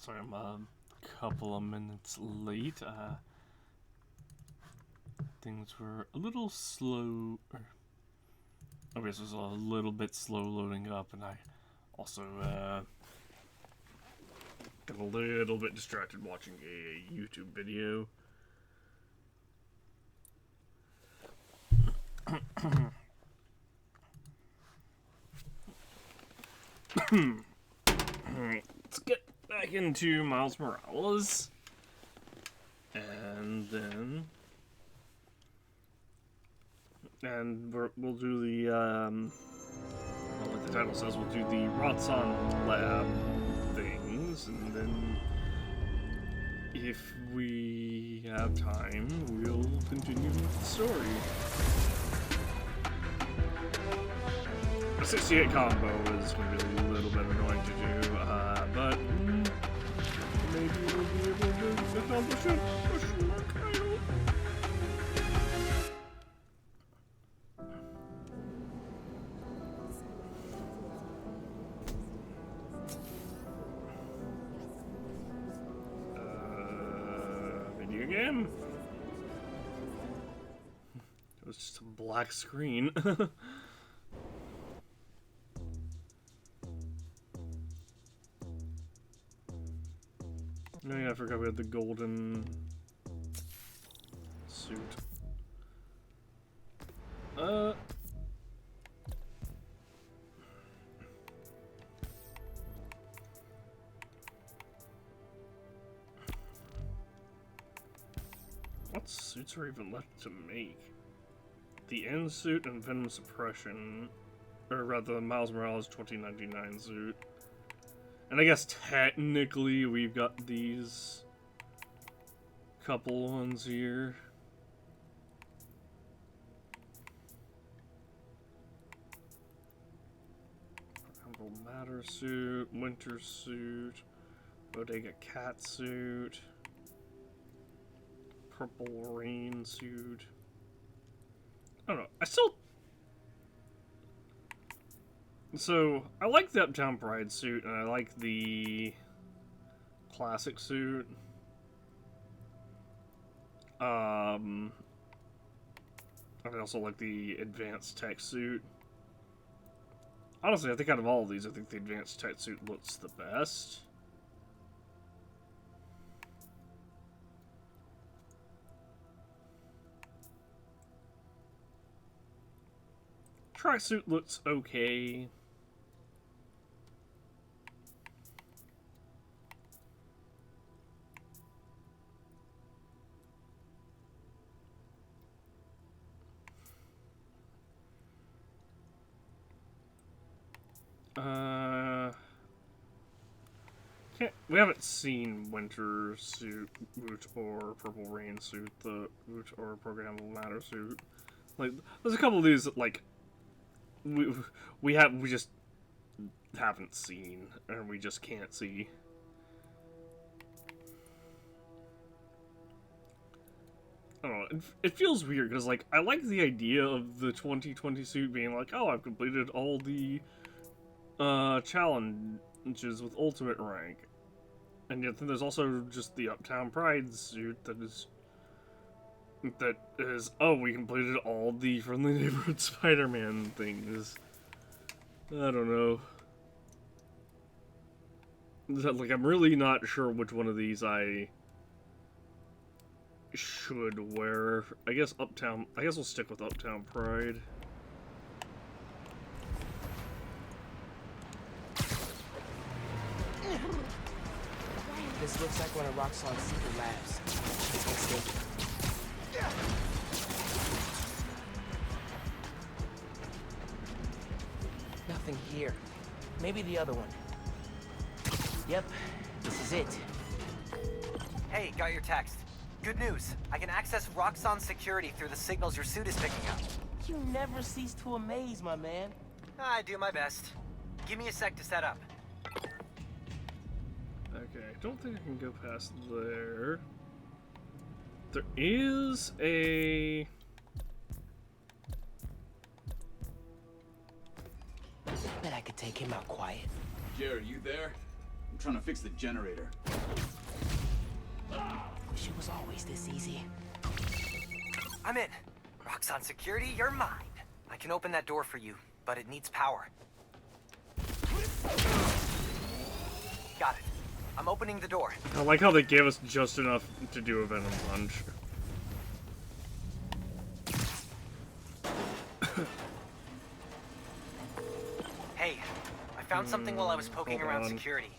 Sorry, I'm a couple of minutes late. Things were a little slow. I guess it was a little bit slow loading up, and I also got a little bit distracted watching a YouTube video. Let's get back into Miles Morales, and then we'll do the well, like the title says, we'll do the Roxxon lab things, and then if we have time, we'll continue with the story. A 68 combo is going to be a little bit annoying to do, but maybe we'll be able to accomplish it. Question mark, I don't. Video game? It was just a black screen. Oh yeah, I forgot we had the golden suit. What suits are even left to make? The End suit and Venom Suppression, or rather, Miles Morales 2099 suit. And I guess technically we've got these couple ones here. Rumble Matter suit, Winter suit, Bodega Cat suit, Purple Rain suit. I don't know. So, I like the Uptown Pride suit, and I like the classic suit. I also like the advanced tech suit. Honestly, I think out of all of these, I think the advanced tech suit looks the best. Tracksuit looks okay. We haven't seen Winter suit, Woot, or Purple Rain suit, the Woot or Programmable Matter suit. Like, there's a couple of these that, like, we just haven't seen, or we just can't see. I don't know, it feels weird, because, like, I like the idea of the 2020 suit being like, oh, I've completed all the challenges with Ultimate Rank. And yet then there's also just the Uptown Pride suit that is, oh, we completed all the Friendly Neighborhood Spider-Man things. I don't know. Like, I'm really not sure which one of these I should wear. I guess we'll stick with Uptown Pride. This looks like one of Roxxon's secret labs. Nothing here. Maybe the other one. Yep, this is it. Hey, got your text. Good news. I can access Roxxon security through the signals your suit is picking up. You never cease to amaze, my man. I do my best. Give me a sec to set up. Okay, I don't think I can go past there. There is a... Bet I could take him out quiet. Jerry, you there? I'm trying to fix the generator. Wish it was always this easy. I'm in. Roxxon Security, you're mine. I can open that door for you, but it needs power. Got it. I'm opening the door. I like how they gave us just enough to do a Venom Punch. Hey, I found something while I was poking hold around on. security.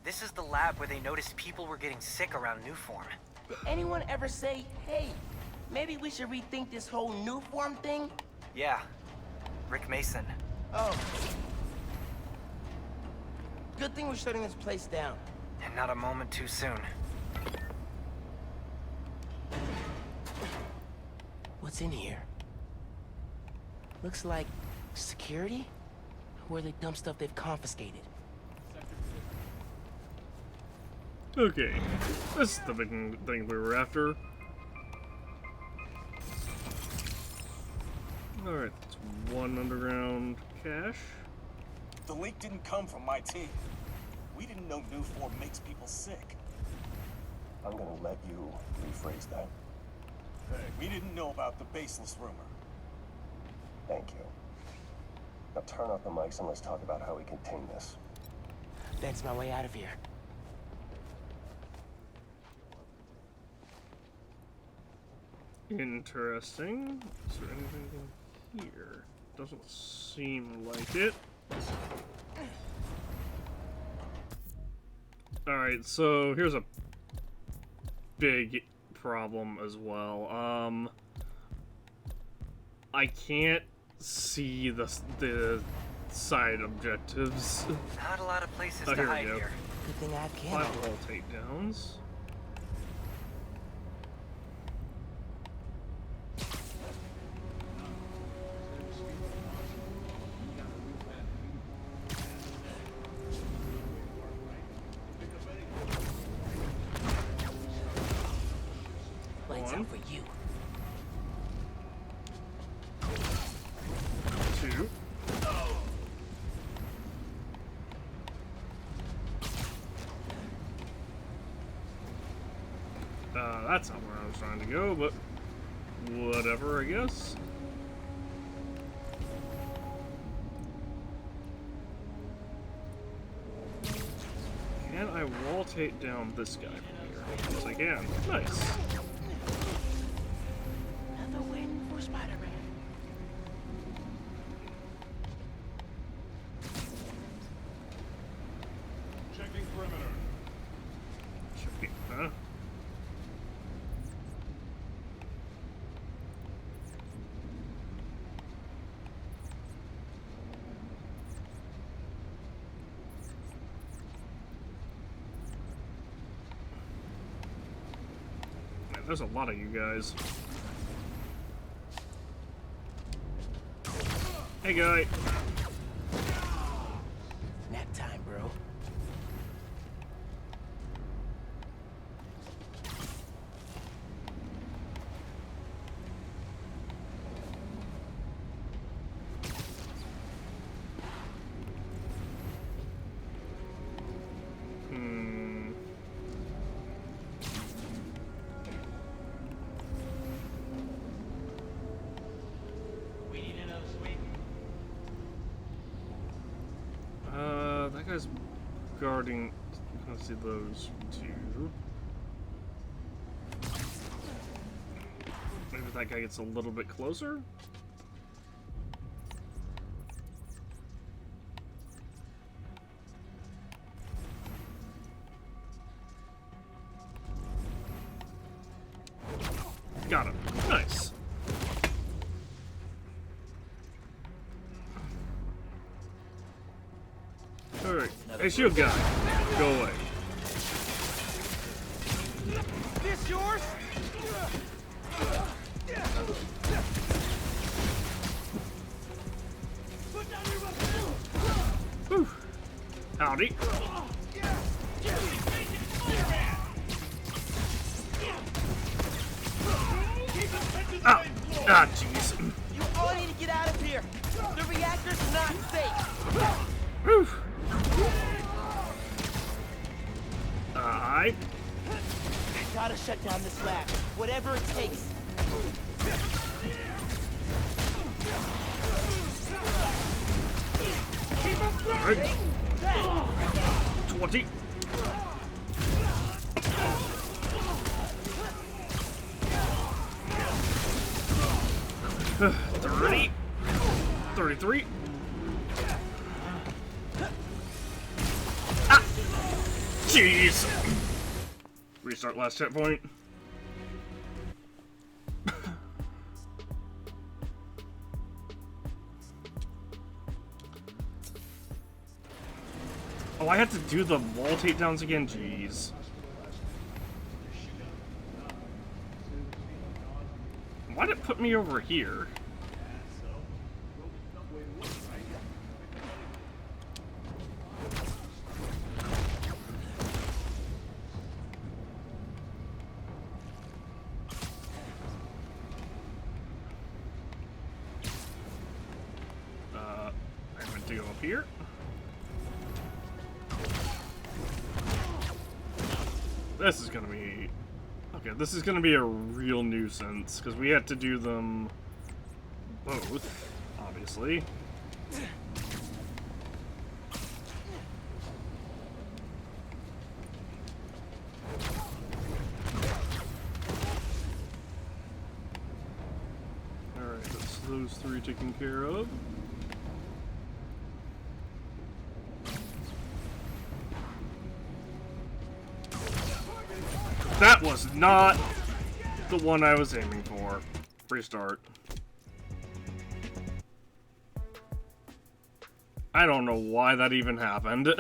This is the lab where they noticed people were getting sick around Newform. Did anyone ever say, hey, maybe we should rethink this whole new form thing? Yeah, Rick Mason. Oh. Good thing we're shutting this place down. And not a moment too soon. What's in here? Looks like security? Where they dump stuff they've confiscated. Okay, this is the big thing we were after. Alright, that's one underground cache. The leak didn't come from my team. We didn't know Newform makes people sick. I'm gonna let you rephrase that. Hey, we didn't know about the baseless rumor. Thank you. Now turn off the mics and let's talk about how we contain this. That's my way out of here. Interesting. Is there anything in here? Doesn't seem like it. Alright, so here's a big problem as well. I can't see the side objectives. Not a lot of places Oh, to here we hide go. here. Good thing I have camera. Firewall takedowns. Lights One. out for you. Two. That's not where I was trying to go, but whatever, I guess. Can I wall take down this guy from here? Yes, I can. Nice. Another win for Spider-Man. Checking perimeter. Should be, huh? Man, there's a lot of you guys. Hey, guy. Nap time, bro. Hmm. That guy's guarding. Let's see those two. Maybe that guy gets a little bit closer. Got him. Nice. Alright. Hey, shield guy. Go away. This yours? Whew. Howdy. Ah, jeez. You all need to get out of here. The reactor's not safe. Whew. die. Gotta shut down this lab, whatever it takes. Alright. 20. 30. 33. Ah! Jeez! Restart last checkpoint. Oh, I have to do the wall takedowns again? Jeez. Why'd it put me over here? I meant to go up here. This is gonna be... Okay, this is gonna be a real nuisance, because we had to do them both, obviously. Alright, that's those three taken care of. That was not the one I was aiming for. Restart. I don't know why that even happened.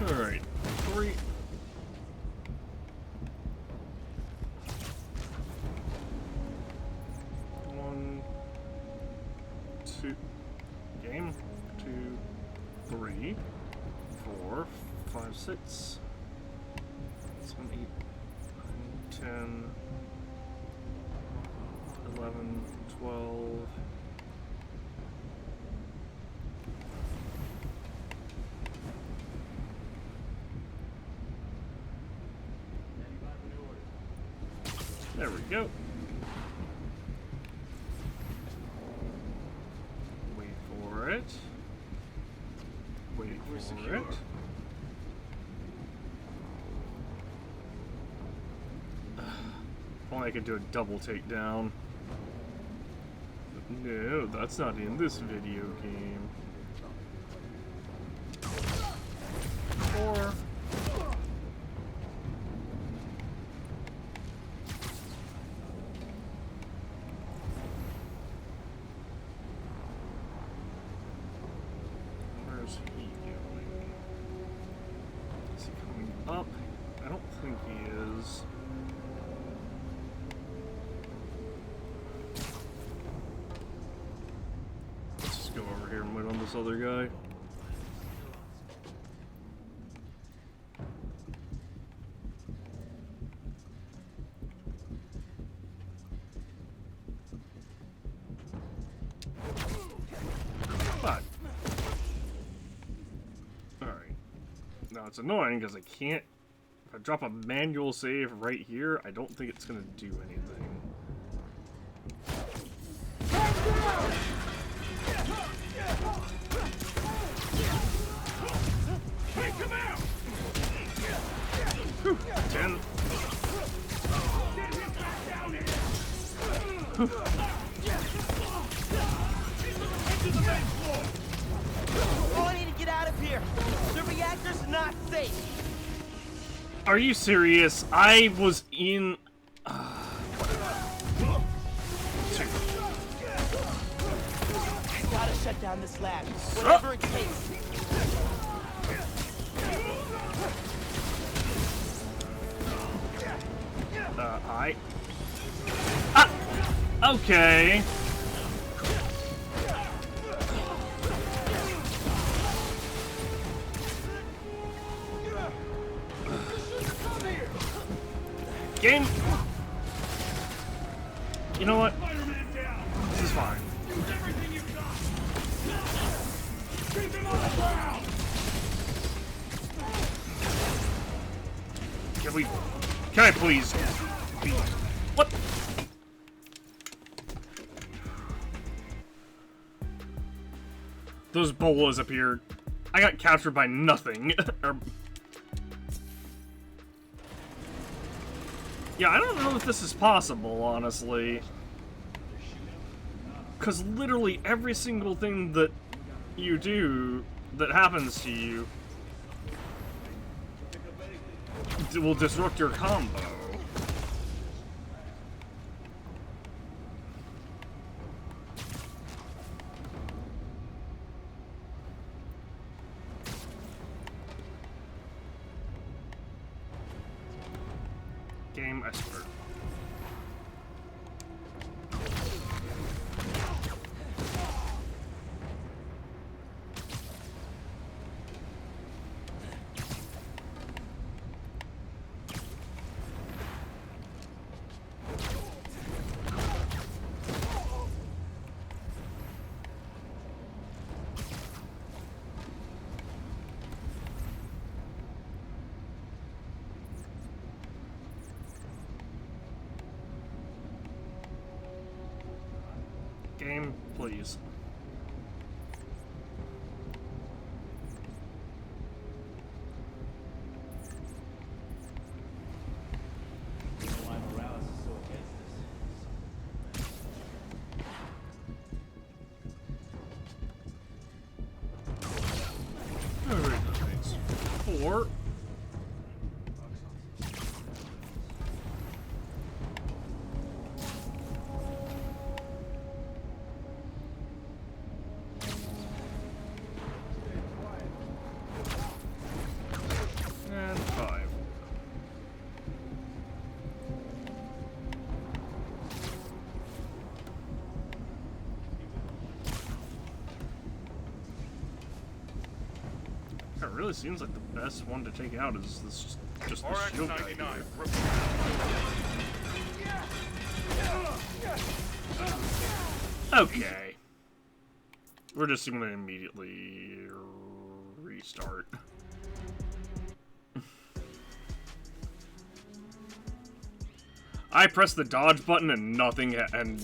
Alright, 3. One, 2. Game. 2, 3, 4, 5, 6, 7, 8, 9, 10, 11, 12. There we go. Wait for it. Wait for it. If only I could do a double takedown. No, that's not in this video game. 4. Where's he going? Is he coming up? I don't think he is. Let's just go over here and wait on this other guy. But, alright. Now it's annoying because I can't, if I drop a manual save right here, I don't think it's going to do anything. Whew, 10. Oh, I need to get out of here. The reactor's not safe. Are you serious? I was in... shut down this lab. Whatever it takes. Hi. Ah! Okay. Game. You know what? This is fine. Can I please be... What? Those bolas appeared. I got captured by nothing. Yeah, I don't know if this is possible, honestly. Because literally every single thing that you do that happens to you will disrupt your combo. Game, I swear. Game, please. Four. And 5. It really seems like the best one to take out is this, just the shield guy here. Okay. We're just gonna immediately restart. I pressed the dodge button and nothing happened.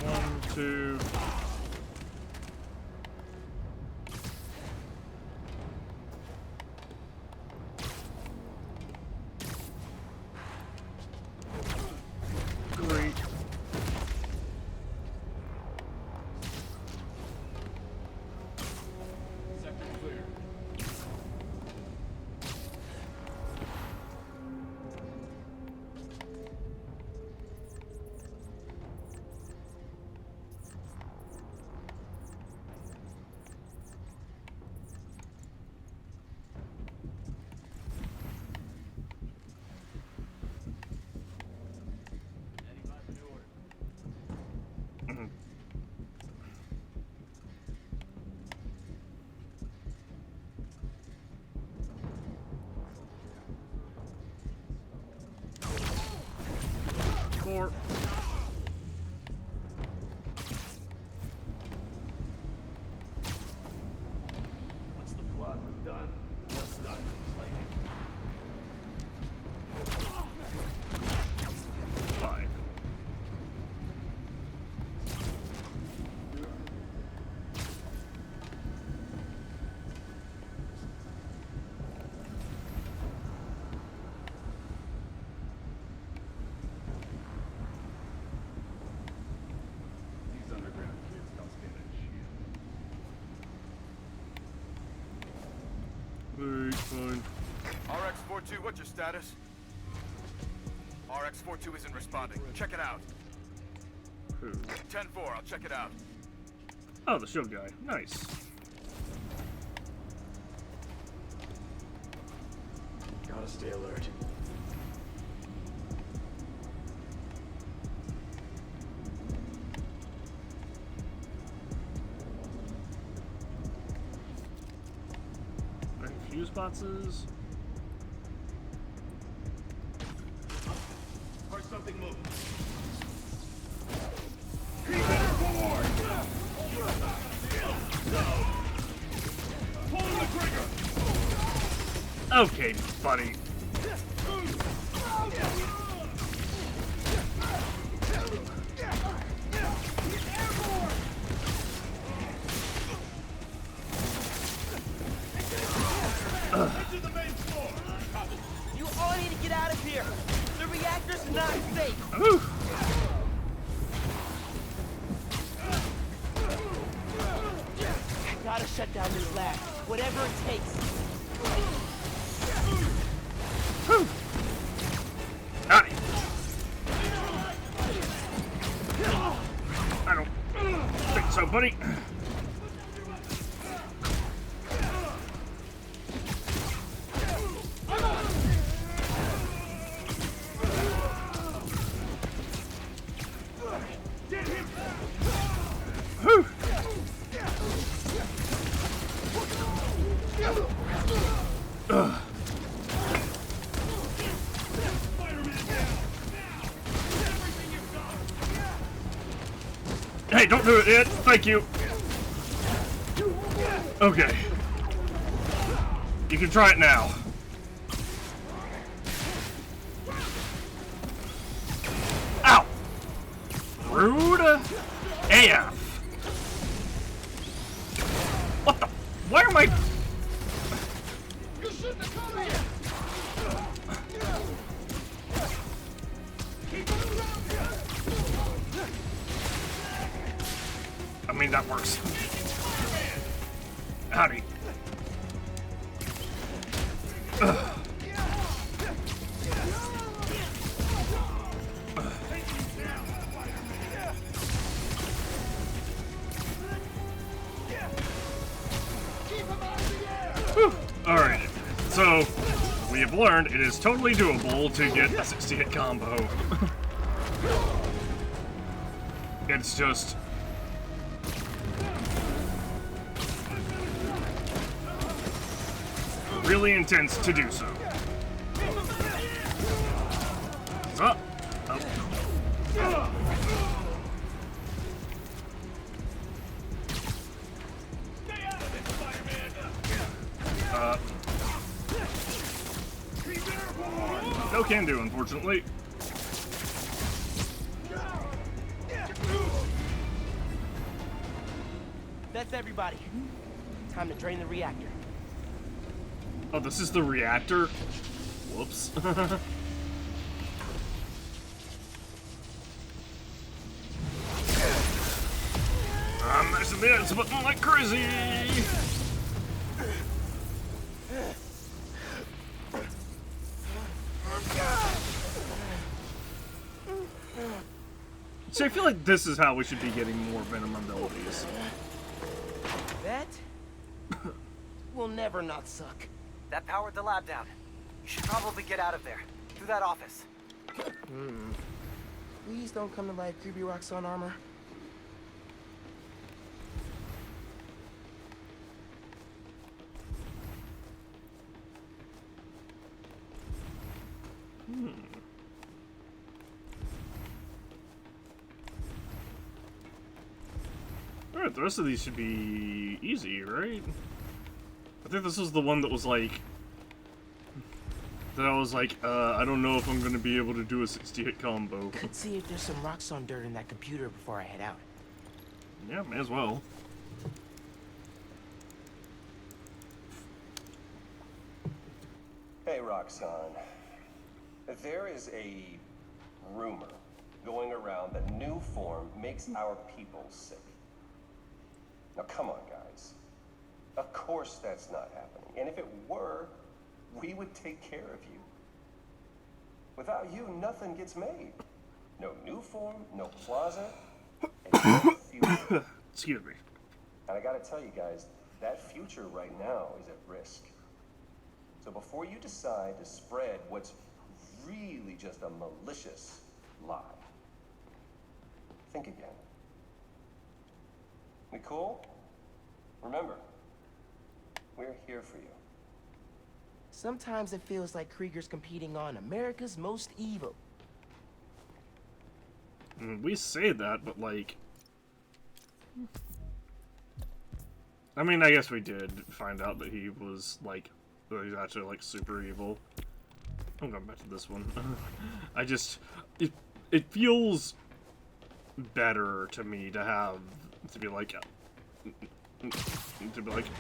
One, two. Great. Four. What's the plot? We're done. What's done? Five. what's your status? RX-42 isn't responding. Check it out. Who? 10-4, I'll check it out. Oh, the shield guy. Nice. Gotta stay alert. Any fuse boxes? Heard something move. Okay, buddy. You all need to get out of here. The reactor's not safe. Ooh. Gotta shut down this lab, whatever it takes. Whew. Got it. I don't think so, buddy. Whew. Ugh. Hey, don't do it yet. Thank you. Okay. You can try it now. Ow! Rude AF. What the? Why am I? I mean, that works. Howdy. Ugh. Alright, so we have learned it is totally doable to get a 60-hit combo. It's just really intense to do so. Up. No can do, unfortunately. That's everybody. Time to drain the reactor. Oh, this is the reactor? Whoops. I'm mashing the X button like crazy! So I feel like this is how we should be getting more Venom abilities. That will never not suck. That powered the lab down. You should probably get out of there. Through that office. Please don't come to life, creepy Roxxon armor. Alright, the rest of these should be easy, right? I think this was the one that was like... That I was like, I don't know if I'm gonna be able to do a 60-hit combo. Could see if there's some Roxxon dirt in that computer before I head out. Yeah, may as well. Hey, Roxxon. There is a rumor going around that new form makes our people sick. Now, come on, guys. Of course that's not happening. And if it were, we would take care of you. Without you, nothing gets made. No new form, no plaza, and no future. Excuse me. And I gotta tell you guys, that future right now is at risk. So before you decide to spread what's really just a malicious lie, think again. We cool? Remember, we're here for you. Sometimes it feels like Krieger's competing on America's Most Evil. We say that, but like... I mean, I guess we did find out that he was, like, that he's actually, like, super evil. I'm going back to this one. I just... It feels better to me to have... to be like...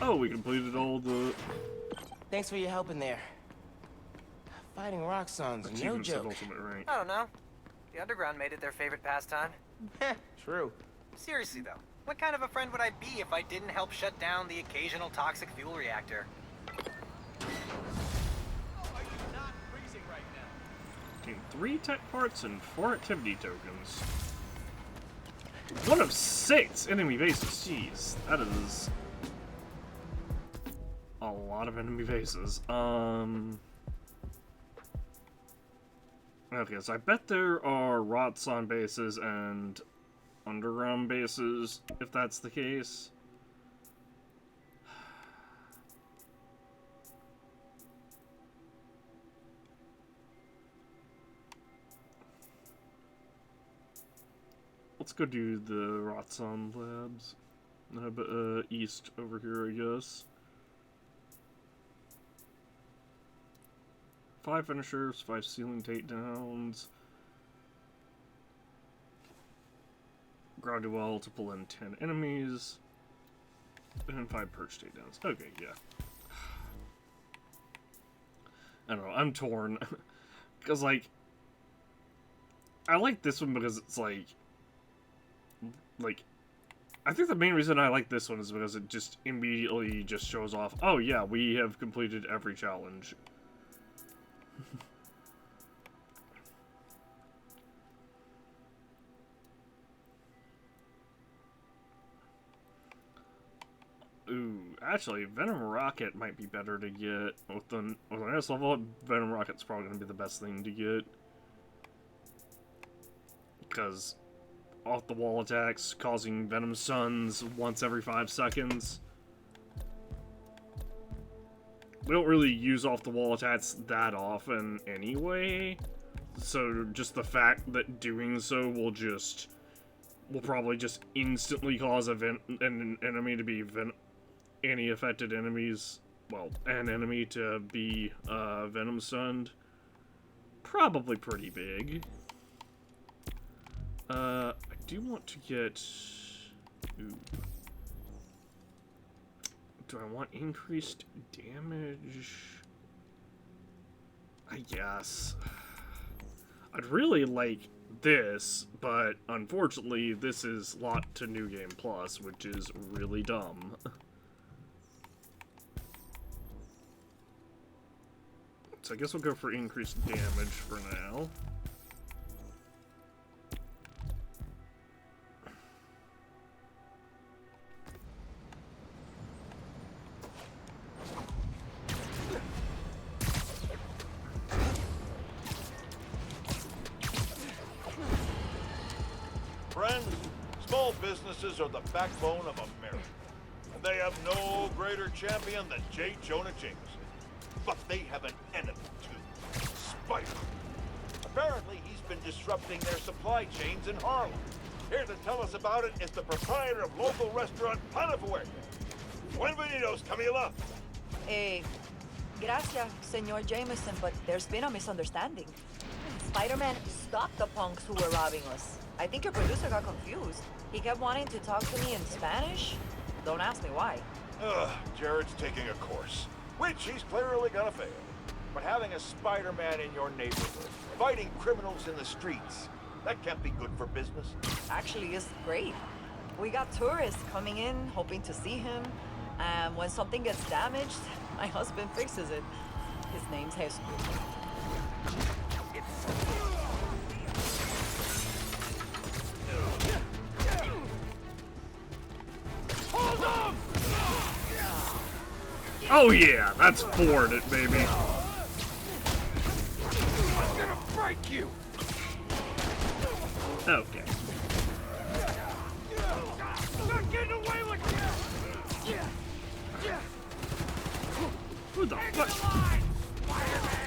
oh, we completed all the... Thanks for your help in there. Fighting Roxxon's no achievements at joke. ultimate rank. I don't know. The Underground made it their favorite pastime. True. Seriously, though, what kind of a friend would I be if I didn't help shut down the occasional toxic fuel reactor? Gain 3 tech parts and 4 activity tokens. 1 of 6 enemy bases. Jeez, that is a lot of enemy bases. Okay, so I bet there are Roxxon bases and Underground bases, if that's the case. Let's go do the Roxxon labs. East over here, I guess. 5 finishers, 5 ceiling takedowns. Ground duel to pull in 10 enemies. And 5 perch takedowns. Okay, yeah. I don't know, I'm torn. Because, like, I like this one because it's like, I think the main reason I like this one is because it just immediately just shows off, oh yeah, we have completed every challenge. Ooh, actually, Venom Rocket might be better to get. With the next level, Venom Rocket's probably going to be the best thing to get. Because off-the-wall attacks causing Venom Suns once every 5 seconds. We don't really use off-the-wall attacks that often anyway, so just the fact that doing so will probably just instantly cause an enemy to be any affected enemies, well, an enemy to be Venom Sunned. Probably pretty big. I do want to get... Ooh. Do I want increased damage? I guess. I'd really like this, but unfortunately this is locked to New Game Plus, which is really dumb. So I guess we'll go for increased damage for now. Friends, small businesses are the backbone of America. And they have no greater champion than J. Jonah Jameson. But they have an enemy, too. Spider. Apparently, he's been disrupting their supply chains in Harlem. Here to tell us about it is the proprietor of local restaurant Panafuerte. Buenvenidos, Camila. Gracias, Senor Jameson, but there's been a misunderstanding. Spider-Man stopped the punks who were robbing us. I think your producer got confused. He kept wanting to talk to me in Spanish. Don't ask me why. Jared's taking a course, which he's clearly gonna fail. But having a Spider-Man in your neighborhood, fighting criminals in the streets, that can't be good for business. Actually, it's great. We got tourists coming in, hoping to see him. And when something gets damaged, my husband fixes it. His name's Jesus. It's Oh yeah, that's forward it, baby. I'm gonna break you! Okay. Not getting away with you! Who the fuck? Spider-Man!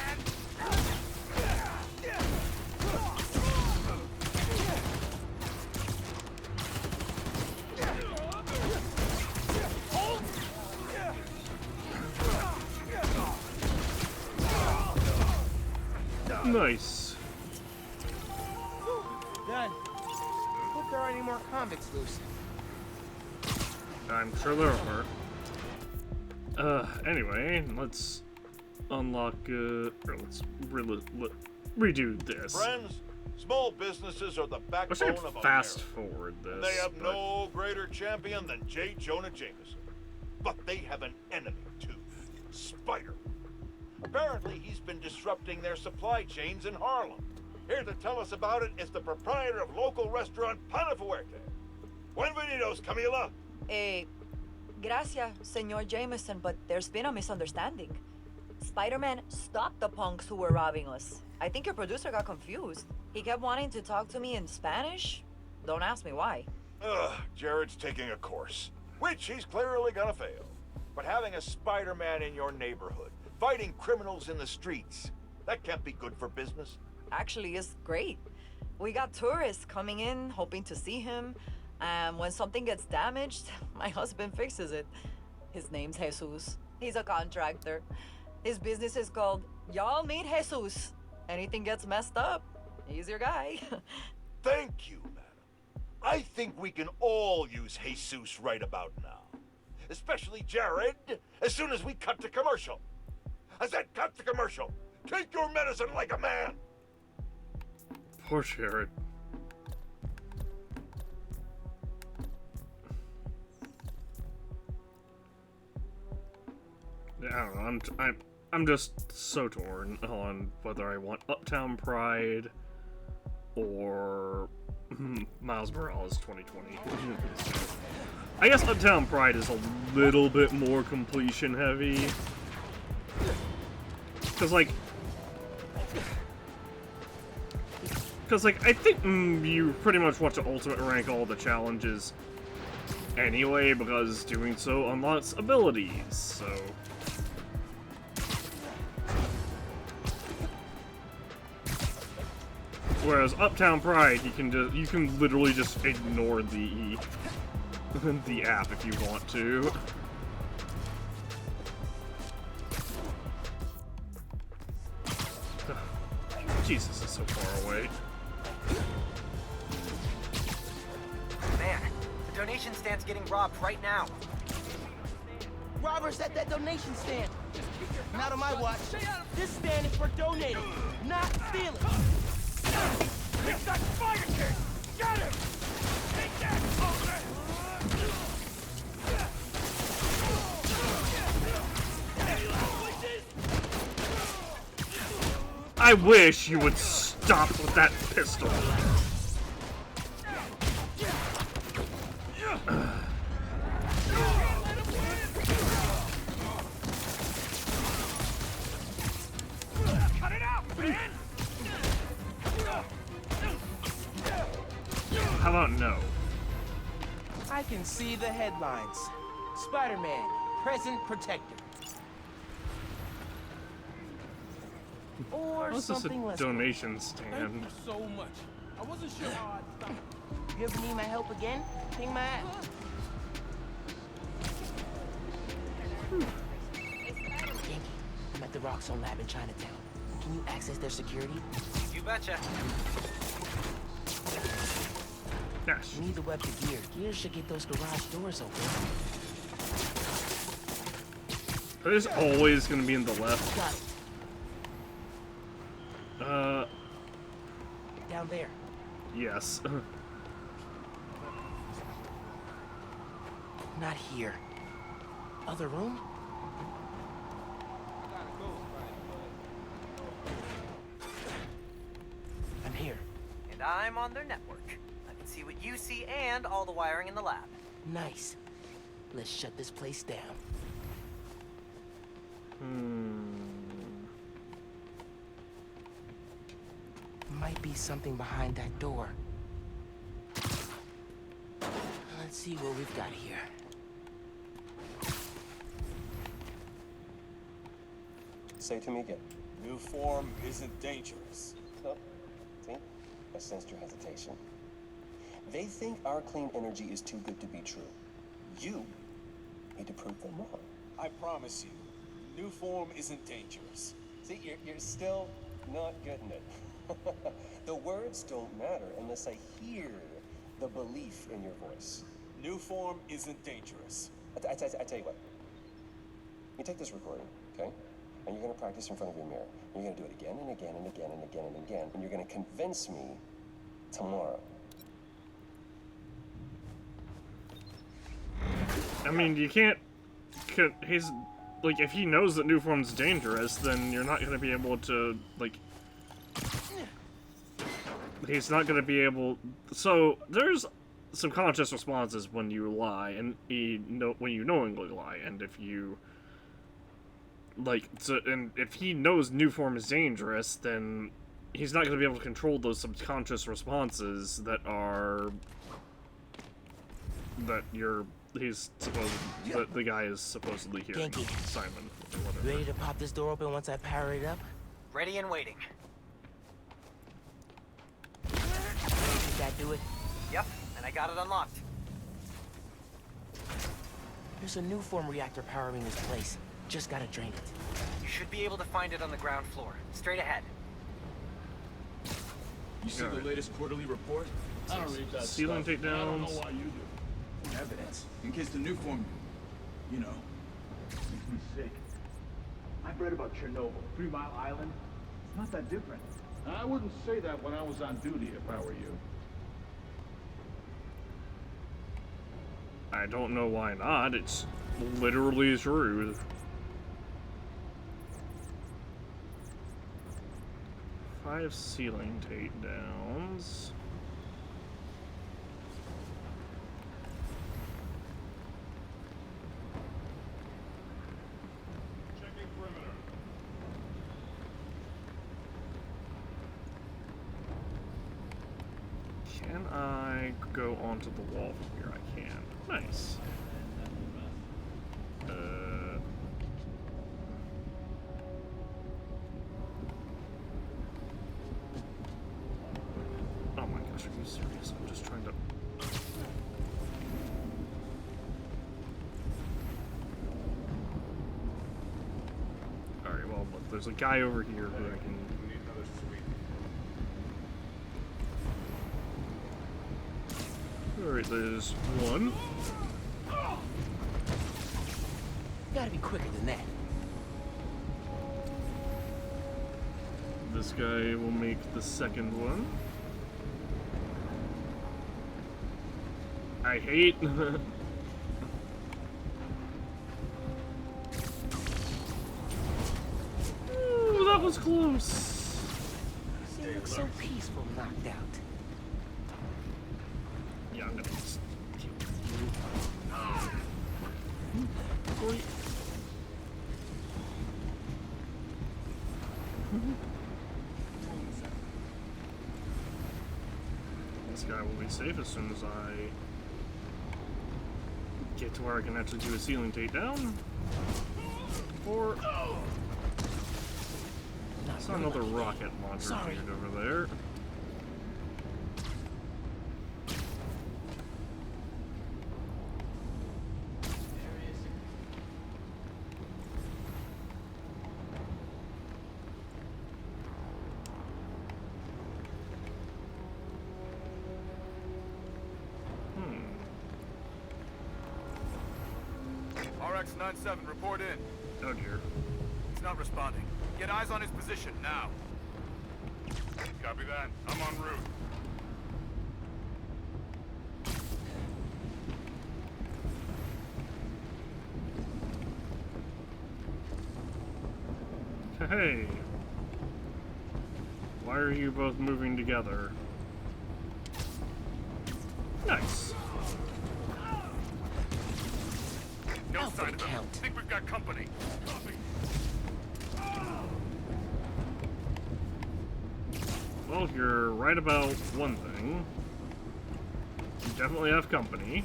Nice. Done. Hope there aren't any more convicts loose. I'm sure there are. Anyway, let's unlock, or let's redo this. Friends, small businesses are the I wish I backbone could of fast America. forward this. And they have but- no greater champion than J. Jonah Jameson. But they have an enemy, too. Spider. Apparently, he's been disrupting their supply chains in Harlem. Here to tell us about it is the proprietor of local restaurant Pana Fuerte. Buenvenidos, Camila. Gracias, Senor Jameson, but there's been a misunderstanding. Spider-Man stopped the punks who were robbing us. I think your producer got confused. He kept wanting to talk to me in Spanish. Don't ask me why. Ugh, Jared's taking a course, which he's clearly gonna fail. But having a Spider-Man in your neighborhood, fighting criminals in the streets, that can't be good for business. Actually, it's great. We got tourists coming in, hoping to see him. And when something gets damaged, my husband fixes it. His name's Jesus. He's a contractor. His business is called Y'all Meet Jesus. Anything gets messed up, he's your guy. Thank you, madam. I think we can all use Jesus right about now. Especially Jared, as soon as we cut to commercial. I said cut to commercial. Take your medicine like a man. Poor Jared. Yeah, I don't know. I'm just so torn on whether I want Uptown Pride or Miles Morales 2020. I guess Uptown Pride is a little bit more completion heavy. Cause like, I think you pretty much want to ultimate rank all the challenges anyway, because doing so unlocks abilities, so... Whereas Uptown Pride, you can literally just ignore the the app if you want to. Jesus, is so far away. Man, the donation stand's getting robbed right now. Robbers at that donation stand. Not on my watch. This stand is for donating, not stealing. It's that Spider Kid! Get him! Take that! I wish you would stop with that pistol. Cut it out, man! How about no? I can see the headlines. Spider-Man, present protector. Or What's this a something less. donation stand? so much. I wasn't sure how I'd stop. You ever need my help again? Ping my ass. Yankee, I'm at the Roxxon lab in Chinatown. Can you access their security? You betcha. Yes. You need the web to gear. Gear should get those garage doors open. There's always gonna be in the left. Got it. Down there. Yes. Not here. Other room? I'm here. And I'm on their network. I can see what you see and all the wiring in the lab. Nice. Let's shut this place down. Might be something behind that door. Let's see what we've got here. Say it to me again. New form isn't dangerous. Oh, see? I sensed your hesitation. They think our clean energy is too good to be true. You need to prove them wrong. I promise you, new form isn't dangerous. See, you're still not getting it. The words don't matter unless I hear the belief in your voice. New form isn't dangerous. I tell you what. You take this recording, okay? And you're gonna practice in front of your mirror. And you're gonna do it again and again and again and again and again. And you're gonna convince me tomorrow. I mean, you can't. He's like, if he knows that new form's dangerous, then you're not gonna be able to like. He's not gonna be able. So there's subconscious responses when you lie, and when you knowingly lie, and if you like, and if he knows new form is dangerous, then he's not gonna be able to control those subconscious responses that the guy is supposedly hearing. Ganke. Simon, or whatever. Ready to pop this door open once I power it up? Ready and waiting. Did that do it? Yep, and I got it unlocked. There's a new form reactor powering this place. Just gotta drain it. You should be able to find it on the ground floor. Straight ahead. You see the latest quarterly report? I don't read that Ceiling stuff. I don't know takedowns. why you do. Evidence. In case the new form, you know, makes me sick. I've read about Chernobyl, 3 Mile Island. It's not that different. I wouldn't say that when I was on duty if I were you. I don't know why not. It's literally true. Five ceiling takedowns. Checking perimeter. Can I go onto the wall from here? I can. Nice. Oh my gosh, are you serious? I'm just trying to... Alright, well, look, there's a guy over here who I can... Alright, there's one. Gotta be quicker than that. This guy will make the second one. I hate... Ooh, that was close. You look so peaceful knocked out. Yeah, I'm gonna just deal with you. Boy. This guy will be safe as soon as I get to where I can actually do a ceiling takedown. Or I saw another rocket launcher dude over there. RX-97, report in. Oh dear. He's not responding. Get eyes on his position, now. Copy that. I'm en route. Hey. Why are you both moving together? Nice. No Out for sign the of him. count. Think we've got company. Copy. Well, you're right about one thing. You definitely have company.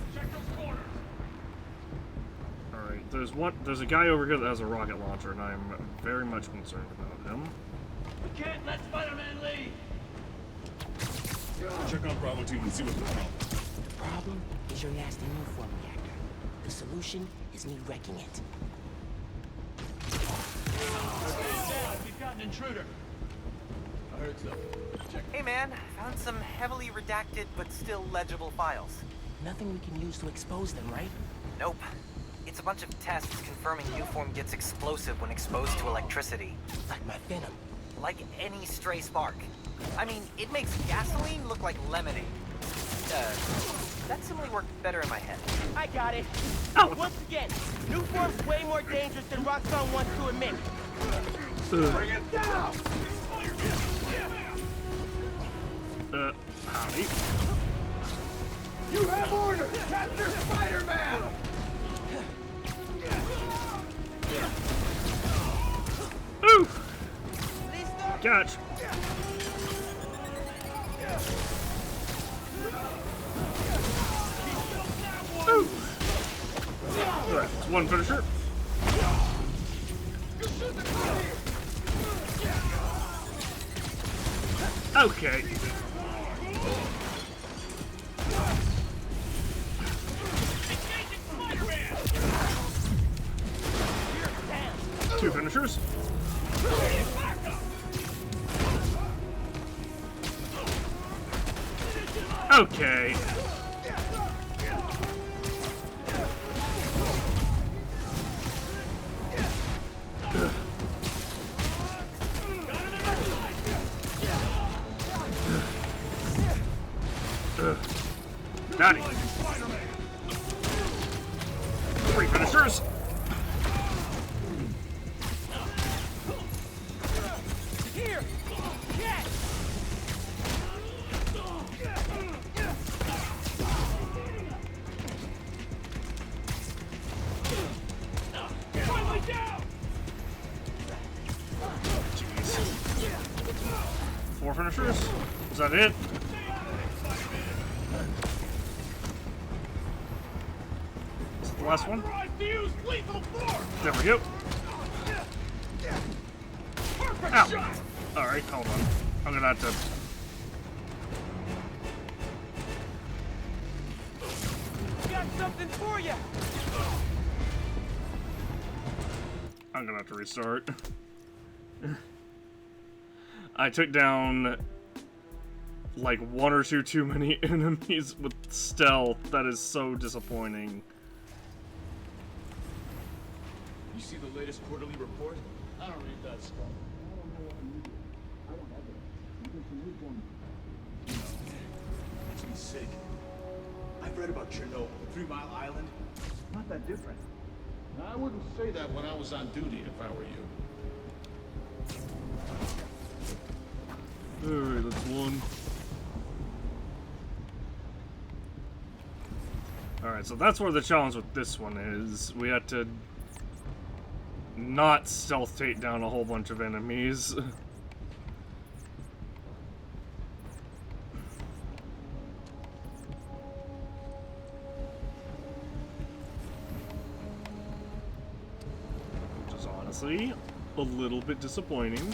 Alright, there's a guy over here that has a rocket launcher, and I'm very much concerned about him. We can't let Spider-Man leave! Check out Bravo Team and see what's going on. The problem is your nasty new form reactor. The solution is me wrecking it. We've got an intruder. I heard so. Check. Hey man, found some heavily redacted but still legible files. Nothing we can use to expose them, right? Nope. It's a bunch of tests confirming Nuform gets explosive when exposed to electricity. Like my venom. Like any stray spark. I mean, it makes gasoline look like lemonade. That simply worked better in my head. I got it. Once again, new form's way more dangerous than Roxxon wants to admit. Bring it down! Howdy. You have orders! Capture Spider-Man! Ooh! Catch! Ooh! Alright, it's one finisher. Okay. Two finishers. Okay. Got it. Three finishers. Here! Catch! Four finishers. Is that it? Is it the last one? There we go. Ow. Alright, hold on. I'm gonna have to... Got something for you! I'm gonna have to restart. I took down like one or two too many enemies with stealth. That is so disappointing. You see the latest quarterly report? I don't read that stuff. Makes me sick. I've read about Chernobyl, 3 Mile Island. It's not that different. I wouldn't say that when I was on duty if I were you. Alright, that's one. Alright, so that's where the challenge with this one is. We had to not stealth take down a whole bunch of enemies. Which is honestly a little bit disappointing.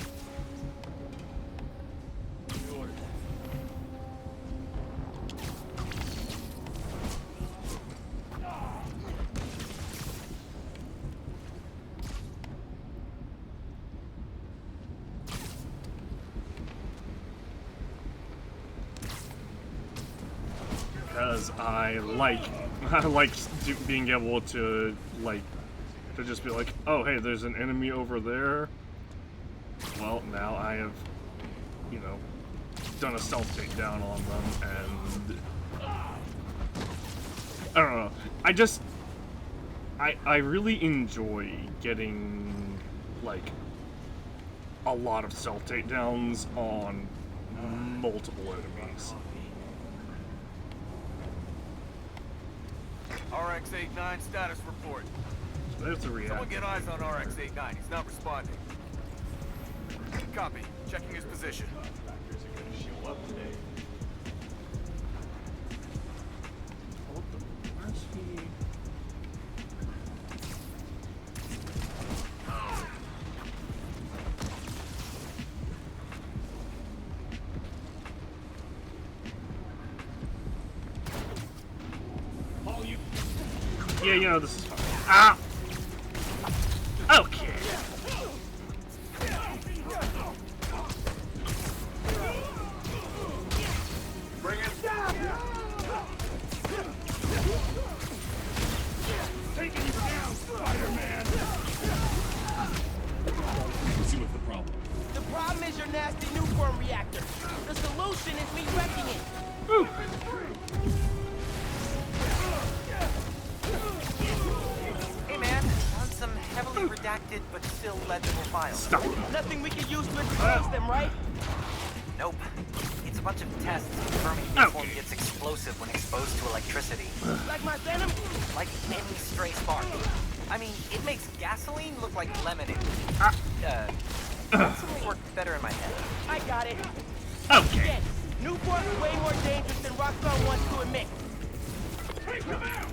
Because I like being able to just be like, oh hey, there's an enemy over there. Well, now I have, you know, done a stealth takedown on them, and I don't know. I really enjoy getting like a lot of stealth takedowns on multiple enemies. RX-89 status report. So there's the reaction. Someone get eyes on RX-89. He's not responding. Copy. Checking his position. Factors are gonna show up today. What the? Where's he? All you. Yeah, you know this is fine. Ah. Okay. Bring it. Taking you down, Spider-Man! Let's see what's the problem. The problem is your nasty new form reactor. The solution is me wrecking it. Hey man, found some heavily redacted but still legible files. Stop. Nothing we can use to expose them, right? Nope. It's a bunch of tests confirming Nuform gets explosive when exposed to electricity. Like my venom? Like any stray spark. I mean, it makes gasoline look like lemonade. That suddenly worked better in my head. I got it. Okay. Yes, Newport is way more dangerous than Rockstar wants to admit. Take him out!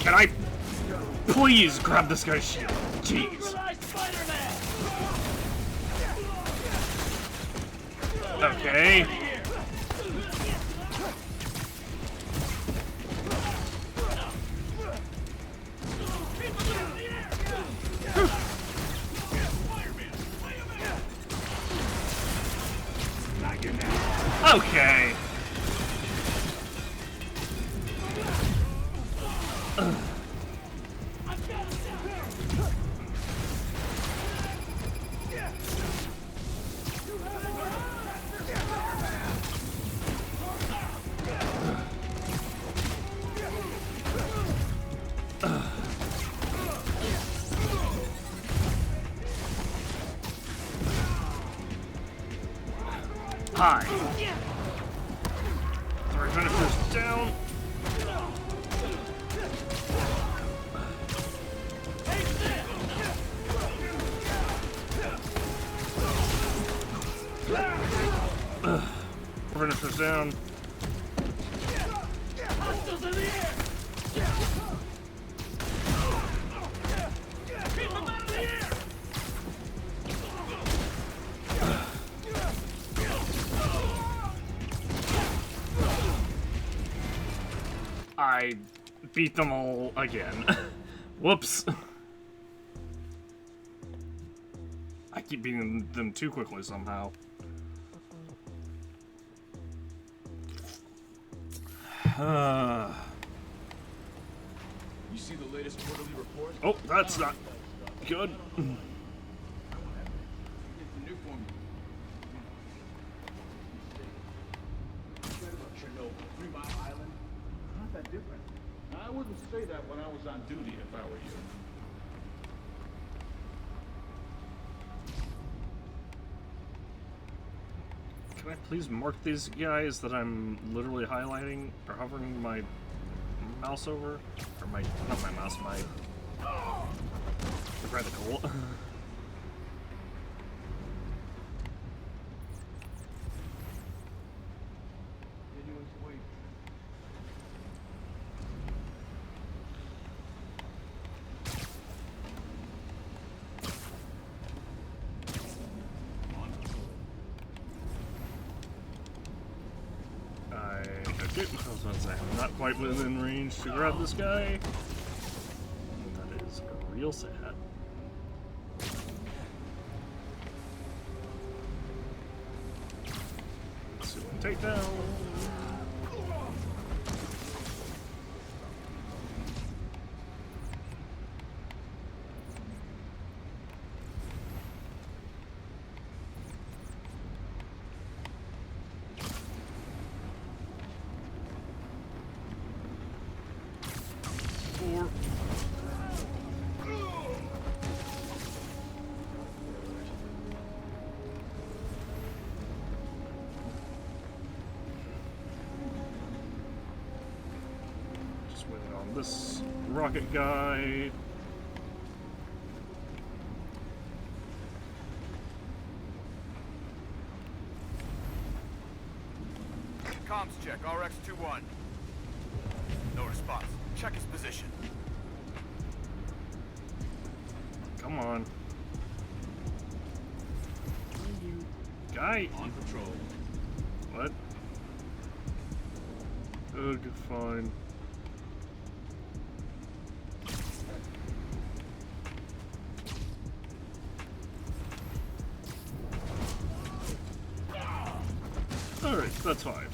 Can I please grab this guy's shield? Jeez. Okay. Okay. Hi. Sorry, trying to push down. We're gonna push down. I beat them all again. Whoops. I keep beating them too quickly somehow. You see the latest quarterly report? Oh, that's not good. It's the new form. Read about Chernobyl, 3 Mile Island. Not that different. I wouldn't say that when I was on duty if I were you. Can I please mark these guys that I'm literally highlighting or hovering my mouse over? Or my, not my mouse, my reticle. Okay, I was about to say, I'm not quite within range to grab this guy. That is real sad. Let's see what I can take down. on this rocket guy. Comms check, RX-21. No response. Check his position. Come on. You guy. On patrol. What? Ugh, fine. Alright, that's fine.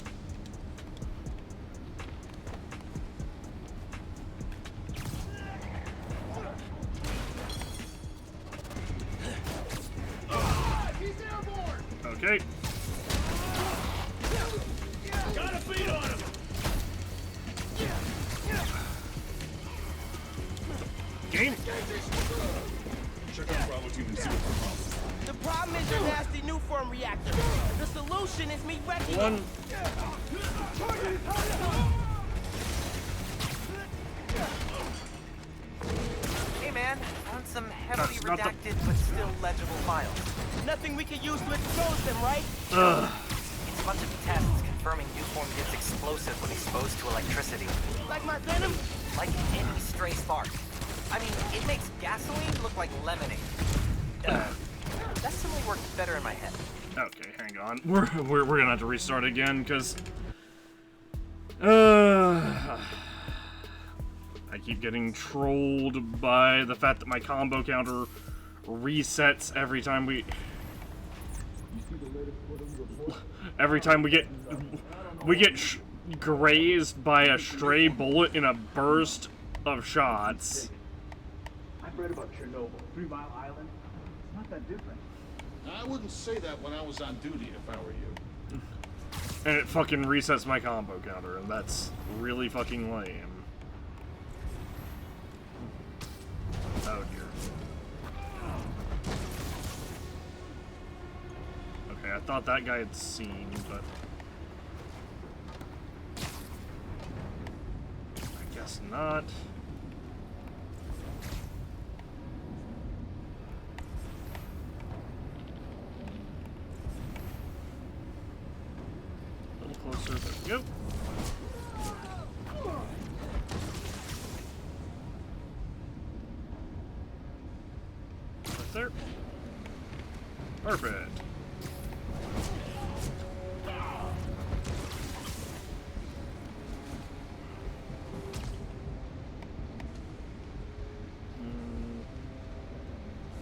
Okay. Got a beat on him! Game. Check out Bravo Team and see what's the problem. The problem is your nasty new form reactor. The solution is me wrecking One. it. Hey man, found some heavily That's not the- redacted but still legible files. Nothing we could use to expose them, right? Ugh. It's a bunch of tests confirming Nuform gets explosive when exposed to electricity. Like my venom? Like any stray spark. I mean, it makes gasoline look like lemonade. That simply worked better in my head. Okay, hang on. We're gonna have to restart again because I keep getting trolled by the fact that my combo counter resets every time we get grazed by a stray bullet in a burst of shots. I've read about Chernobyl, 3 Mile Island. It's not that different. I wouldn't say that when I was on duty if I were you. And it fucking resets my combo counter, and that's really fucking lame. Oh dear. Okay, I thought that guy had seen, but I guess not. A little closer, there we go. Right there. Perfect.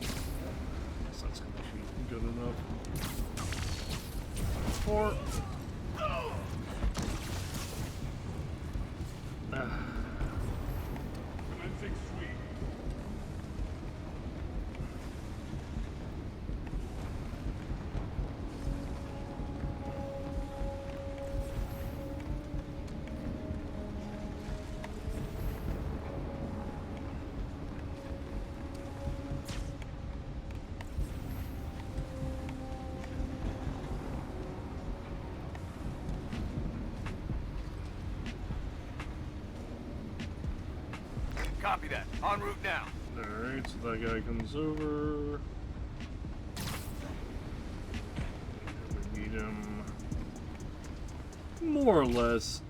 Guess that's gonna be good enough. 4. Commencing sweep. Copy that. En route now. Alright, so that guy comes over. We need him more or less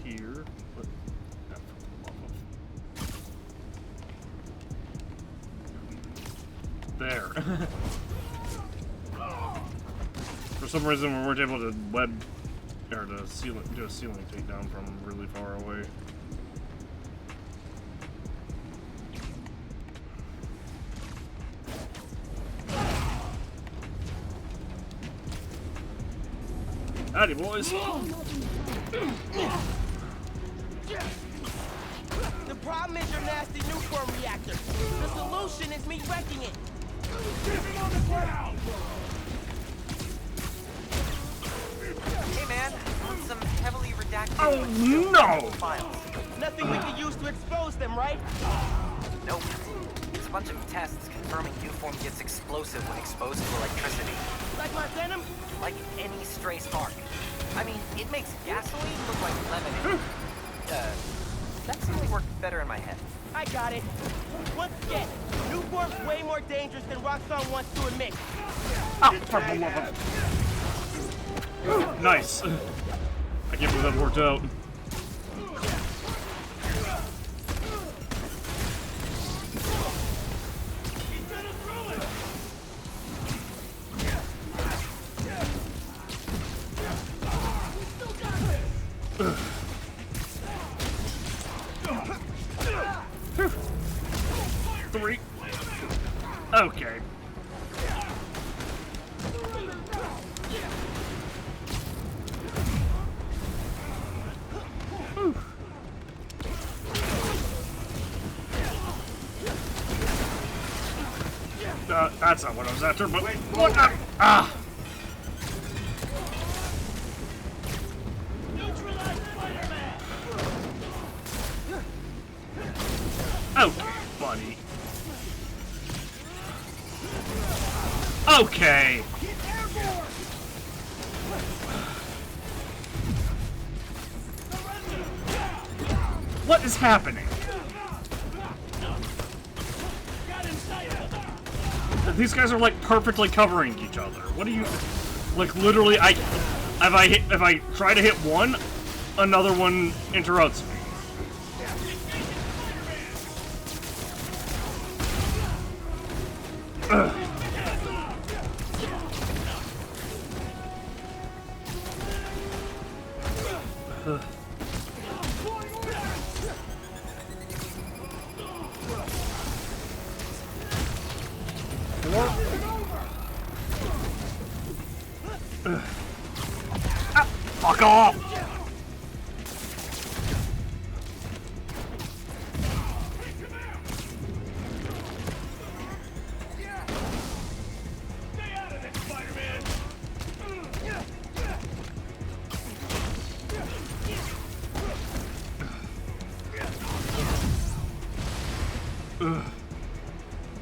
here. But not from above. There. For some reason, we weren't able to or to do a ceiling takedown from really far away. Howdy, boys. The problem is your nasty new form reactor. The solution is me wrecking it. Keep him on the ground! Hey man, found some heavily redacted Oh, but still no! legible files. Nothing we could use to expose them, right? Nope. It's bunch of tests confirming Nuform gets explosive when exposed to electricity. Like my venom? Like any stray spark. I mean, it makes gasoline look like lemonade. That simply worked better in my head. I got it. Once again, Nuform's way more dangerous than Roxxon wants to admit. Oh, purple lava. Nice. I can't believe that worked out. Three. Okay. That's not what I was after, but what? Ah! Okay, buddy. Okay. What is happening? These guys are like perfectly covering each other. What do you like? Literally, if I try to hit one, another one interrupts me. Ugh. Ah, fuck off!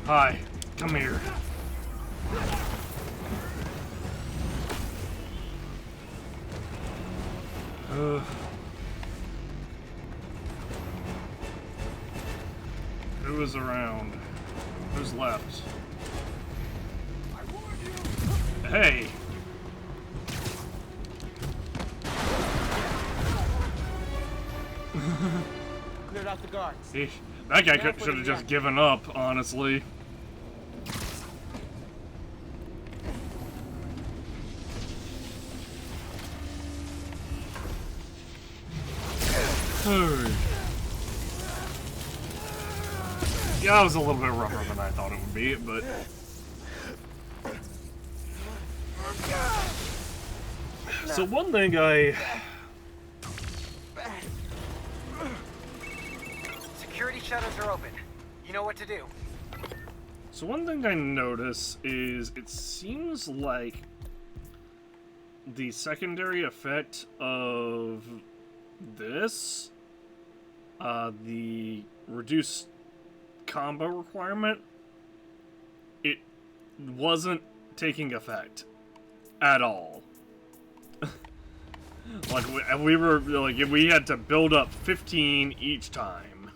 Hi, come here. Who is around? Who's left? Hey! Cleared out the guards. That guy should have just given up, honestly. Yeah, that was a little bit rougher than I thought it would be, but... So one thing Security shutters are open. You know what to do. So one thing I notice is it seems like the secondary effect of this, the reduced combo requirement, it wasn't taking effect at all. Like we were like we had to build up 15 each time.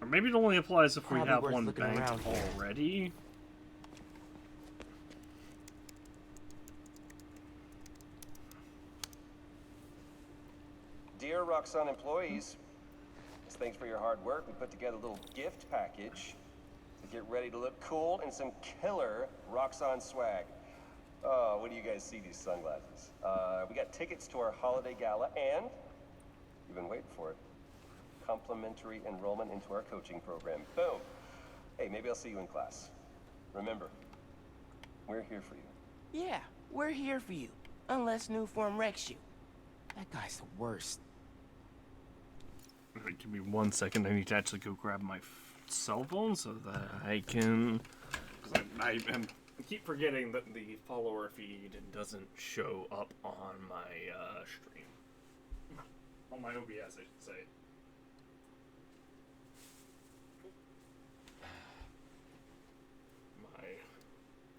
Or maybe it only applies if we have one banked already. Dear Roxxon employees, as thanks for your hard work, we put together a little gift package to get ready to look cool in some killer Roxxon swag. Oh, when do you guys see these sunglasses? We got tickets to our holiday gala, and you've been waiting for it. Complimentary enrollment into our coaching program. Boom. Hey, maybe I'll see you in class. Remember, we're here for you. Yeah, we're here for you. Unless Nuform wrecks you. That guy's the worst. Alright, give me 1 second. I need to actually go grab my cell phone so that I can... Because I keep forgetting that the follower feed doesn't show up on my stream. On my OBS, I should say.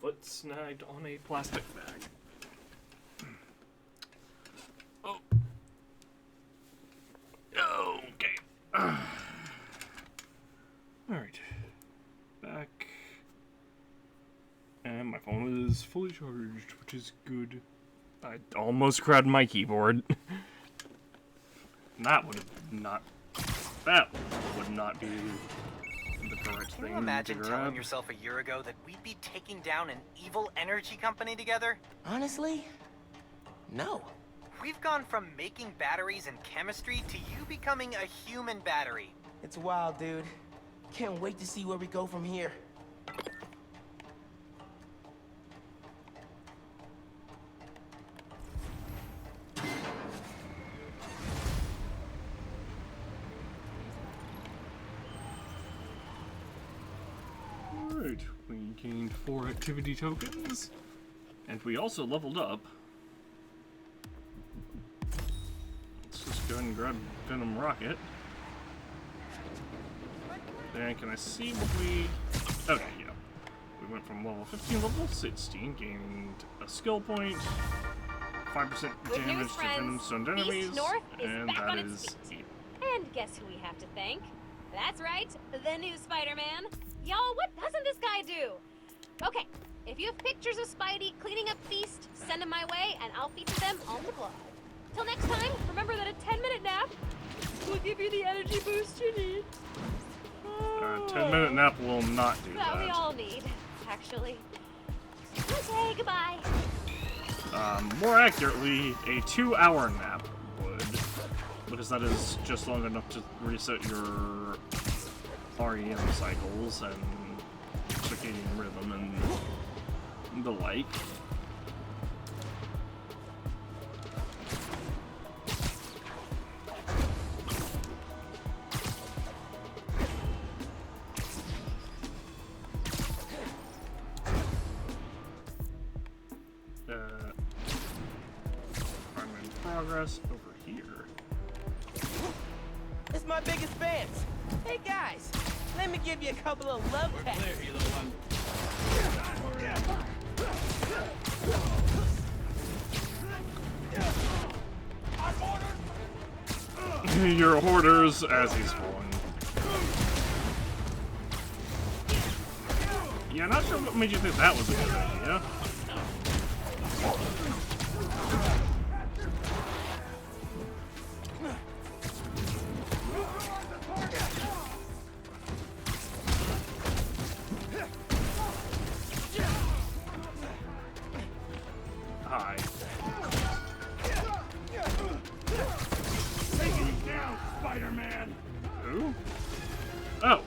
foot snagged on a plastic bag. Oh. Okay. Alright. Back. And my phone is fully charged, which is good. I almost grabbed my keyboard. That would not be the correct thing. Can you imagine to grab. telling yourself a year ago that we'd be taking down an evil energy company together? Honestly, no. We've gone from making batteries and chemistry to you becoming a human battery. It's wild, dude. Can't wait to see where we go from here. Alright, we gained 4 activity tokens, and we also leveled up. Let's just go ahead and grab Venom Rocket. And can I see what we... Okay, yeah. We went from level 15 to level 16, gained a skill point, 5% Good damage news, to Venom friends. Stunned enemies, Beast North is and back that on its is feet. it. And guess who we have to thank? That's right, the new Spider-Man. Y'all, what doesn't this guy do? Okay, if you have pictures of Spidey cleaning up Feast, send them my way, and I'll feature them on the blog. Till next time, remember that a 10-minute nap will give you the energy boost you need. 10-minute nap will not do That we that. all need, actually. Okay, goodbye. More accurately, a 2-hour nap would, because that is just long enough to reset your REM cycles and circadian rhythm and the like. I'm in progress over here. It's my biggest fans. Hey guys, let me give you a couple of love pats. Your hoarders as he's falling. Yeah, not sure what made you think that was a good idea. Hi. Spider-Man! Who? Oh.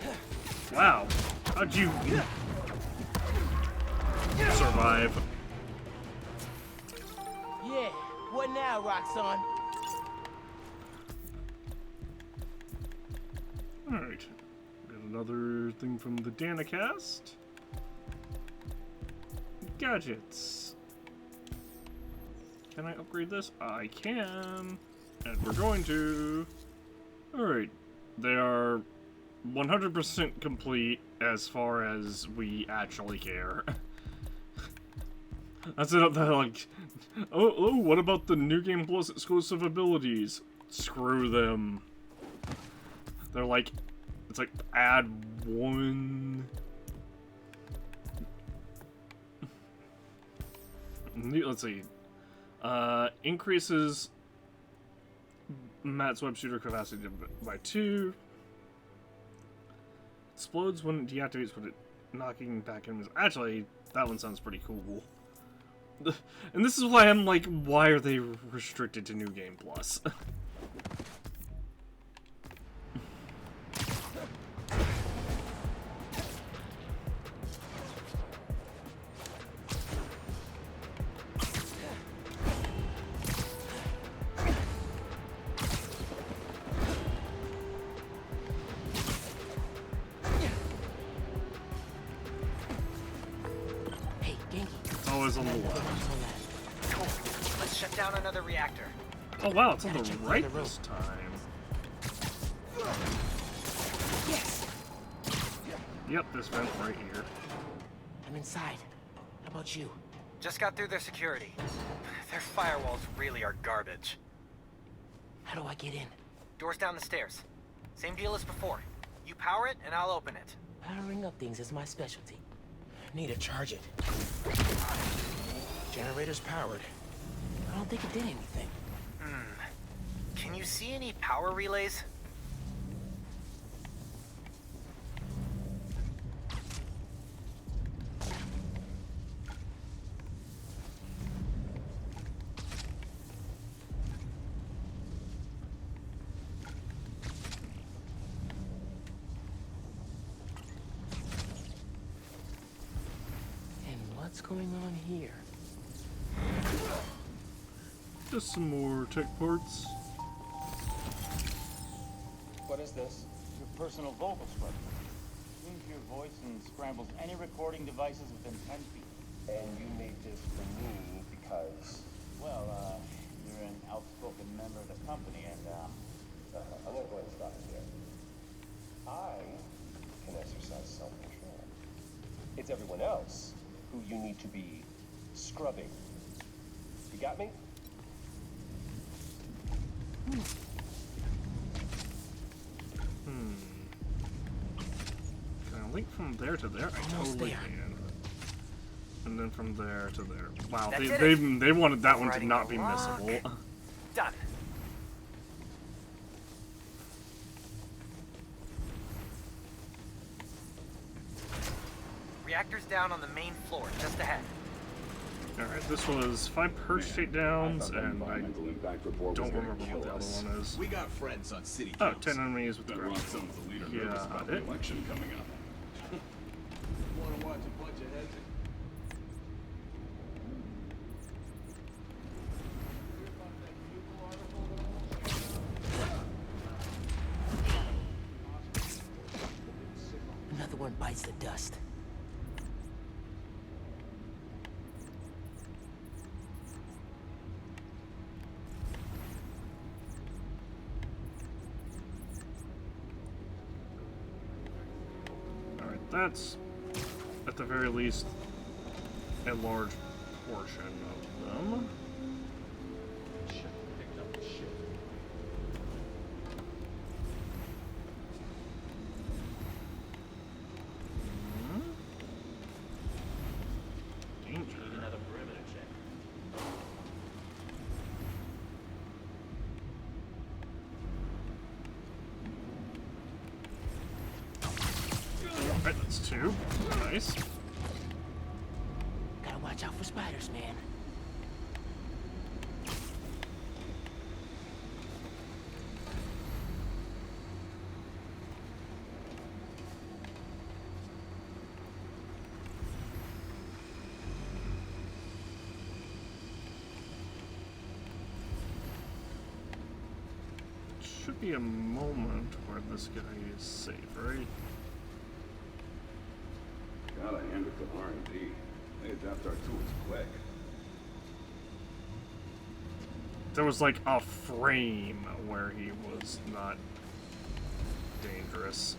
Wow. How'd you survive? Yeah, what now, Roxxon? Alright. Got another thing from the Danicast. Gadgets. Can I upgrade this? I can. And we're going to. Alright. They are 100% complete as far as we actually care. That's it. They're like, oh, what about the New Game Plus exclusive abilities? Screw them. They're like, it's like, add one. Let's see. Increases Matt's web shooter capacity by 2. Explodes when it deactivates, when it knocking back enemies. Actually, that one sounds pretty cool. And this is why I'm like, why are they restricted to New Game Plus? Hey, Genki. It's always on the left. Cool. Let's shut down another reactor. Oh wow, it's on the right this time. Yes, Yep, this vent right here. I'm inside. How about you? Just got through their security. Their firewalls really are garbage. How do I get in? Door's down the stairs. Same deal as before. You power it, and I'll open it. Powering up things is my specialty. Need to charge it. Generator's powered. I don't think it did anything. Can you see any power relays? And what's going on here? Just some more tech parts. What is this? Your personal vocal scrubber. Tunes your voice and scrambles any recording devices within 10 feet. And you made this for me because... Well, you're an outspoken member of the company, and, I'm gonna go ahead and stop it there. I can exercise self-control. It's everyone else who you need to be scrubbing. You got me? Can I link from there to there? I totally can. And then from there to there. Wow, they wanted that one to not be missable. Done. Reactor's down on the main floor, just ahead. Alright, this was 5 purge takedowns, and I don't remember what the other one is. We got friends on city Oh, council. 10 enemies with the ground. Yeah, it. Election coming up. Want to watch a bunch of heads? Another one bites the dust. That's, at the very least, a large portion of them. Danger. Another perimeter check. Alright, that's 2. Nice. Gotta watch out for spiders, man. Should be a moment where this guy is safe, right? Gotta hand it to R&D. They adapt our tools quick. There was like a frame where he was not dangerous.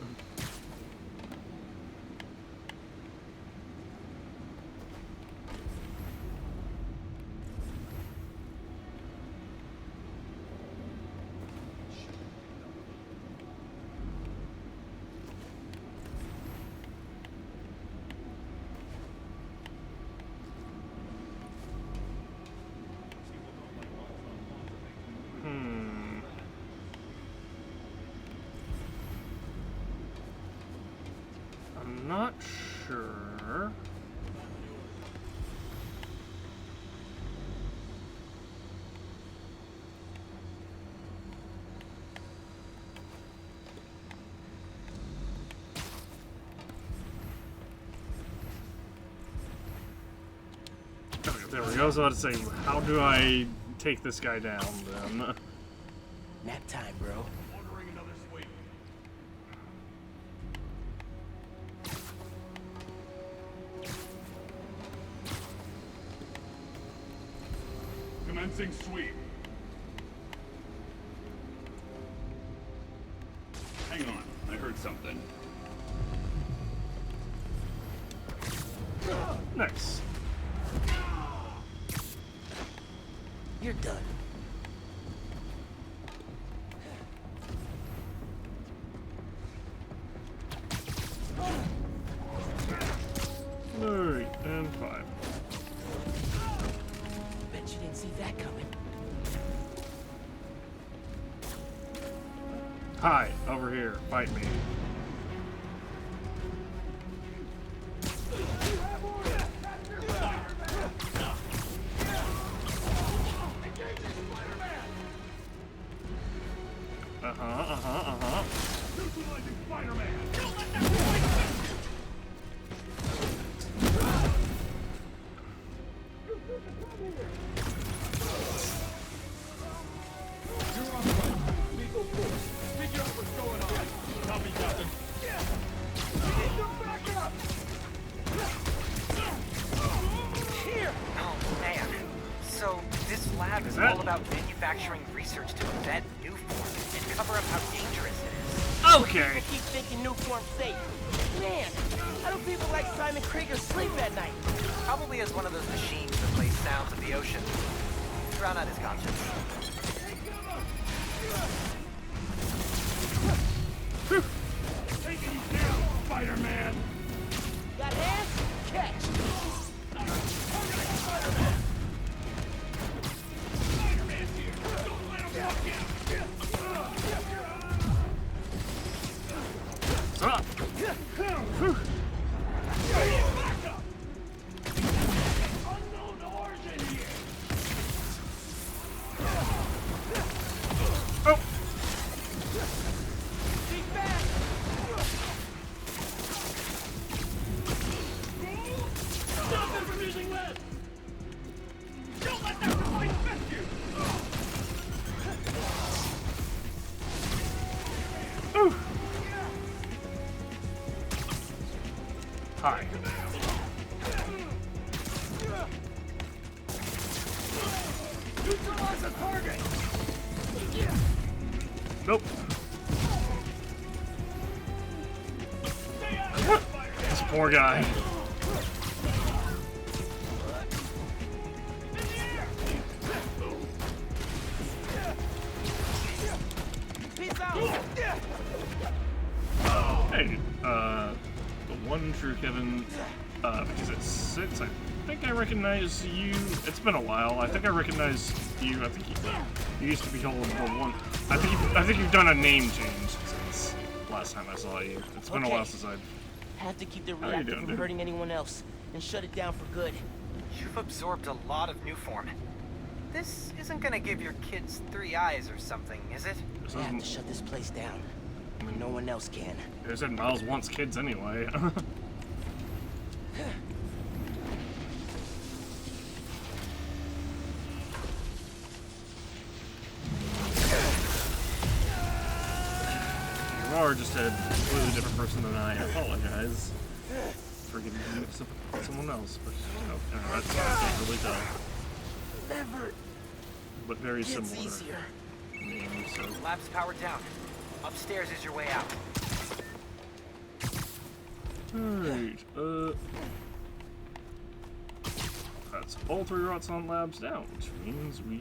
I'm not sure. Okay, there we go. I was about to say, how do I take this guy down then? Nap time, bro. Ordering another suite. Commencing sweep. Hang on, I heard something. Nice. you're done. Alright, and 5. Bet you didn't see that coming. Hi, over here. Fight me. Oh man. So this lab is all about manufacturing research to invent new forms and cover up how dangerous it is. Okay. I keep thinking new form safe. Man, how do people like Simon Krieger sleep at night? Probably as one of those machines that plays sounds of the ocean. Drown out his conscience. Taking you down, Spider-Man! Got hands? Catch! Spider-Man's here! Don't let him walk in! Stop! Back up! Unknown origin here! Oh! Be fast! Stop them from using lead! Don't let that device infect you! Ooh. Hi. Neutralize the target! Nope. This poor guy. Peace out! Hey, the one true Kevin, because it's 6, I think I recognize you. It's been a while. I think I recognize you. I think you used to be called the one. I think you've done a name change since last time I saw you. It's been a while since I've. Have to keep the How you reactor doing, from dude? hurting anyone else and shut it down for good. You've absorbed a lot of new form. This isn't gonna give your kids 3 eyes or something, is it? This I have isn't. to shut this place down. No one else can. They said Miles wants kids anyway. Aurora just a completely different person than I apologize for giving you someone else, but you know, that's I can't really tell. Never. But very Gets similar. easier. Yeah, so. Lab's powered down. Upstairs is your way out. Alright, that's all 3 Rotson labs down, which means we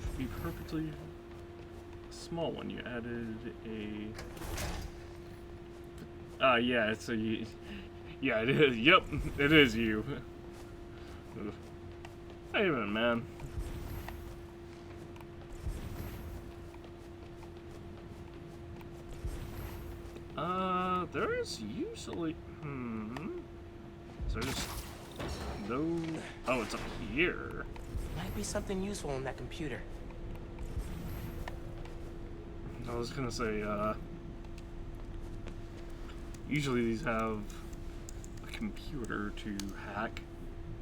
should be perfectly small one. You added a... yeah, it's a... Yeah, it is. Yep, it is you. How you been, man? There's usually... Is there just... No... Oh, it's up here. Might be something useful on that computer. I was gonna say, usually these have a computer to hack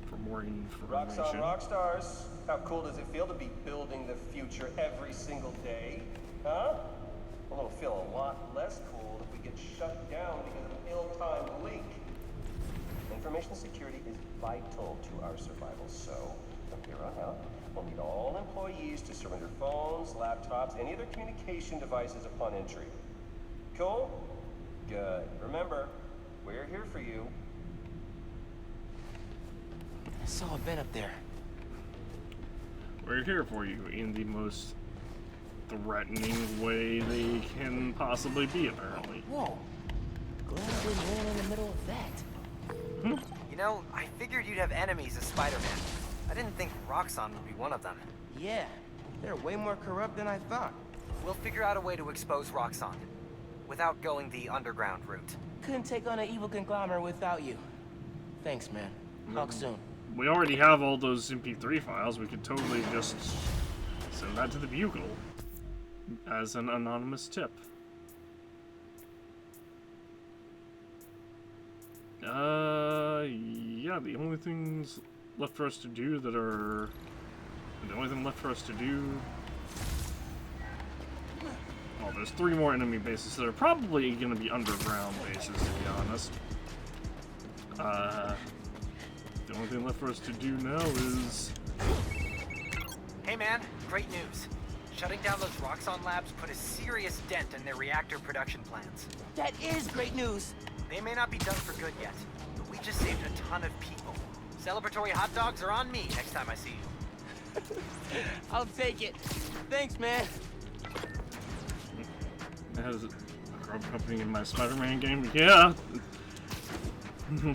for more information. Roxxon Rockstars, how cool does it feel to be building the future every single day? Huh? Well, it'll feel a lot less cool if we get shut down because of an ill-timed leak. Information security is vital to our survival, so from here on out, we'll need all employees to surrender phones, laptops, any other communication devices upon entry. Cool? Good. Remember, we're here for you. I saw a vent up there. We're here for you in the most threatening way they can possibly be, apparently. Whoa. Glad I didn't land in the middle of that. You know, I figured you'd have enemies as Spider-Man. I didn't think Roxxon would be one of them. Yeah, they're way more corrupt than I thought. We'll figure out a way to expose Roxxon without going the underground route. Couldn't take on an evil conglomerate without you. Thanks, man. Talk soon. We already have all those MP3 files. We could totally just send that to the Bugle as an anonymous tip. Yeah, the only things left for us to do that are... The only thing left for us to do... Oh, there's 3 more enemy bases that are probably going to be underground bases, to be honest. The only thing left for us to do now is... Hey man, great news. Shutting down those Roxxon labs put a serious dent in their reactor production plans. That is great news. They may not be done for good yet, but we just saved a ton of people. Celebratory hot dogs are on me next time I see you. I'll take it. Thanks, man. It has a grub company in my Spider-Man game? Yeah!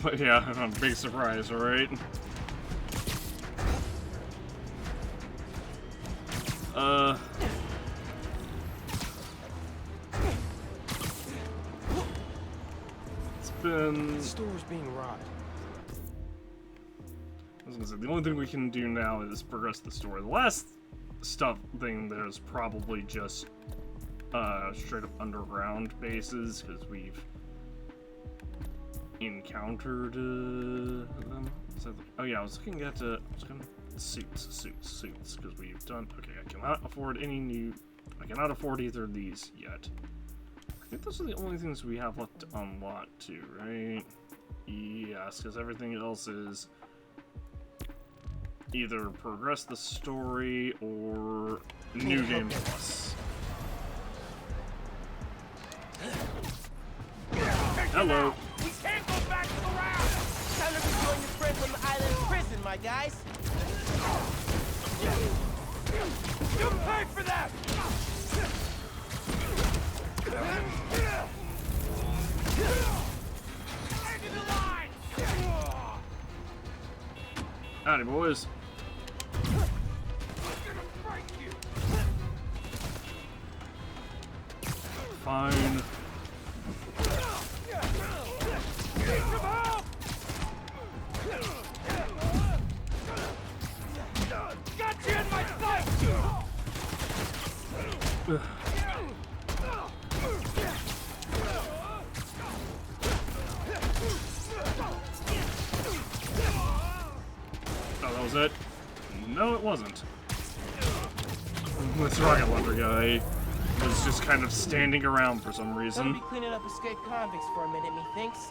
But yeah, big surprise, alright? It's been... The store's being robbed. I was gonna say, the only thing we can do now is progress the story. The last thing there's probably just straight up underground bases, because we've encountered them. Oh yeah, I was looking at suits, because we've done... Okay, I cannot afford either of these yet. I think those are the only things we have left to unlock too, right? Yes, because everything else is either progress the story or New Game Plus. Hello. We can't go back to the round! Time to rejoin your friends on the island prison, my guys. You pay for that! Into the line! Howdy, boys. Fine. Got you in my sight! Oh, that was it? No, it wasn't. This rocket launcher guy was just kind of standing around for some Gonna reason. be cleaning up escaped convicts for a minute, methinks.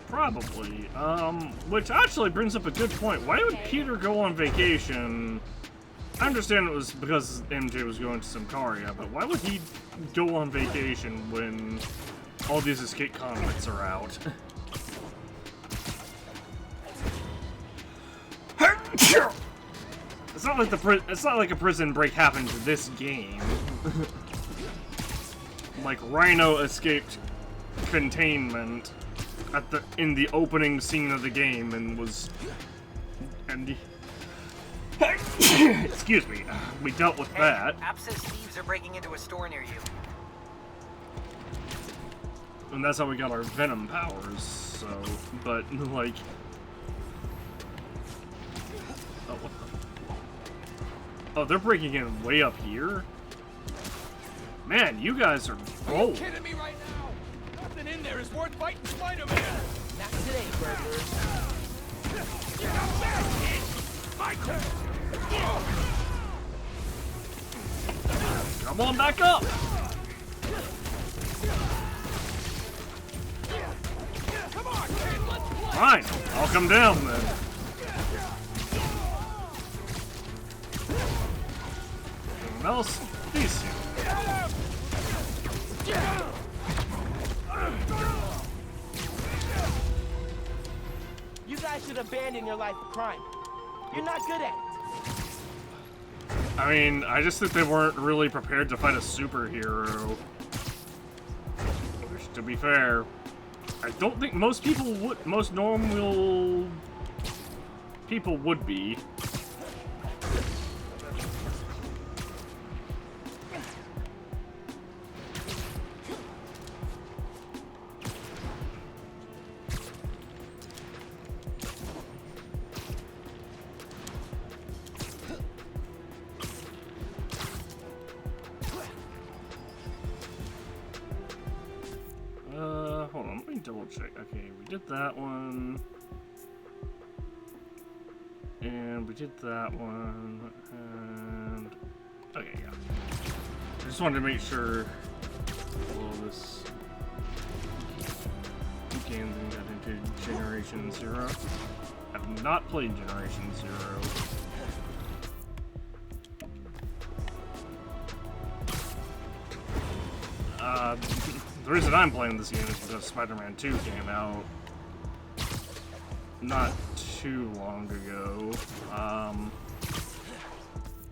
Probably. Which actually brings up a good point. Why would Peter go on vacation? I understand it was because MJ was going to Symkaria, but why would he go on vacation when all these escaped convicts are out? It's not like a prison break happened to this game. Like Rhino escaped containment in the opening scene of the game excuse me, we dealt with that. Abscess thieves are breaking into a store near you. And that's how we got our Venom powers, so, but, like... Oh, what the... Oh, they're breaking in way up here? Man, you guys are bold. Are you kidding me right now? Nothing in there is worth fighting Spider-Man! Not today, burglars. Get up there, kid! My turn! Come on back up! Come on, kid, let's play! Fine, I'll come down then. Anyone else? These two. guys should abandon your life of crime. You're not good at it. I mean, I just think they weren't really prepared to fight a superhero. Which, to be fair, I don't think most people would, most normal people would be. Hold on, let me double check. Okay, we did that one. And we did that one. And okay, yeah. I just wanted to make sure all this weekend got into Generation Zero. I've not played Generation Zero. The reason I'm playing this game is because Spider-Man 2 came out not too long ago. I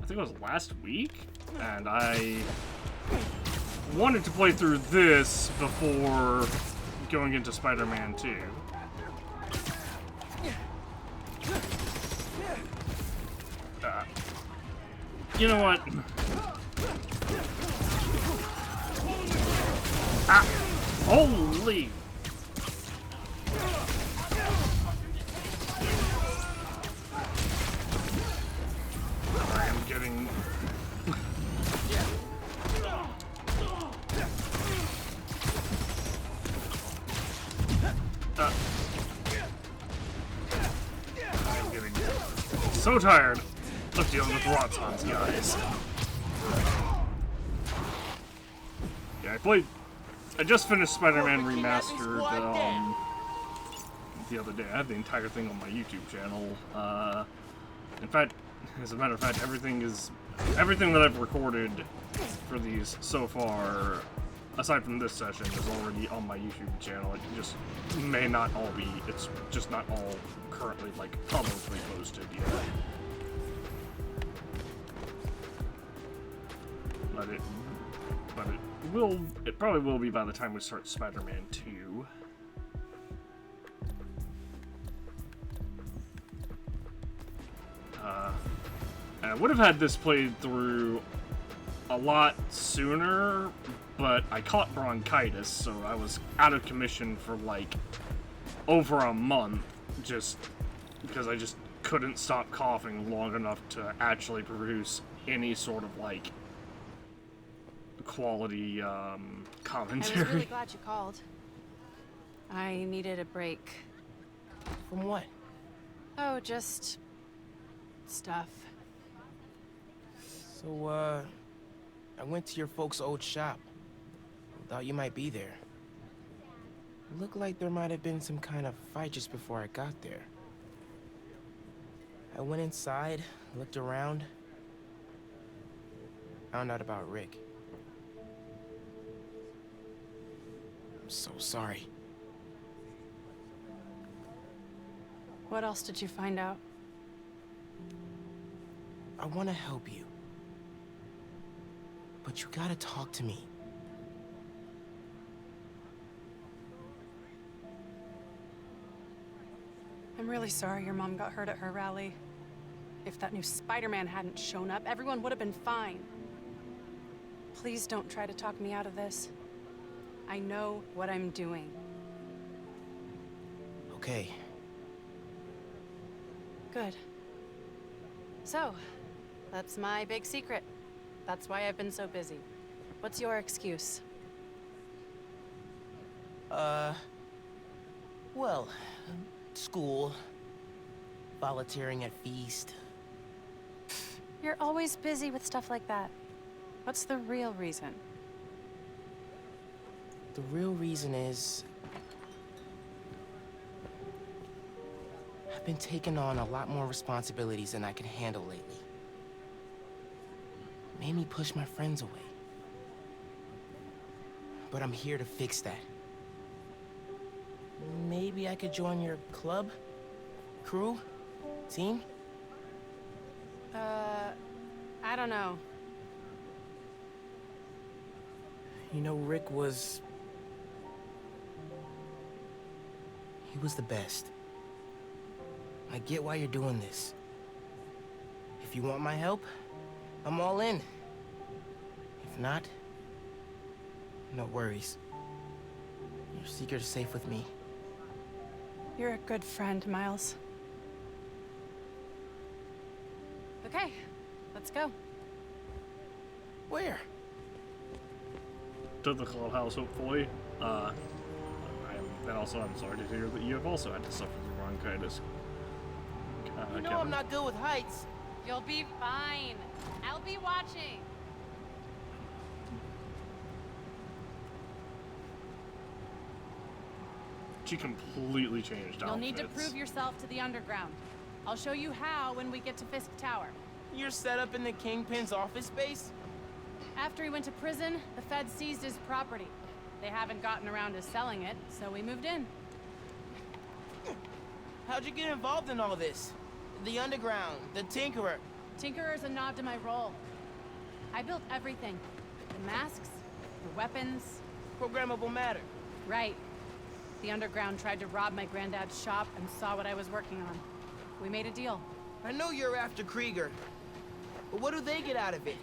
think it was last week, and I wanted to play through this before going into Spider-Man 2. You know what? Ah! Holy! I am getting... I'm getting so tired of dealing with Roxxon's guys. Yeah, I just finished Spider-Man Remastered the other day. I have the entire thing on my YouTube channel. In fact, as a matter of fact, everything that I've recorded for these so far, aside from this session, is already on my YouTube channel. It just may not all be. It's just not all currently like publicly posted yet. It probably will be by the time we start Spider-Man 2. I would have had this played through a lot sooner, but I caught bronchitis, so I was out of commission for like over a month, just because I just couldn't stop coughing long enough to actually produce any sort of like quality commentary. I was really glad you called. I needed a break. From what? Oh, just stuff. So, I went to your folks' old shop. Thought you might be there. Looked like there might have been some kind of fight just before I got there. I went inside, looked around, found out about Rick. I'm so sorry. What else did you find out? I want to help you. But you gotta talk to me. I'm really sorry your mom got hurt at her rally. If that new Spider-Man hadn't shown up, everyone would have been fine. Please don't try to talk me out of this. I know what I'm doing. Okay. Good. So, that's my big secret. That's why I've been so busy. What's your excuse? Well, school, volunteering at Feast. You're always busy with stuff like that. What's the real reason? The real reason is I've been taking on a lot more responsibilities than I can handle lately. Made me push my friends away. But I'm here to fix that. Maybe I could join your club? crew? Team? I don't know. You know, Rick was... He was the best. I get why you're doing this. If you want my help, I'm all in. If not, no worries. Your secret is safe with me. You're a good friend, Miles. Okay, let's go. Where? To the clubhouse, hopefully. And also, I'm sorry to hear that you have also had to suffer the bronchitis. You know I'm not good with heights. You'll be fine. I'll be watching. She completely changed outfits. You'll need to prove yourself to the underground. I'll show you how when we get to Fisk Tower. You're set up in the Kingpin's office space? After he went to prison, the feds seized his property. They haven't gotten around to selling it, so we moved in. How'd you get involved in all this? The underground, the Tinkerer. Tinkerer's a nod to my role. I built everything. The masks, the weapons. Programmable matter. Right. The underground tried to rob my granddad's shop and saw what I was working on. We made a deal. I know you're after Krieger, but what do they get out of it?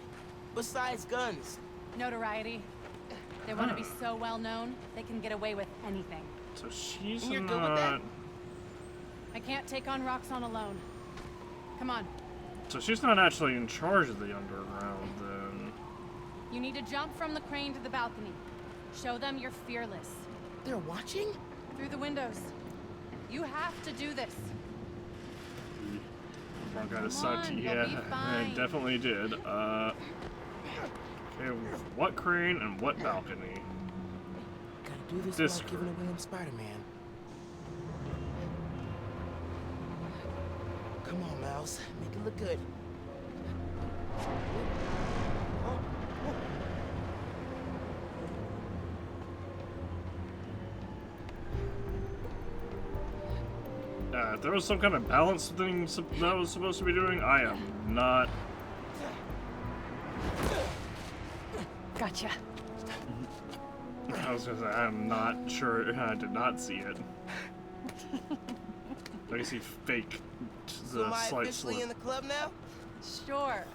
Besides guns? Notoriety. They want to be so well known, they can get away with anything. So she's and you're not... good with that? I can't take on Roxxon alone. Come on. So she's not actually in charge of the underground, then. You need to jump from the crane to the balcony. Show them you're fearless. They're watching? Through the windows. You have to do this. Bronchitis Come sucked. on, Yeah, you'll be fine. it definitely did. Okay, what crane and what balcony? Gotta do this This without giving away I'm Spider-Man. Come on, Miles. Make it look good. If there was some kind of balance thing that I was supposed to be doing, I am not. Gotcha. I was gonna say, I'm not sure. I did not see it. I see fake. So am I slight officially slip. in the club now? Sure.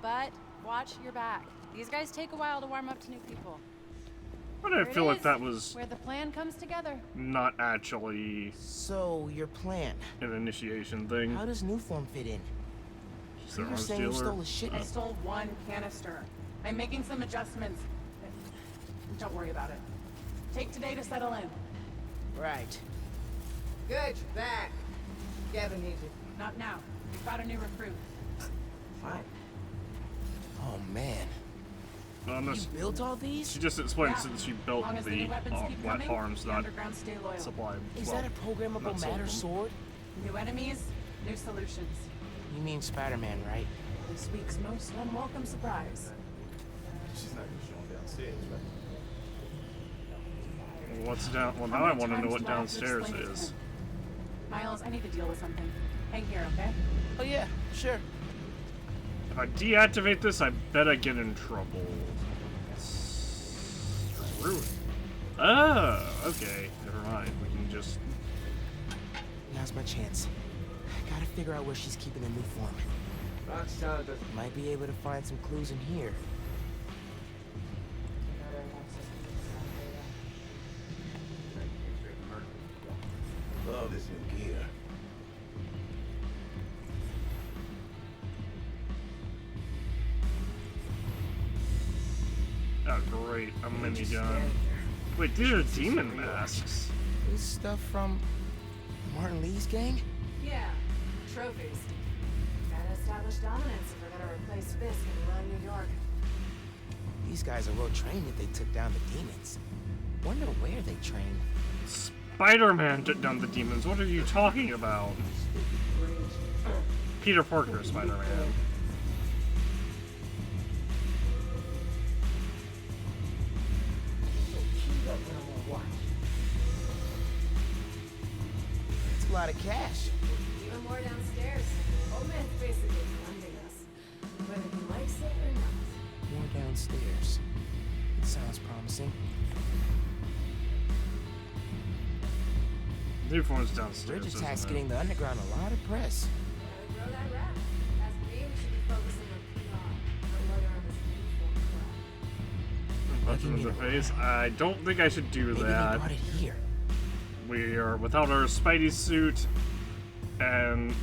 But watch your back. These guys take a while to warm up to new people. But I feel like that was where the plan comes together. not actually So, your plan. an initiation thing. How does Newform fit in? She's You an were arms saying you dealer. stole a shit. I stole one canister. I'm making some adjustments. Don't worry about it. Take today to settle in. Right. Good, you're back. Gavin needs you. Not now. We've got a new recruit. Fine. Oh, man. You built all these? She just explained Yeah. since she built Long as the the new weapons keep wet coming, arms, the not underground stay loyal. supply. Is well, that a programmable not matter sold. sword? New enemies, new solutions. You mean Spider-Man, right? This week's most unwelcome surprise. She's not gonna show him downstairs, right? What's down? Well, How now I many want to know times what do I have to downstairs explain it to is. him? Miles, I need to deal with something. Hang here, okay? Oh, yeah, sure. If I deactivate this, I bet I get in trouble. Screw it. Oh, okay. Never mind. We can just. Now's my chance. Gotta figure out where she's keeping the new form. Might be able to find some clues in here. Love this new gear. Oh, great. A minigun. Wait, these are demon masks. This stuff from Martin Lee's gang? Yeah, trophies. Gotta establish dominance if we're gonna replace Fisk and run New York. These guys are well trained if they took down the demons. Wonder where they trained. Spider-Man took down the demons. What are you talking about? Peter Parker, Spider-Man. It's a lot of cash. more downstairs. Old man's basically funding us, whether he likes it or not. More downstairs. It sounds promising. New form's downstairs. Bridge isn't attack's it? getting the underground a lot of press. Gotta grow that rap. As for me, we should be focusing on PR, not whether on this new form crap. Punch him in the face. I don't think I should do Maybe that. they brought it here. We are without our Spidey suit, and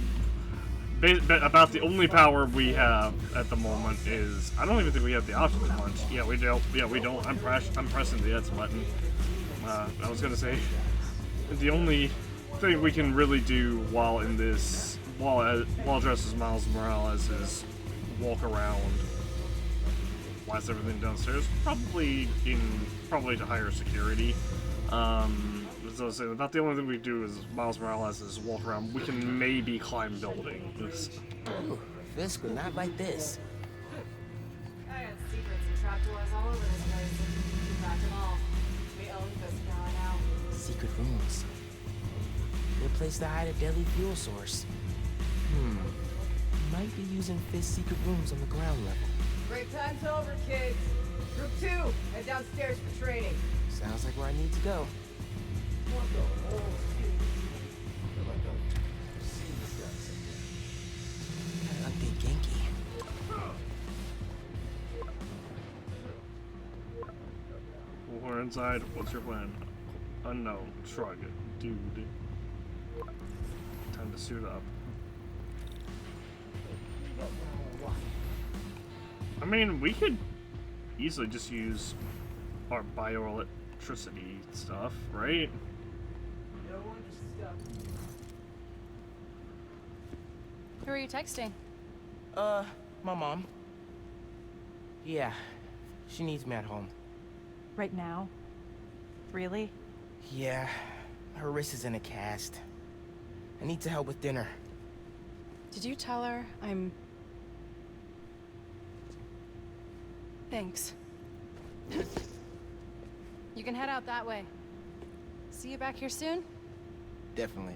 about the only power we have at the moment is I don't even think we have the option to punch. Yeah, we don't. Yeah, we don't. I'm pressing the X button. I was gonna say the only thing we can really do while in this while dressed as Miles Morales is walk around. Why is everything downstairs? Probably to higher security. As I was saying, about the only thing we do is Miles Morales is walk around. We can maybe climb buildings. Ooh, Fisk would not like this. I got secrets and trapdoors all over this place. We cracked them all. We own this now and now. Secret rooms. Good place to hide a deadly fuel source. Might be using Fisk's secret rooms on the ground level. Break time's over, kids. Group 2, head downstairs for training. Sounds like where I need to go. Gotta update Genki. We're inside. What's your plan? Unknown. Shrug it. Dude. Time to suit up. I mean, we could easily just use our bioelectricity stuff, right? Who are you texting? My mom. Yeah, she needs me at home. Right now? Really? Yeah, her wrist is in a cast. I need to help with dinner. Did you tell her I'm... Thanks. You can head out that way. See you back here soon? Definitely.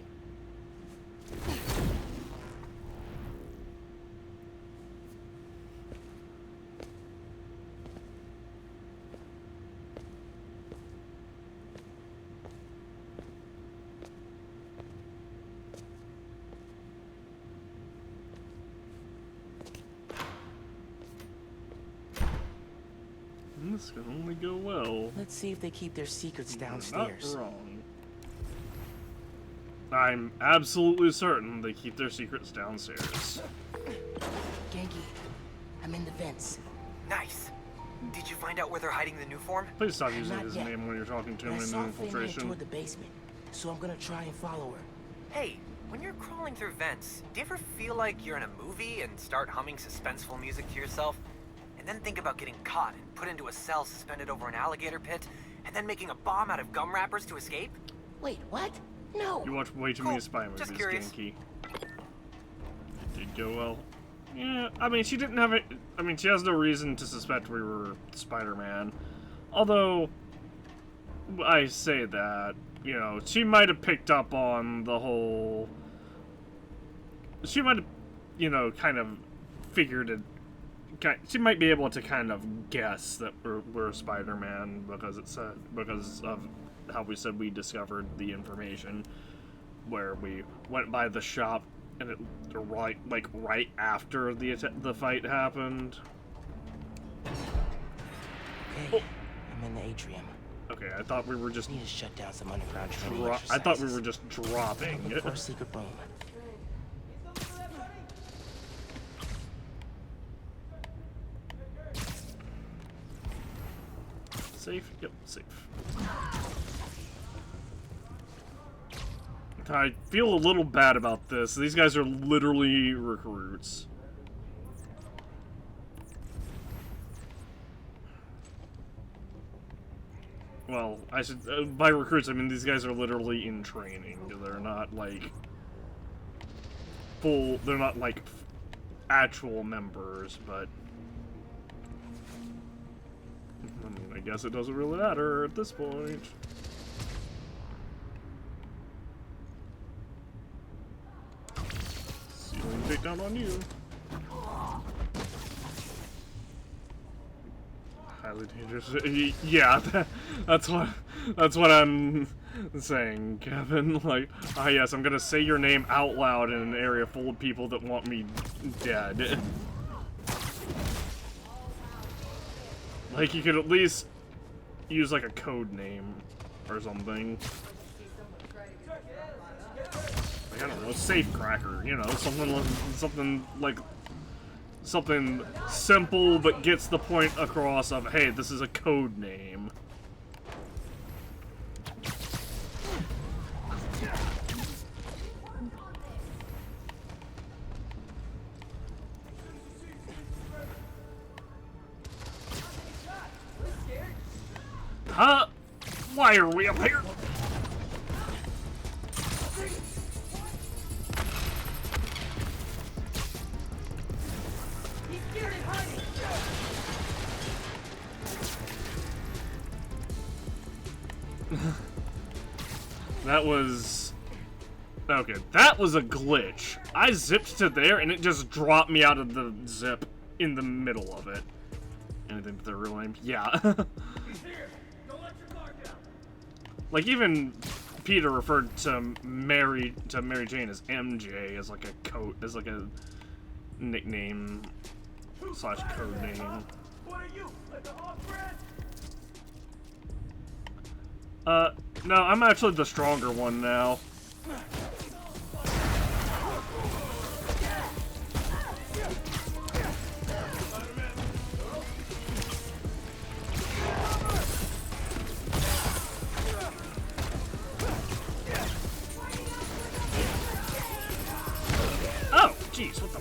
This can only go well. Let's see if they keep their secrets downstairs. Not wrong. I'm absolutely certain they keep their secrets downstairs. Genki, I'm in the vents. Nice. Did you find out where they're hiding the new form? Please stop using Not his yet. name when you're talking to But him I in saw the Finn head infiltration. toward the basement, so I'm gonna try and follow her. Hey, when you're crawling through vents, do you ever feel like you're in a movie and start humming suspenseful music to yourself? And then think about getting caught and put into a cell suspended over an alligator pit, and then making a bomb out of gum wrappers to escape? Wait, what? No. You watch way too many spy movies, Just curious. Genki. Did go well. Yeah, I mean, she didn't have it. I mean, she has no reason to suspect we were Spider-Man. Although, I say that, you know, she might have picked up on the whole. She might have, you know, kind of figured it. She might be able to kind of guess that we're Spider-Man because of how we said we discovered the information, where we went by the shop and it right after the fight happened. Okay, I'm in the atrium. Okay, I thought we were just need to shut down some underground training I thought we were just dropping Look it. for a secret room. Safe? Yep, safe. I feel a little bad about this. These guys are literally recruits. Well, I should by recruits I mean these guys are literally in training. They're not like full. They're not like actual members, but I mean, I guess it doesn't really matter at this point. down on you. Highly dangerous. Yeah, that's what I'm saying, Kevin. Like, ah, yes, I'm gonna say your name out loud in an area full of people that want me dead. Like, you could at least use like a code name or something. Like, I don't know, Safecracker, you know, something simple but gets the point across of, hey, this is a code name. Huh? Why are we up here? That was... Okay, that was a glitch. I zipped to there and it just dropped me out of the zip in the middle of it. Anything but the real name? Yeah. Like, even Peter referred to Mary Jane as MJ, as like a code, as like a nickname / code name. What are you, like a off-brand? No, I'm actually the stronger one now. Oh, jeez, what the...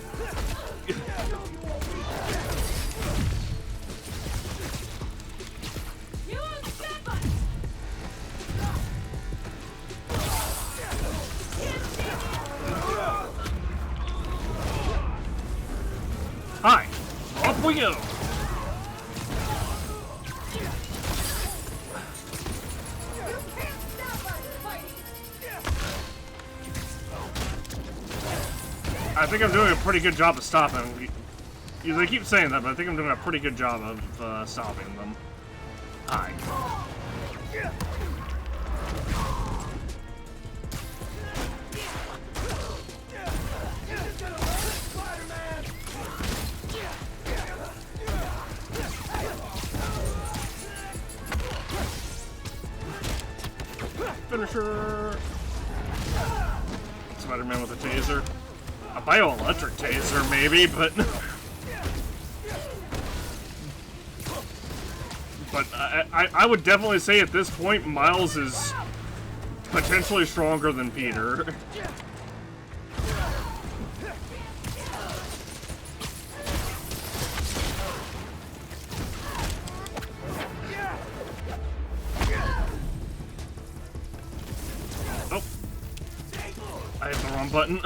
Hi, off we go. I think I'm doing a pretty good job of stopping. They keep saying that, but I think I'm doing a pretty good job of stopping them. Hi. Finisher! Spider-Man with a taser. A bioelectric taser, maybe, but... But I would definitely say at this point, Miles is potentially stronger than Peter. Oh. I hit the wrong button.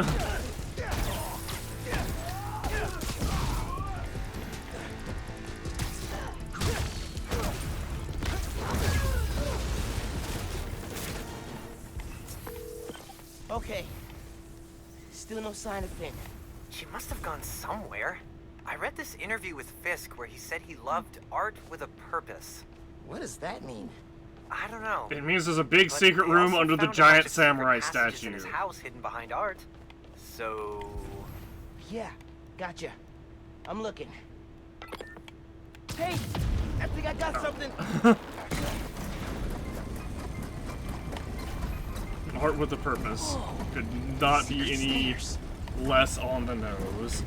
Okay. Still no sign of Finn. She must have gone somewhere. I read this interview with Fisk where he said he loved art with a purpose. What does that mean? I don't know. It means there's a big But secret they room also under the found a giant bunch of secret samurai passages statue. in his house hidden behind art. So... Yeah, gotcha. I'm looking. Hey! I think I got something! Art with a purpose. Could not be any less on the nose.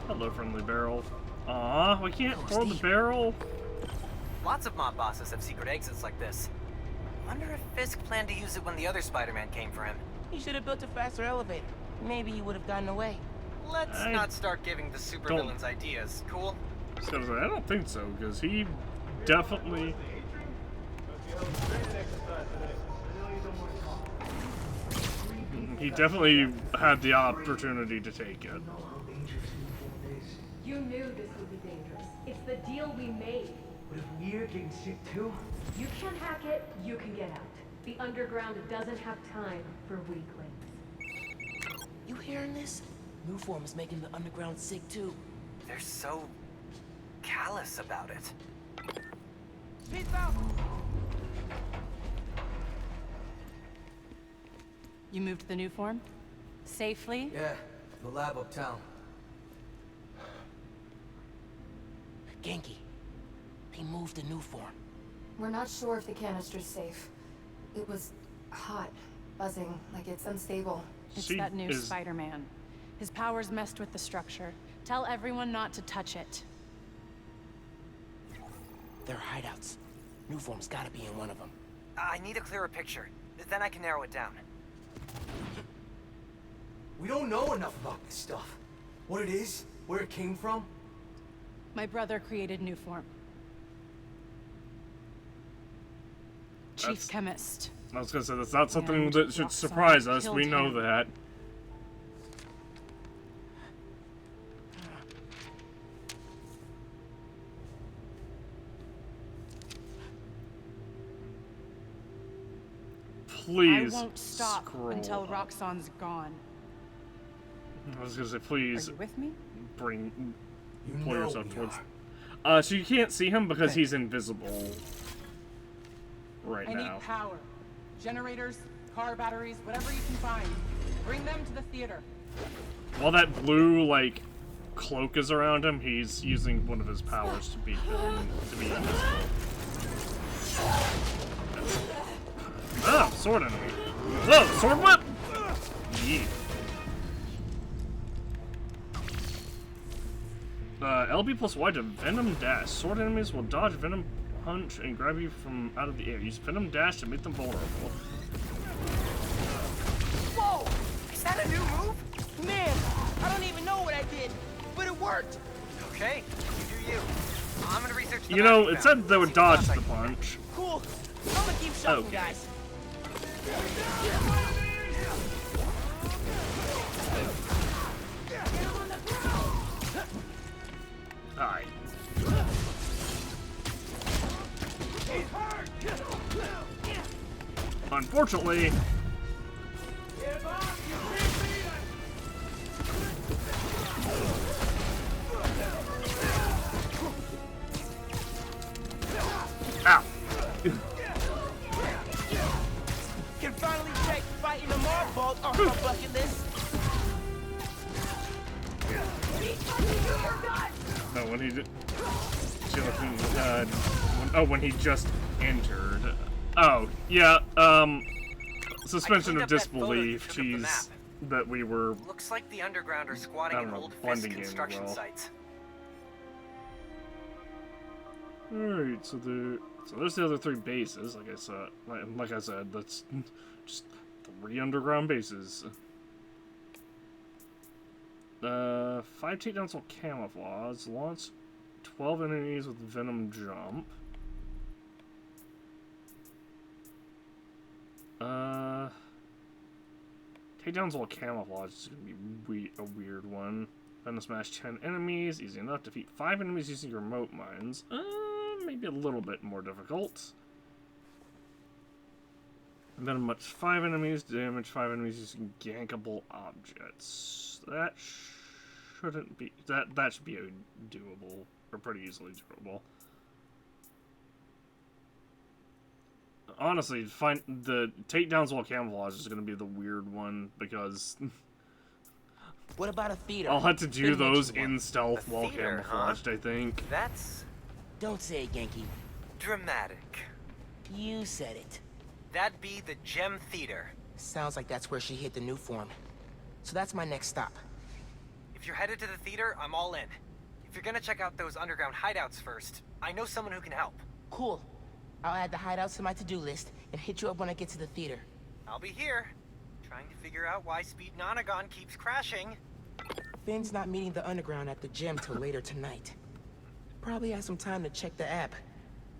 Hello, friendly barrel. Aw, we can't throw the barrel. Lots of mob bosses have secret exits like this. Wonder if Fisk planned to use it when the other Spider-Man came for him. He should have built a faster elevator. Maybe he would have gotten away. Let's not start giving the supervillains ideas, cool? I don't think so, because he definitely... He definitely had the opportunity to take it. You knew this would be dangerous. It's the deal we made. But if we're getting sick too? You can't hack it, you can get out. The underground doesn't have time for weaklings. You hearing this? New form is making the underground sick too. They're so callous about it. You moved the new form? Safely? Yeah, the lab uptown. Genki, they moved the new form. We're not sure if the canister's safe. It was hot, buzzing, like it's unstable. It's that new Spider-Man. His powers messed with the structure. Tell everyone not to touch it. They're hideouts. New form's gotta be in one of them. I need a clearer picture. Then I can narrow it down. We don't know enough about this stuff. What it is, where it came from. My brother created new form. Chief chemist. I was gonna say, that's not something And that should Roxxon surprise us. killed We know him. that. Please I won't stop scroll until up. Roxxon's gone. I was gonna say, please Are you with me? pull know yourself we towards. So you can't see him because he's invisible right I now. need power. Generators, car batteries, whatever you can find. Bring them to the theater. While that blue like cloak is around him, he's using one of his powers to be invisible. Oh, sword enemy. Whoa, sword whip! Yeah. LB plus Y to Venom Dash. Sword enemies will dodge Venom Punch and grab you from out of the air. Use Venom Dash to make them vulnerable. Whoa! Is that a new move? Man, I don't even know what I did, but it worked. Okay, you do you. I'm gonna research the You know, magic it said map. they would See what else dodge I the can punch. Cool. I'm gonna keep shuffling, Okay. guys. Alright. Unfortunately, ow. Can finally check fighting the Marvault off my bucket list. No, when he did. When he just entered. Oh, yeah, suspension of disbelief. Jeez. That we were. Looks like the underground are squatting I in don't know, old Fisk blending in construction well. sites. Alright, so there's the other three bases, like I said, that's just 3 underground bases. 5 takedowns will camouflage, launch 12 enemies with Venom Jump. Takedowns will camouflage is gonna be a weird one. Venom Smash 10 enemies, easy enough. Defeat 5 enemies using remote mines. Maybe a little bit more difficult. Venom Much 5 enemies, damage 5 enemies using gankable objects. That shouldn't be that should be doable, or pretty easily doable. Honestly, find the takedowns while camouflage is going to be the weird one because What about a theater? I'll have to do Didn't mention those one. in stealth A while theater, huh? camouflaged. I think. That's Don't say it, Genki. dramatic. You said it. That'd be the Gem Theater. Sounds like that's where she hid the new form. So that's my next stop. If you're headed to the theater, I'm all in. If you're gonna check out those underground hideouts first, I know someone who can help. Cool. I'll add the hideouts to my to-do list and hit you up when I get to the theater. I'll be here, trying to figure out why Speed Nonagon keeps crashing. Finn's not meeting the underground at the gym till later tonight. Probably has some time to check the app,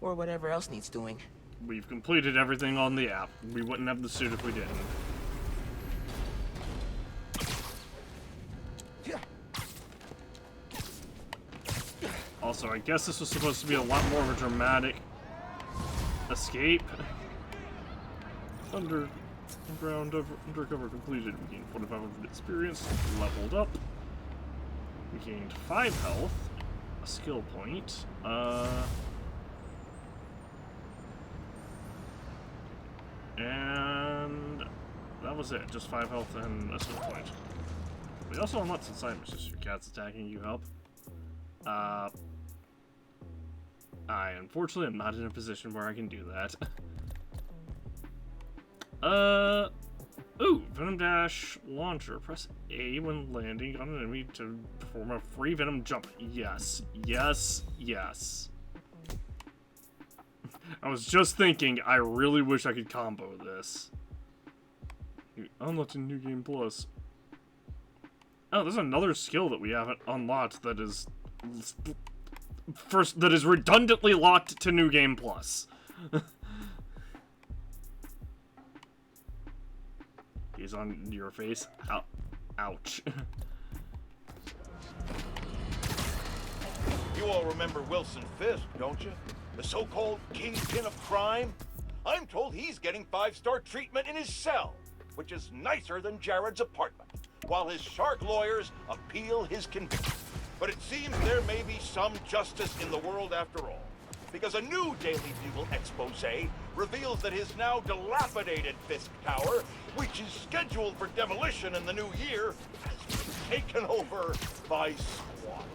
or whatever else needs doing. We've completed everything on the app. We wouldn't have the suit if we didn't. Also, I guess this was supposed to be a lot more of a dramatic escape. undercover completed. We gained 4,500 experience, leveled up. We gained 5 health, a skill point. And that was it. Just 5 health and a skill point. We also unlocked some side missions. Your cat's attacking you, help. I unfortunately am not in a position where I can do that. Ooh, Venom Dash launcher. Press A when landing on an enemy to perform a free Venom jump. Yes, yes, yes. I was just thinking, I really wish I could combo this. Unlocked in New Game Plus. Oh, there's another skill that we haven't unlocked that is that is redundantly locked to New Game Plus. He's on your face. Ow. Ouch. You all remember Wilson Fisk, don't you? The so-called kingpin of crime? I'm told he's getting 5-star treatment in his cell, which is nicer than Jared's apartment, while his shark lawyers appeal his conviction. But it seems there may be some justice in the world after all, because a new Daily Bugle expose reveals that his now dilapidated Fisk Tower, which is scheduled for demolition in the new year, has been taken over by squatters.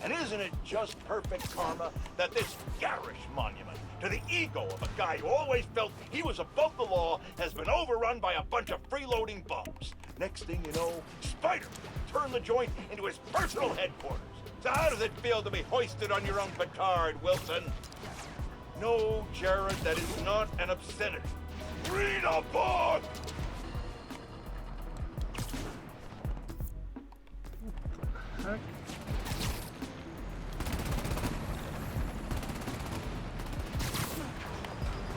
And isn't it just perfect karma that this garish monument to the ego of a guy who always felt he was above the law has been overrun by a bunch of freeloading bums? Next thing you know, Spider-Man turned the joint into his personal headquarters. So how does it feel to be hoisted on your own petard, Wilson? No, Jared, that is not an obscenity. Read a book! Heck?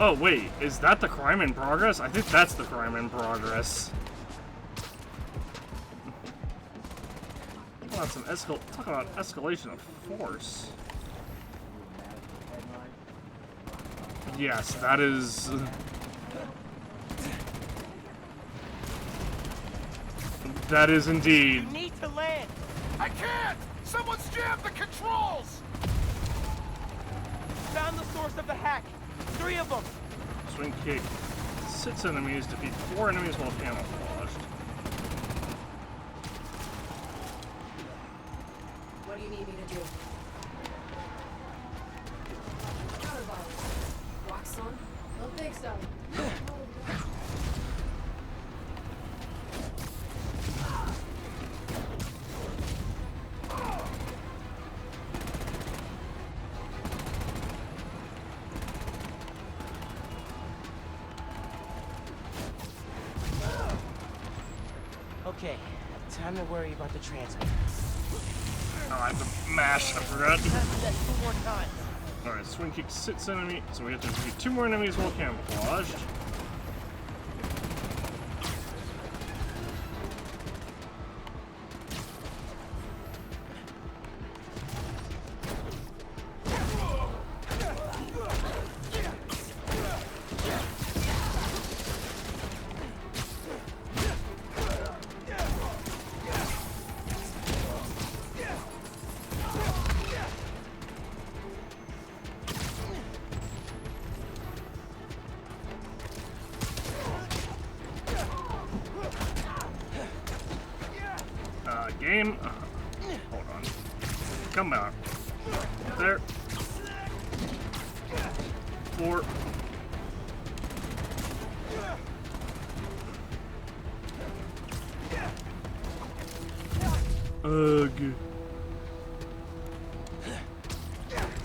Oh wait, is that the crime in progress? I think that's the crime in progress. Talk about escalation of force. Yes, that is. That is indeed. You need to land. I can't! Someone's jammed the controls! Found the source of the hack. 3 of them. Swing kick. 6 enemies, defeat 4 enemies while camouflaged. What do you need me to do? Wax on? Don't think so. Okay, time to worry about the transmitter. Oh, I have to mash, I forgot. That 2 more times. Alright, swing kick 6 enemies, so we have to defeat 2 more enemies while camouflaged. Game. Hold on. Come out. There. 4. Ugh.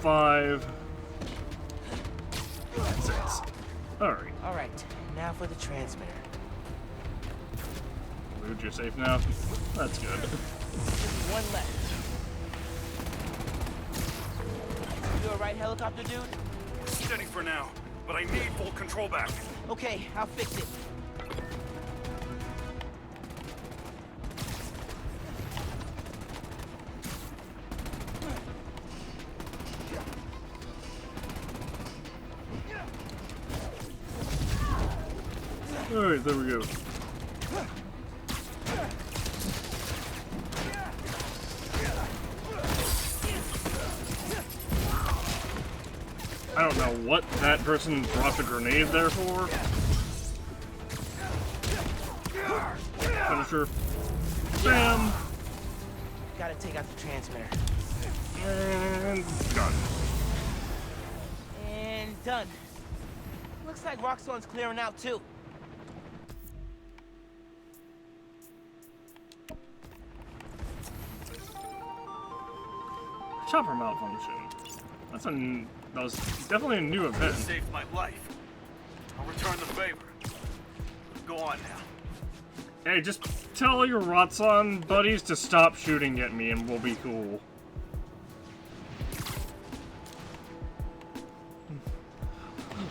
5. 6. Alright. Alright, now for the transmitter. Dude, you're safe now? That's good. Just 1 left. You alright, helicopter dude? Steady for now, but I need full control back. Okay, I'll fix it. Alright, there we go. I don't know what that person dropped a grenade there for. Finisher. Bam! Gotta take out the transmitter. And done. And done. Looks like Roxxon's clearing out too. Chopper malfunction. That was definitely a new event. Saved my life. I'll return the favor. Go on now. Hey, just tell your Roxxon buddies to stop shooting at me and we'll be cool.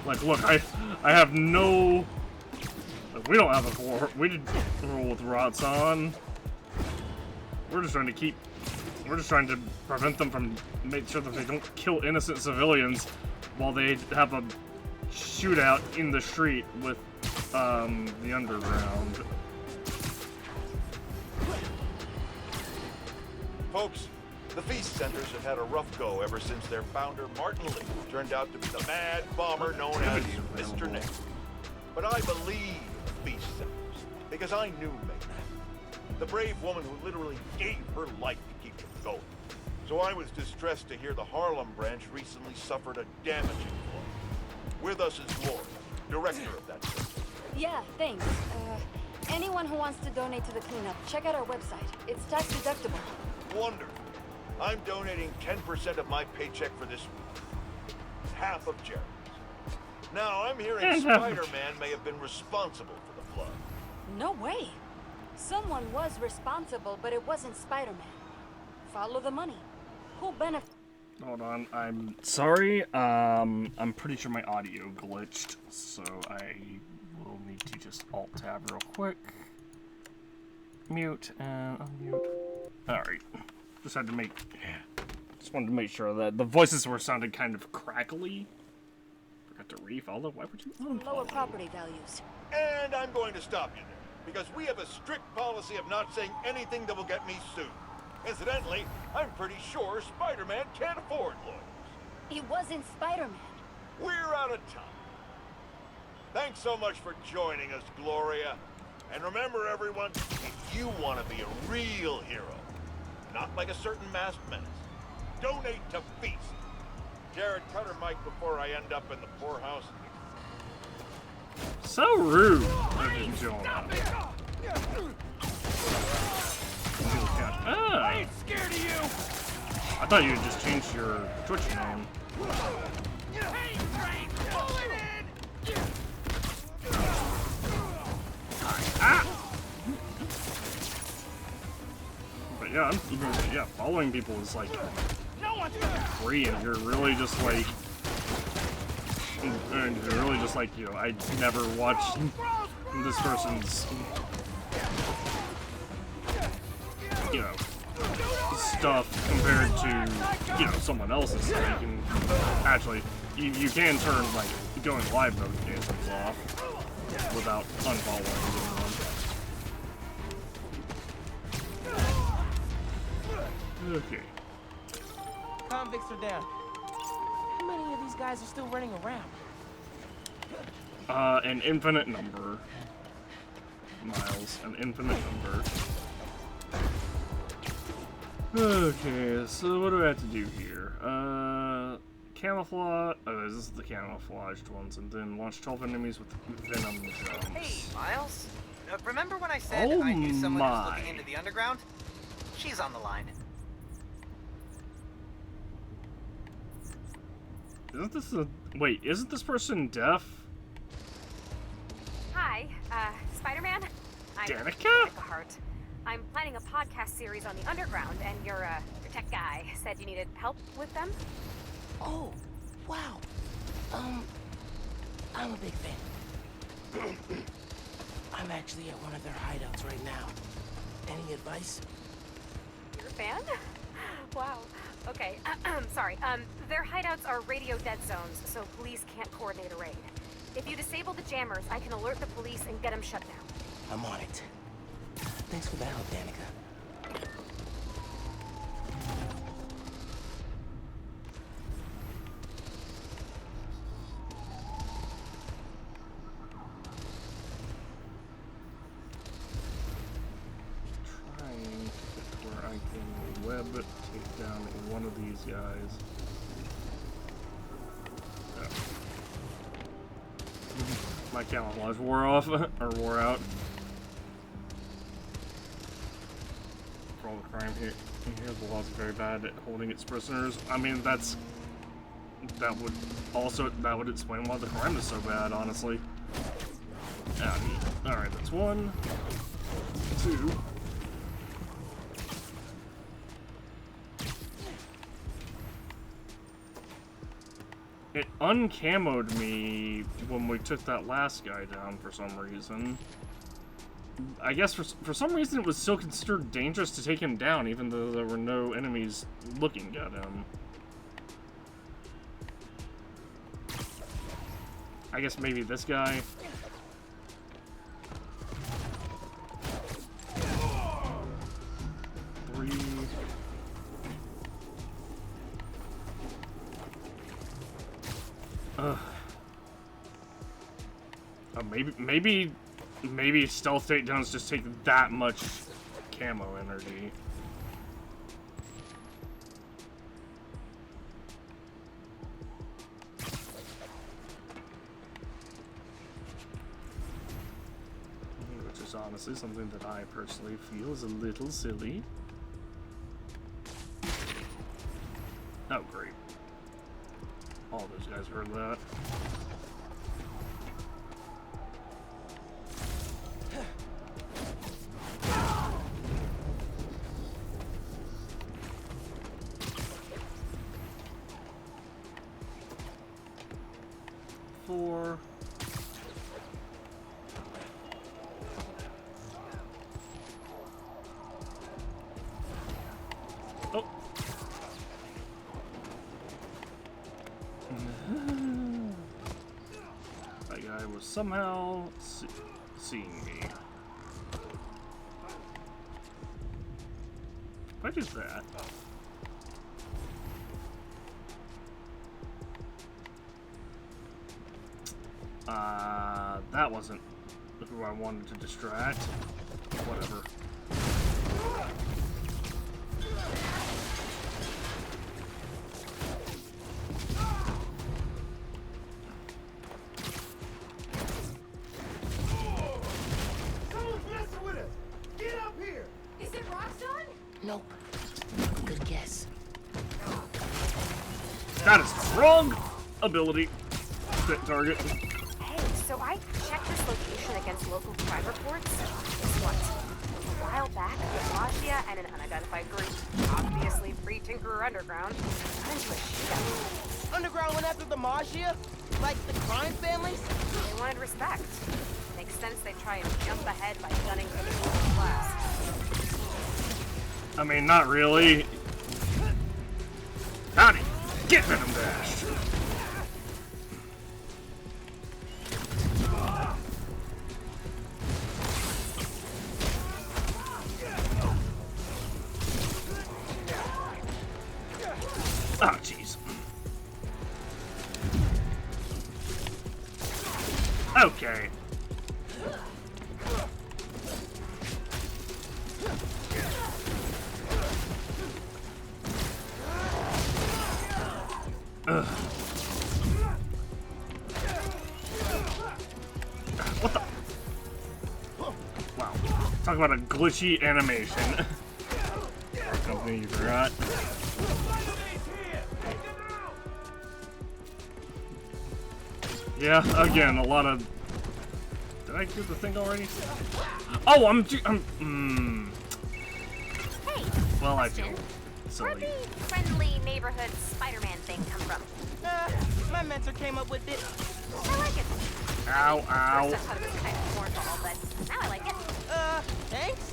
Like, look, I have no... Like, we don't have a war. We didn't roll with Roxxon. We're just trying to prevent them from make sure that they don't kill innocent civilians while they have a shootout in the street with the underground. Folks, the Feast Centers have had a rough go ever since their founder, Martin Lee, turned out to be the mad bomber known as Mr. Nick. But I believe the Feast Centers because I knew May, the brave woman who literally gave her life to keep them going. So I was distressed to hear the Harlem branch recently suffered a damaging blow. With us is Gloria, director of that center. Yeah, thanks. Anyone who wants to donate to the cleanup, check out our website. It's tax deductible. Wonderful. I'm donating 10% of my paycheck for this week. Half of Jerry's. Now, I'm hearing Spider-Man may have been responsible for the flood. No way. Someone was responsible, but it wasn't Spider-Man. Follow the money. Who benefits? Hold on, I'm sorry. I'm pretty sure my audio glitched, so I will need to just Alt-Tab real quick. Mute and unmute. Alright. Just wanted to make sure that the voices were sounding kind of crackly. Forgot to refollow. Why would you Lower property values. And I'm going to stop you there, because we have a strict policy of not saying anything that will get me sued. Incidentally, I'm pretty sure Spider-Man can't afford lawyers. He wasn't Spider-Man. We're out of time. Thanks so much for joining us, Gloria. And remember, everyone, if you want to be a real hero, not like a certain masked menace, donate to Feast. Jared, cut her mic before I end up in the poorhouse. So rude. I ain't scared of you. I thought you had just changed your Twitch name. Hey, Frank, pull it in. But yeah, following people is like free, and you're really just like, you know, I never watched this person's, you know, stuff compared to, you know, someone else's. So you can actually, you can turn like going live notifications off without unfollowing anyone. Okay. Convicts are down. How many of these guys are still running around? An infinite number. Miles, an infinite number. Okay, so what do I have to do here? Camouflage. Oh, this is the camouflaged ones, and then launch 12 enemies with venom jumps. Hey, Miles. Remember when I said I knew someone who was looking into the underground? She's on the line. Isn't this a... Wait, isn't this person deaf? Hi, Spider-Man? I'm Danica? Hart. I'm planning a podcast series on the underground, and your tech guy said you needed help with them? Oh, wow. I'm a big fan. I'm actually at one of their hideouts right now. Any advice? You're a fan? Wow. Okay, sorry. Their hideouts are radio dead zones, so police can't coordinate a raid. If you disable the jammers, I can alert the police and get them shut down. I'm on it. Thanks for the help, Danica. Trying to get to where I can web take down one of these guys. My camouflage wore off, or wore out. For all the crime here, the law's very bad at holding its prisoners. I mean, that would explain why the crime is so bad, honestly. Alright, that's 1, 2. It uncamoed me when we took that last guy down for some reason. I guess for some reason it was still considered dangerous to take him down even though there were no enemies looking at him. I guess maybe this guy. Maybe stealth takedowns just take that much camo energy. Which is honestly something that I personally feel is a little silly. Oh, great. All those guys heard that. Somehow seeing me. What is that? That wasn't who I wanted to distract. Whatever. Nope. Good guess. That is the wrong ability. Fit target. Hey, so I checked this location against local crime reports. Guess what? A while back, the Mafia and an unidentified group, obviously pre-Tinkerer Underground, got into a shootout. Underground went after the Mafia? Like the crime families? They wanted respect. Makes sense they try and jump ahead by gunning for the ruling class. I mean, not really. Howdy! Get Venom Dash! Ah, jeez. Okay. Ugh. What the? Wow. Talk about a glitchy animation. Our company, you forgot. Yeah, again, a lot of... Did I do the thing already? Oh, Hey, well, I feel where'd silly. the friendly neighborhood Spider-Man thing come from? My mentor came up with it. I like it. Ow, ow. First I thought it was kind of cornball, but now I like it. Thanks?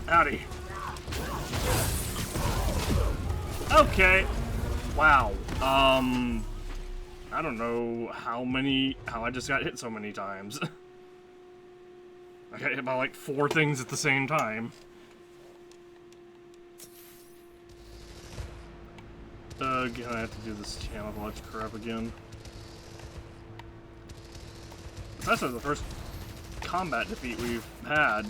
Howdy. Okay. Wow. I don't know how I just got hit so many times. I got hit by like 4 things at the same time. Again, I have to do this camouflage crap again. It's actually the first combat defeat we've had.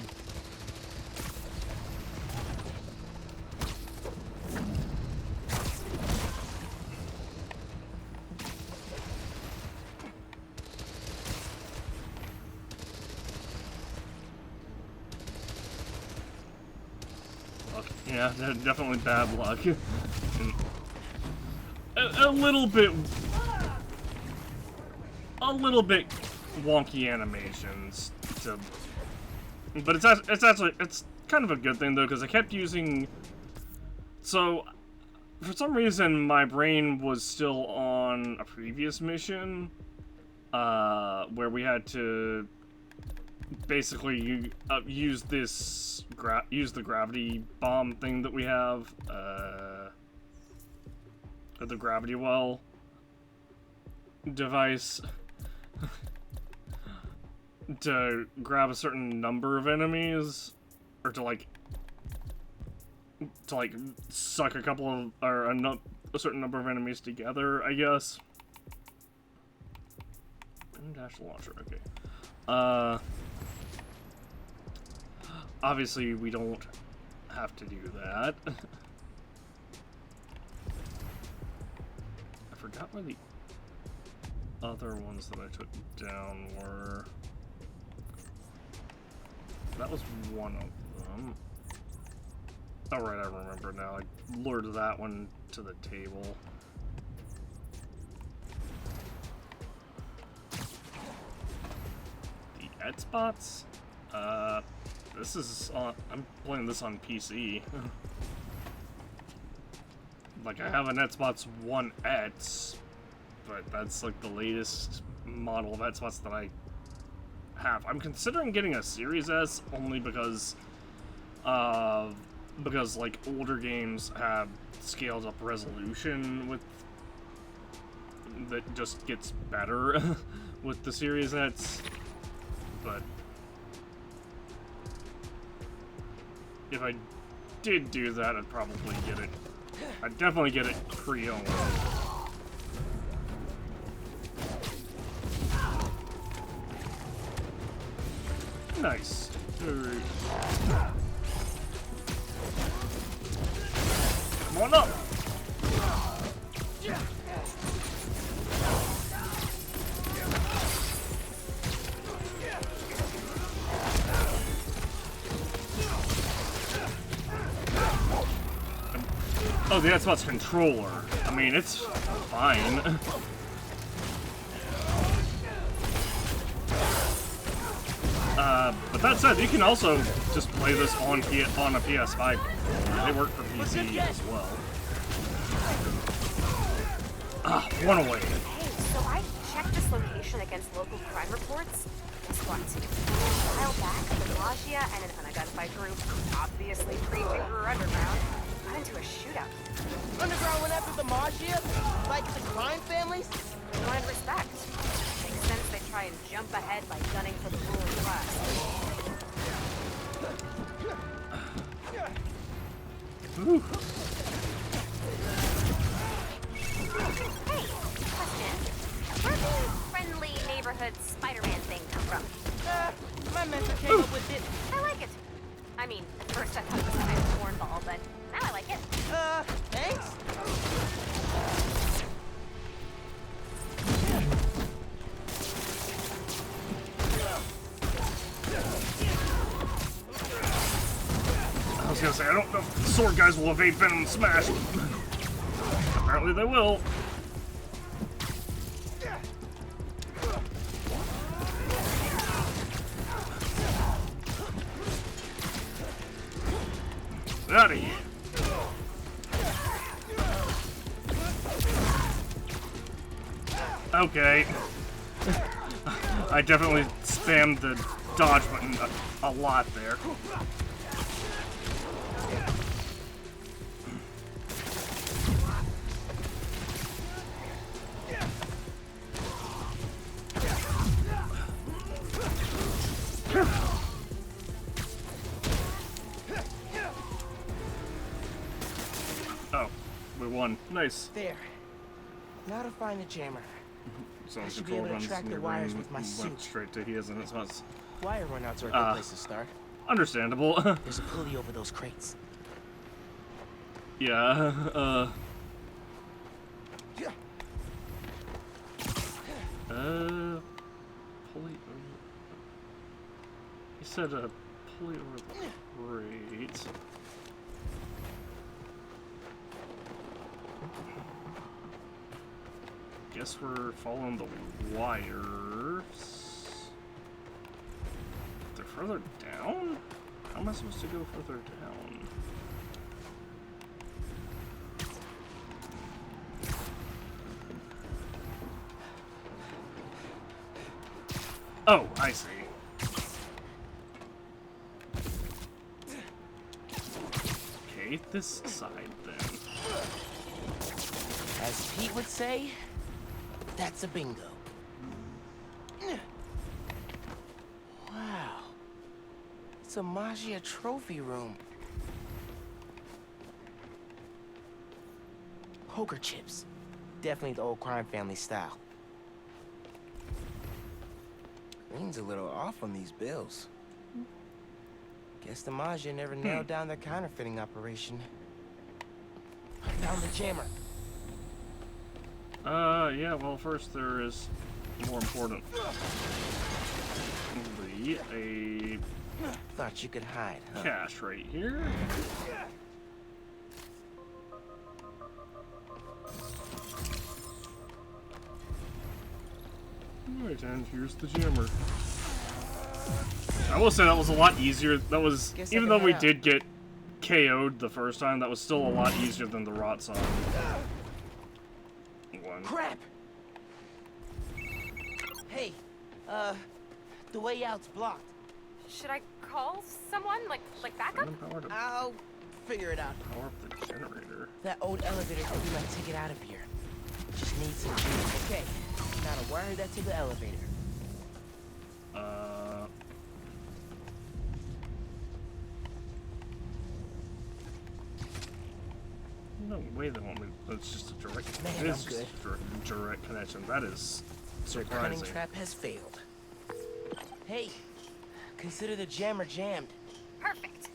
Yeah, definitely bad luck. a little bit wonky animations, but it's kind of a good thing though, because I kept using. So, for some reason, my brain was still on a previous mission, where we had to basically use the gravity bomb thing that we have, the gravity well device to grab a certain number of enemies, or to suck a couple of, or a certain number of enemies together, I guess. Dash launcher, okay. Obviously, we don't have to do that. I forgot where the other ones that I took down were. That was one of them. Oh, right, I remember now. I lured that one to the table. The ed spots? This is on. I'm playing this on PC. Like, I have an Etspots 1X, but that's like the latest model of Etspots that I have. I'm considering getting a Series S only because like older games have scaled up resolution with that just gets better with the Series S, but if I did do that, I'd probably get it. I'd definitely get it pre-owned. Nice. Alright. Come on up! Oh, the Xbox controller. I mean, it's fine. But that said, you can also just play this on a PS5. They work for PC as well. Ah, one away. Hey, so I checked this location against local crime reports. Guess what? A while back, the Maggia and an unidentified group, obviously pre-Figure Underground, got into a shootout. Underground went after the Maggia? Like the crime families? They wanted respect. Makes sense they try and jump ahead by gunning for the ruling class. Ooh. Hey, question. Where did the friendly neighborhood Spider-Man thing come from? My mentor came up with it. I like it. I mean, at first I thought it was kind of a cornball, but now I like it. Thanks? I was gonna say, I don't know if the sword guys will evade Venom Smash. Apparently they will. Outta here. Okay. I definitely spammed the dodge button a lot there. one. Nice. There. Now to find the jammer. So I I'm should be able to controlled track the runs wires with my went suit. straight to his and it's not. Wire runouts are a good place to start. Understandable. There's a pulley over those crates. Yeah, pulley over. He said a pulley over the crate. Guess we're following the wires. They're further down? How am I supposed to go further down? Oh, I see. Okay, this side then. As Pete would say, that's a bingo. Wow. It's a Maggia trophy room. Poker chips. Definitely the old crime family style. Green's a little off on these bills. Guess the Maggia never nailed down their counterfeiting operation. I found the jammer. Yeah, well, first there is more important. A Thought you could hide, huh? cache right here. Alright, and here's the jammer. I will say that was a lot easier. That was, even though we did get KO'd the first time, that was still a lot easier than the Rotson one. Crap! Hey, the way out's blocked. Should I call someone? Like backup? I'll figure it out. Power up the generator. That old elevator could be my ticket out of here. Just need some juice. Okay, now to wire that to the elevator. No way they want me. That's just a direct. Man, it is I'm just good. a direct connection. That is Their cunning surprising. trap has failed. Hey, consider the jammer jammed. Perfect.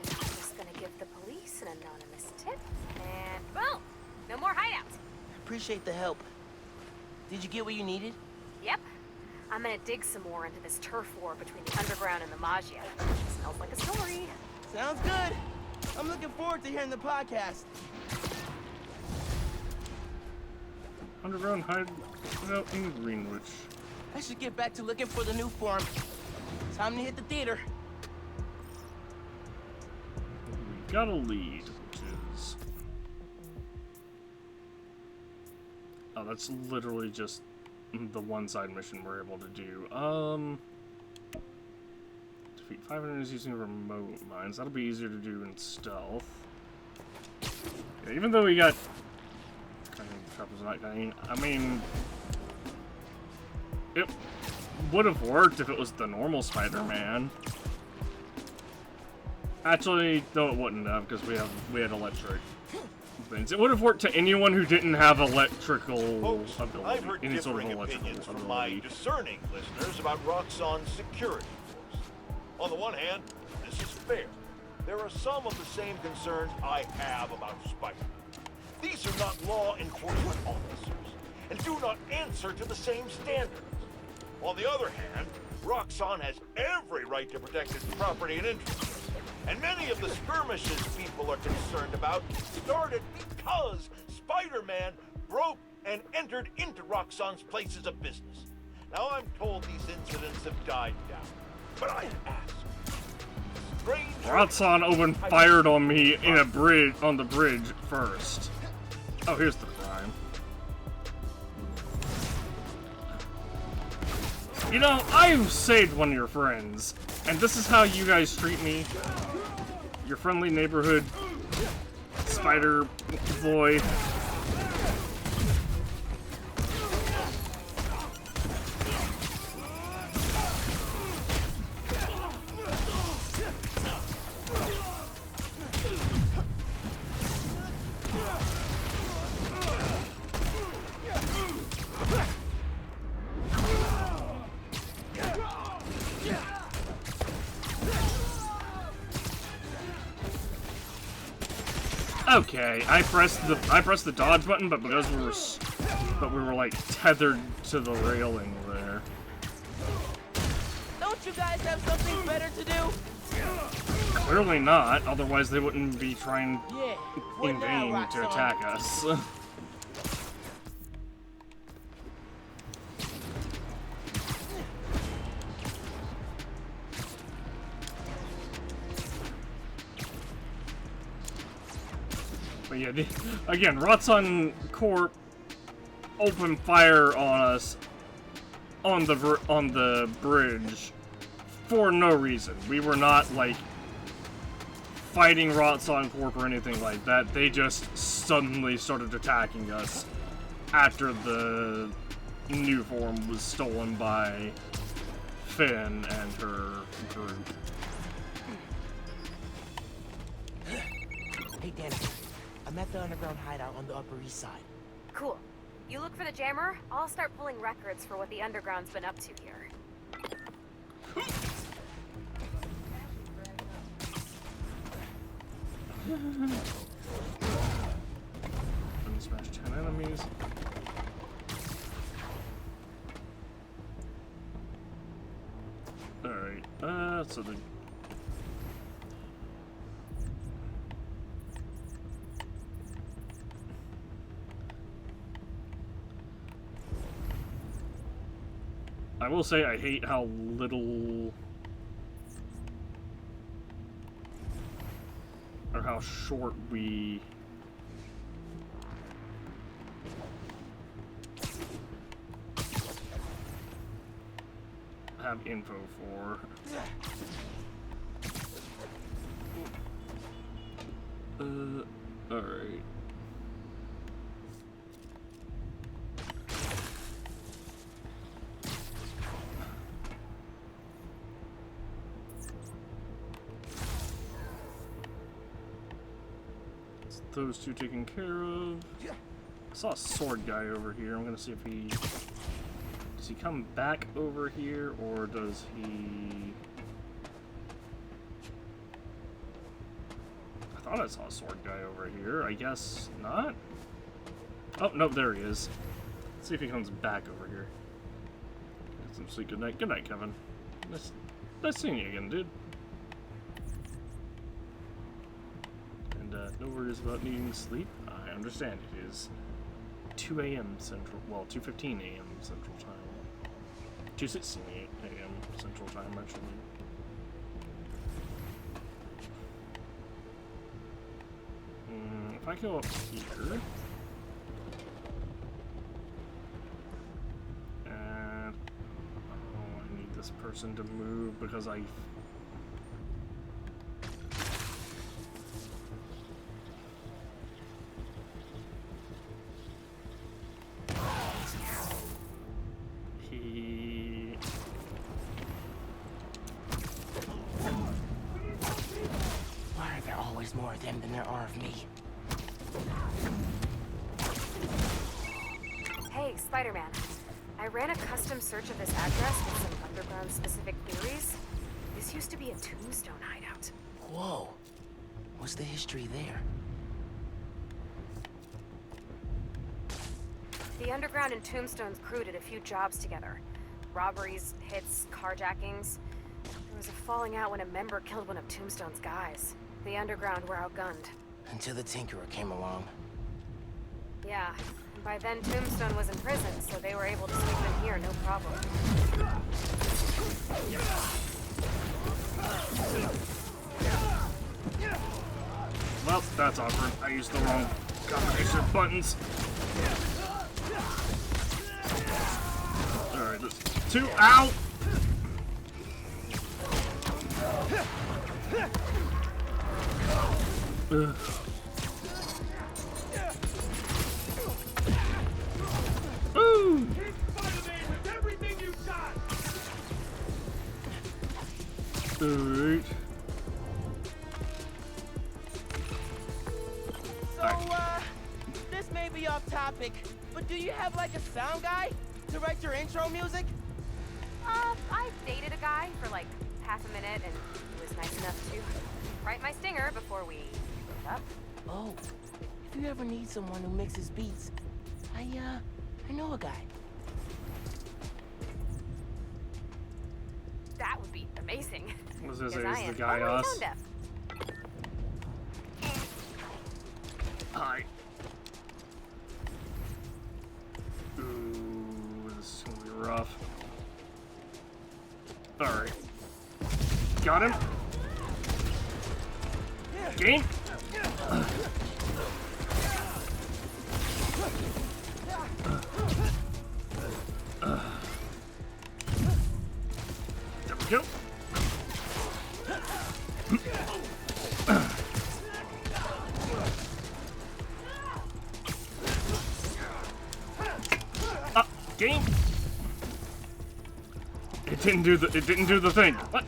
I'm just gonna give the police an anonymous tip, and boom! No more hideout. Appreciate the help. Did you get what you needed? Yep. I'm gonna dig some more into this turf war between the underground and the Maggia. Smells like a story. Sounds good. I'm looking forward to hearing the podcast. Underground hideout in Greenwich. I should get back to looking for the new form. Time to hit the theater. We got a lead, which is... Oh, that's literally just the one side mission we're able to do. Defeat 5 enemies using remote mines. That'll be easier to do in stealth. Yeah, even though we got... Trap was not cunning. I mean... It would have worked if it was the normal Spider-Man. Actually, no, it wouldn't have, because we had electric things. It would have worked to anyone who didn't have electrical ability. I've heard Any sort of differing electrical opinions from ability. my discerning listeners about Roxxon's security force. On the one hand, this is fair. There are some of the same concerns I have about Spider. These are not law enforcement officers, and do not answer to the same standards. On the other hand, Roxxon has every right to protect its property and interests. And many of the skirmishes people are concerned about started because Spider-Man broke and entered into Roxxon's places of business. Now I'm told these incidents have died down, but I ask. Rotson opened fired on me in a bridge on the bridge first. Oh, here's the crime. You know, I've saved one of your friends, and this is how you guys treat me. Your friendly neighborhood spider boy. Okay, I pressed the dodge button, but because we were like tethered to the railing there. Don't you guys have something better to do? Clearly not, otherwise they wouldn't be trying Yeah. in vain to attack us. But yeah, again, Rotsun Corp opened fire on us on the bridge for no reason. We were not like fighting Rotsun Corp or anything like that. They just suddenly started attacking us after the new form was stolen by Finn and her group. Hey, Danny. I'm at the underground hideout on the Upper East Side. Cool. You look for the jammer, I'll start pulling records for what the underground's been up to here. Smash 10 enemies. Alright, so the... I will say I hate how little... or how short we... have info for. Alright. Those two taken care of. I saw a sword guy over here. I'm gonna see if he... does he come back over here, or does he... I thought I saw a sword guy over here. I guess not? Oh, no, there he is. Let's see if he comes back over here. Get some sleep. Good night. Good night, Kevin. Nice seeing you again, dude. And, no worries about needing sleep. I understand it is 2 a.m. Central, well, 2:15 a.m. Central Time. 2:16 a.m. Central Time, actually. If I go up here... and... oh, I need this person to move because I... Why are there always more of them than there are of me? Hey, Spider-Man. I ran a custom search of this address with some underground-specific queries. This used to be a Tombstone hideout. Whoa. What's the history there? The underground and Tombstone's crew did a few jobs together. Robberies, hits, carjackings. There was a falling out when a member killed one of Tombstone's guys. The underground were outgunned. Until the Tinkerer came along. Yeah, and by then Tombstone was in prison, so they were able to sweep in here, no problem. Well, that's awkward. I used the wrong combination of buttons. Alright, there's two. Ow! Ugh. Ooh! Alright. So, this may be off topic, but do you have like a sound guy to write your intro music? I dated a guy for like half a minute, and he was nice enough to write my stinger before we broke up. Oh, If you ever need someone who mixes beats, I know a guy. That would be amazing. Was this Because I is the am guy totally us? tone deaf. Hi. Ooh, this is gonna be rough. Alright. Got him. Game. There we go. Game. It didn't do the thing. What?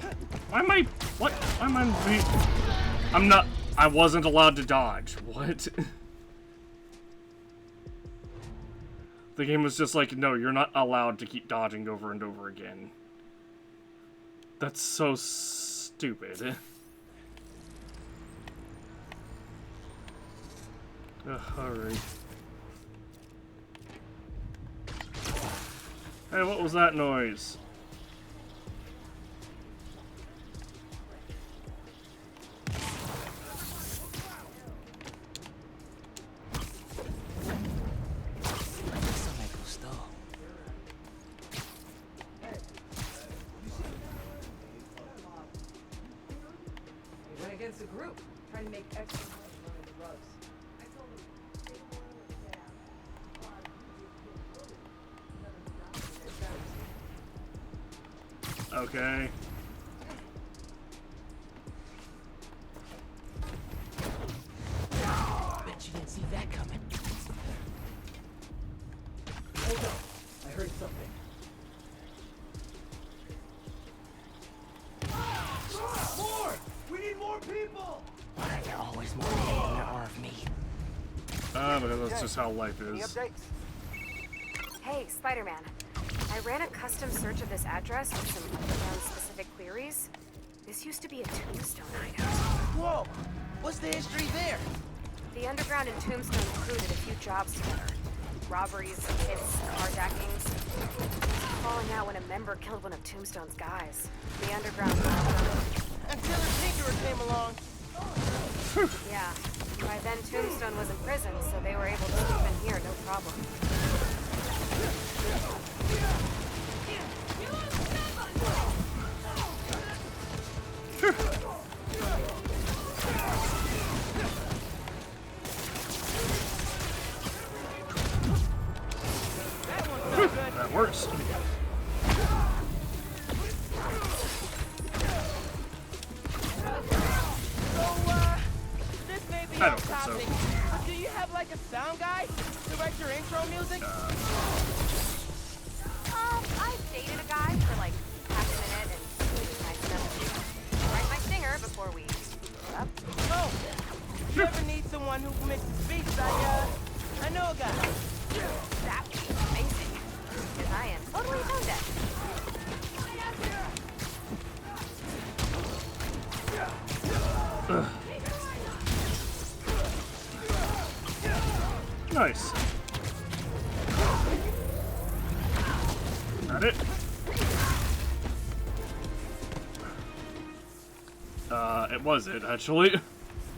Why am I? What? Why am I? I'm not. I wasn't allowed to dodge. What? The game was just like, no, you're not allowed to keep dodging over and over again. That's so stupid. Alright. Hey, what was that noise? He went against the group, trying to make extra money running the rugs. I told him. Okay. Bet you didn't see that coming. Hold up. I heard something. More! We need more people! Why are there always more people than there are of me? But that's just how life Any is. updates? Hey, Spider-Man. I ran a custom search of this address with some underground-specific queries. This used to be a Tombstone hideout. Whoa! What's the history there? The Underground and Tombstone crew did a few jobs together. Robberies, hits, carjackings. Falling out when a member killed one of Tombstone's guys. The Underground... Until the Tinkerer came along. Yeah. By then, Tombstone was in prison, so they were able to sleep in here, no problem. That works. This may be I off don't think so. topic, but do you have like a sound guy to write your intro music? I dated a guy for like half a minute, and he was nice enough to write my stinger before we split up. Oh, if you ever need someone who mixes beats, I know a guy. That would be amazing, because I am totally tone deaf. Nice. Got it. It was it, actually.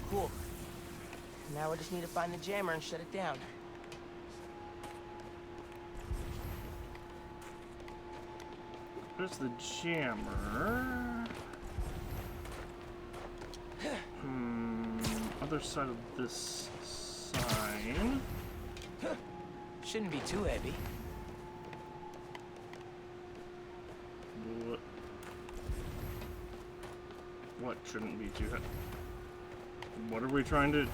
Cool. Now we just need to find the jammer and shut it down. There's the jammer. Other side of this sign. Shouldn't be too heavy. What shouldn't be too heavy? What are we trying to...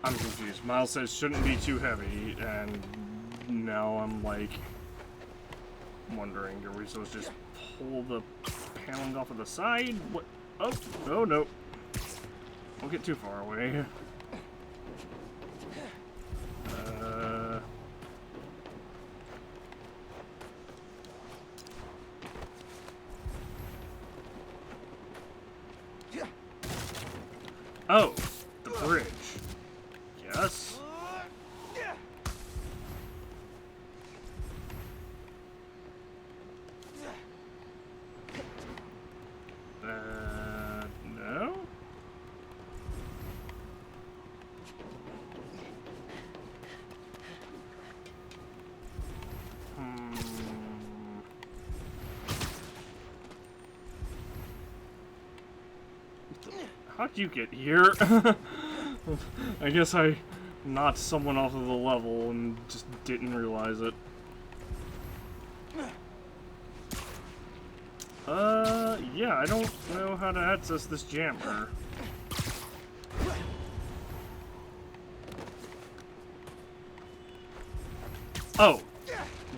I'm confused. Miles says shouldn't be too heavy, and now I'm like wondering, are we supposed to just pull the paneling off of the side? What? Oh, oh no. Don't get too far away. Oh, the bridge. How'd you get here? I guess I knocked someone off of the level and just didn't realize it. Yeah, I don't know how to access this jammer. Oh,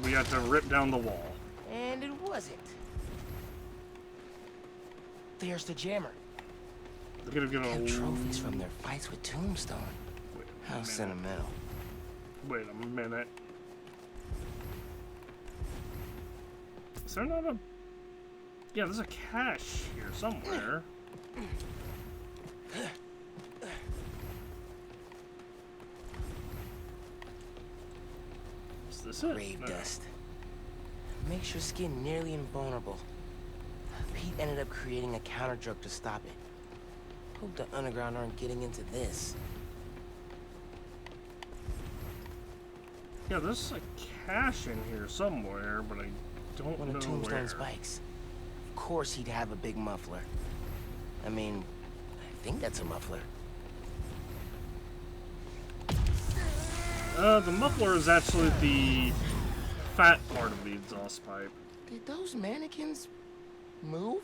we had to rip down the wall. And it wasn't. There's the jammer. They could have given Kept a trophies from their fights with Tombstone. How sentimental. Wait a minute. Is there not a... Yeah, there's a cache here somewhere. Is this it? Grave No. dust. Makes your skin nearly invulnerable. Pete ended up creating a counter drug to stop it. Hope the underground aren't getting into this. Yeah, there's a cache in here somewhere, but I don't One know of Tombstone's where. bikes. Of course he'd have a big muffler. I mean, I think that's a muffler. The muffler is actually the fat part of the exhaust pipe. Did those mannequins move?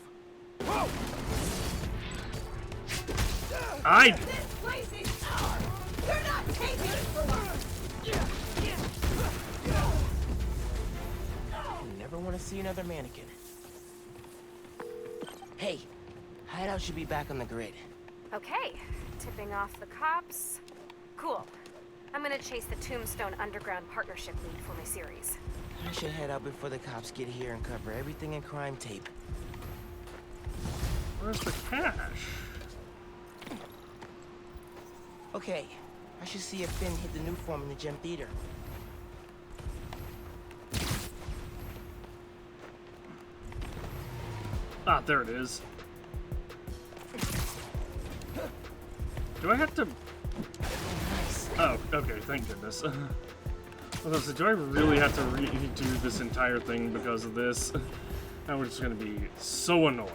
I... This place is ours! You're not taking it from us! Never want to see another mannequin. Hey, Hideout should be back on the grid. Okay, tipping off the cops. Cool. I'm gonna chase the Tombstone Underground Partnership lead for my series. I should head out before the cops get here and cover everything in crime tape. Where's the cache? Okay, I should see if Finn hit the new form in the gem theater. Ah, there it is. Do I have to... Oh, okay, thank goodness. I was gonna say, do I really have to redo this entire thing because of this? I'm just gonna be so annoyed.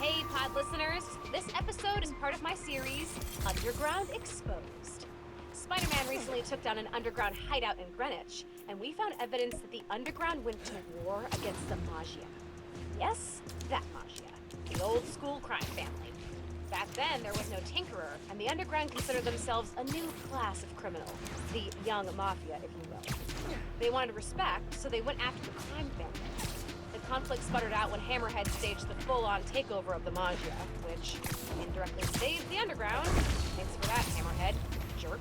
Hey, pod listeners. This episode is part of my series, Underground Exposed. Spider-Man recently took down an underground hideout in Greenwich, and we found evidence that the underground went to war against the Maggia. Yes, that Maggia. The old school crime family. Back then, there was no tinkerer, and the underground considered themselves a new class of criminal. The young mafia, if you will. They wanted respect, so they went after the crime family. The conflict sputtered out when Hammerhead staged the full-on takeover of the Maggia, which indirectly saved the underground. Thanks for that, Hammerhead. Jerk.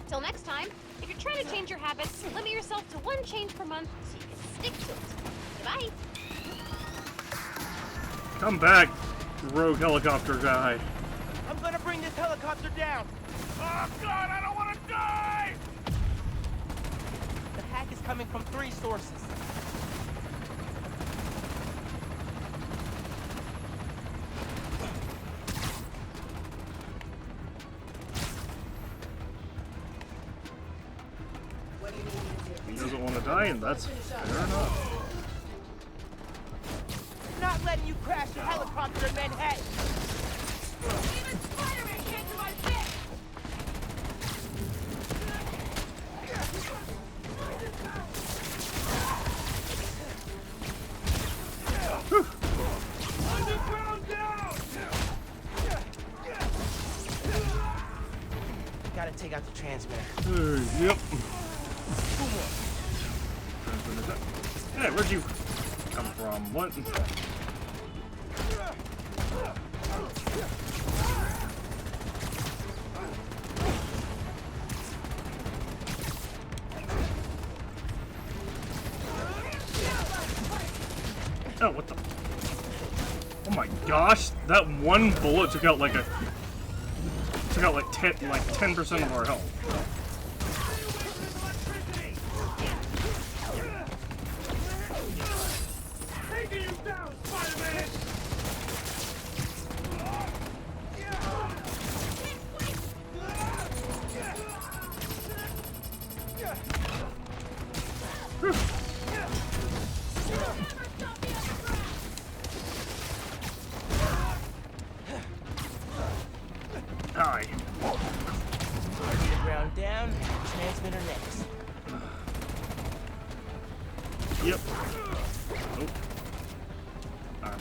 Till next time, if you're trying to change your habits, limit yourself to one change per month so you can stick to it. Goodbye. Come back, rogue helicopter guy. I'm gonna bring this helicopter down. Oh God, I don't want to die! The hack is coming from 3 sources. He doesn't want to die, and that's fair enough. Not letting you crash a helicopter in Manhattan. Even Spider-Man can't do my bit! Underground down! Gotta take out the transmitter. Yep. Hey, where'd you come from? What? Oh, what the? Oh my gosh! That one bullet took out like 10% of our health. Taking you down, Spider-Man! Yep. Oh. I'm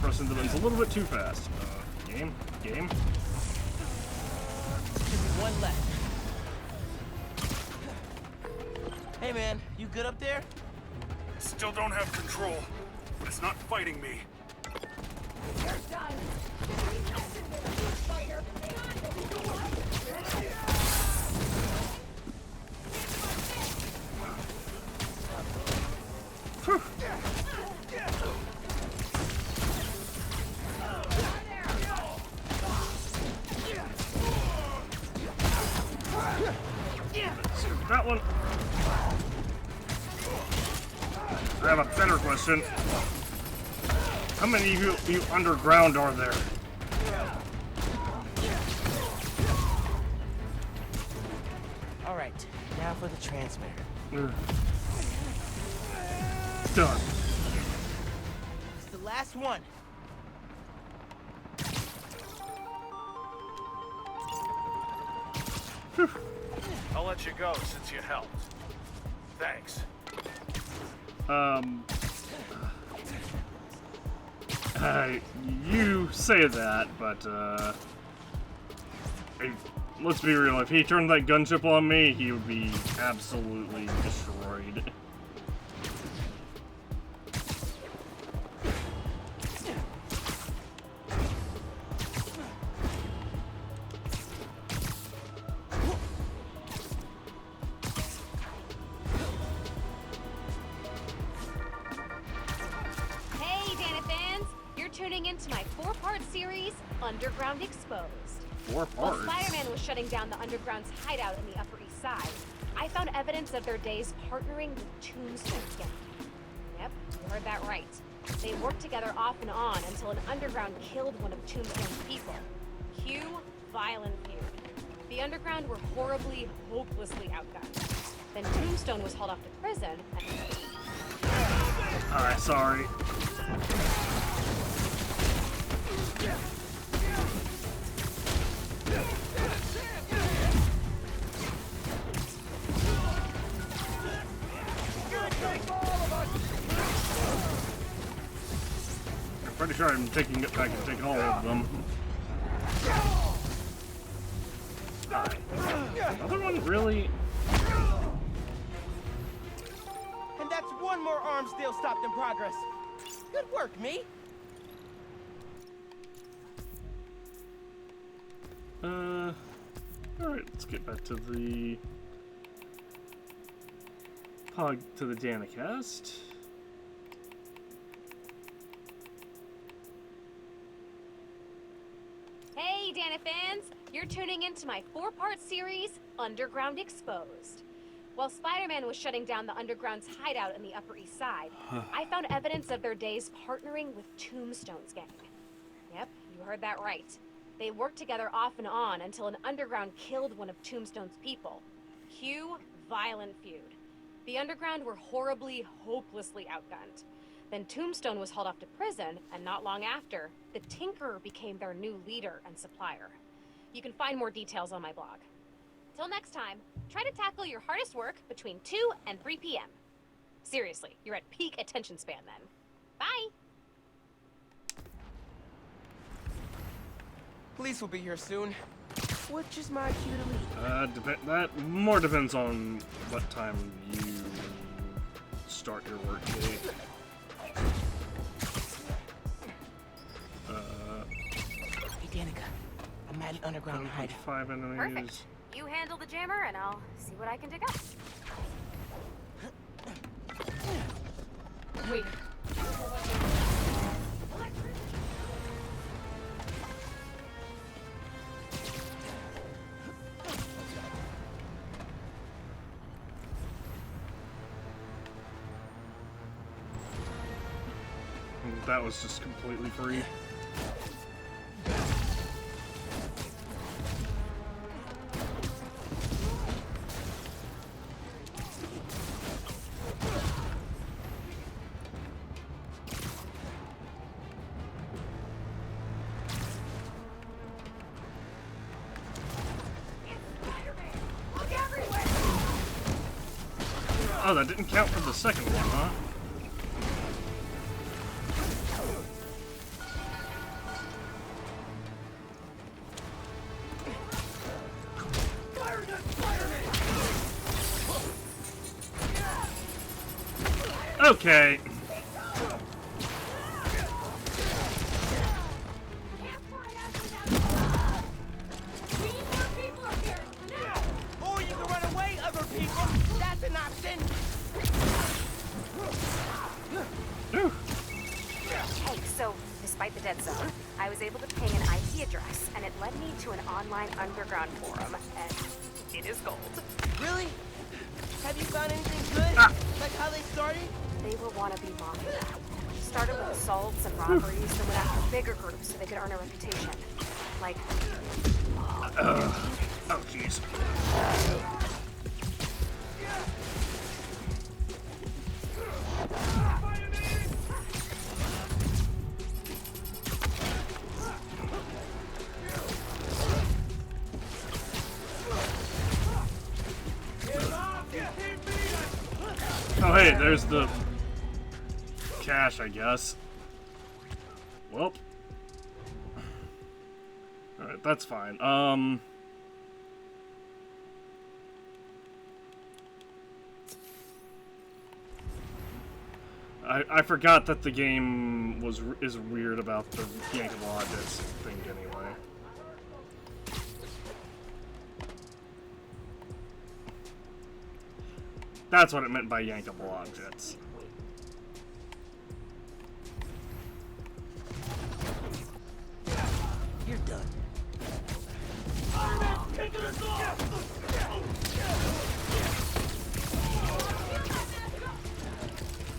pressing the buttons a little bit too fast. Game? Game? One left. Hey man, you good up there? Still don't have control, but it's not fighting me. You're done. Fighter. That one. I have a better question. How many of you underground are there? All right, now for the transmitter. Done. It's the last one. I'll let you go since you helped. Thanks. You say that, but let's be real. If he turned that gunship on me, he would be absolutely destroyed. Tuning into my 4-part series, Underground Exposed. 4 parts? While Spider-Man was shutting down the Underground's hideout in the Upper East Side, I found evidence of their days partnering with Tombstone's gang. Yep, you heard that right. They worked together off and on until an Underground killed one of Tombstone's people. Cue violent feud. The Underground were horribly, hopelessly outgunned. Then Tombstone was hauled off to prison and... Alright, sorry. I'm pretty sure I'm taking it back and taking all of them. Another one, really? And that's one more arms deal stopped in progress. Good work, me. Alright, let's get back to the Danicast. Hey, Dana fans! You're tuning into my 4-part series, Underground Exposed. While Spider-Man was shutting down the Underground's hideout in the Upper East Side, I found evidence of their days partnering with Tombstone's gang. Yep, you heard that right. They worked together off and on until an Underground killed one of Tombstone's people. Cue violent feud. The Underground were horribly, hopelessly outgunned. Then Tombstone was hauled off to prison, and not long after, the Tinkerer became their new leader and supplier. You can find more details on my blog. Till next time, try to tackle your hardest work between 2 and 3 p.m. Seriously, you're at peak attention span then. Bye! Police will be here soon. Which is my cue to leave. That more depends on what time you start your work day. Hey, Danica. I'm at an underground hideout. 5 enemies. Perfect. You handle the jammer, and I'll see what I can dig up. Wait. That was just completely free. Oh, that didn't count for the second one, huh? Okay. Or you can run away, other people. That's an option. Hey, so despite the dead zone, I was able to ping an IP address, and it led me to an online underground forum, and it is gold. Really? Have you found anything good? Like how they started? They were wannabe mafia. Started with assaults and robberies, then went after bigger groups so they could earn a reputation. Like... Oh, jeez. Oh, hey, there's the cash, I guess. Well. Alright, that's fine. I forgot that the game is weird about the yankable objects thing anyway. That's what it meant by yankable objects. You're done.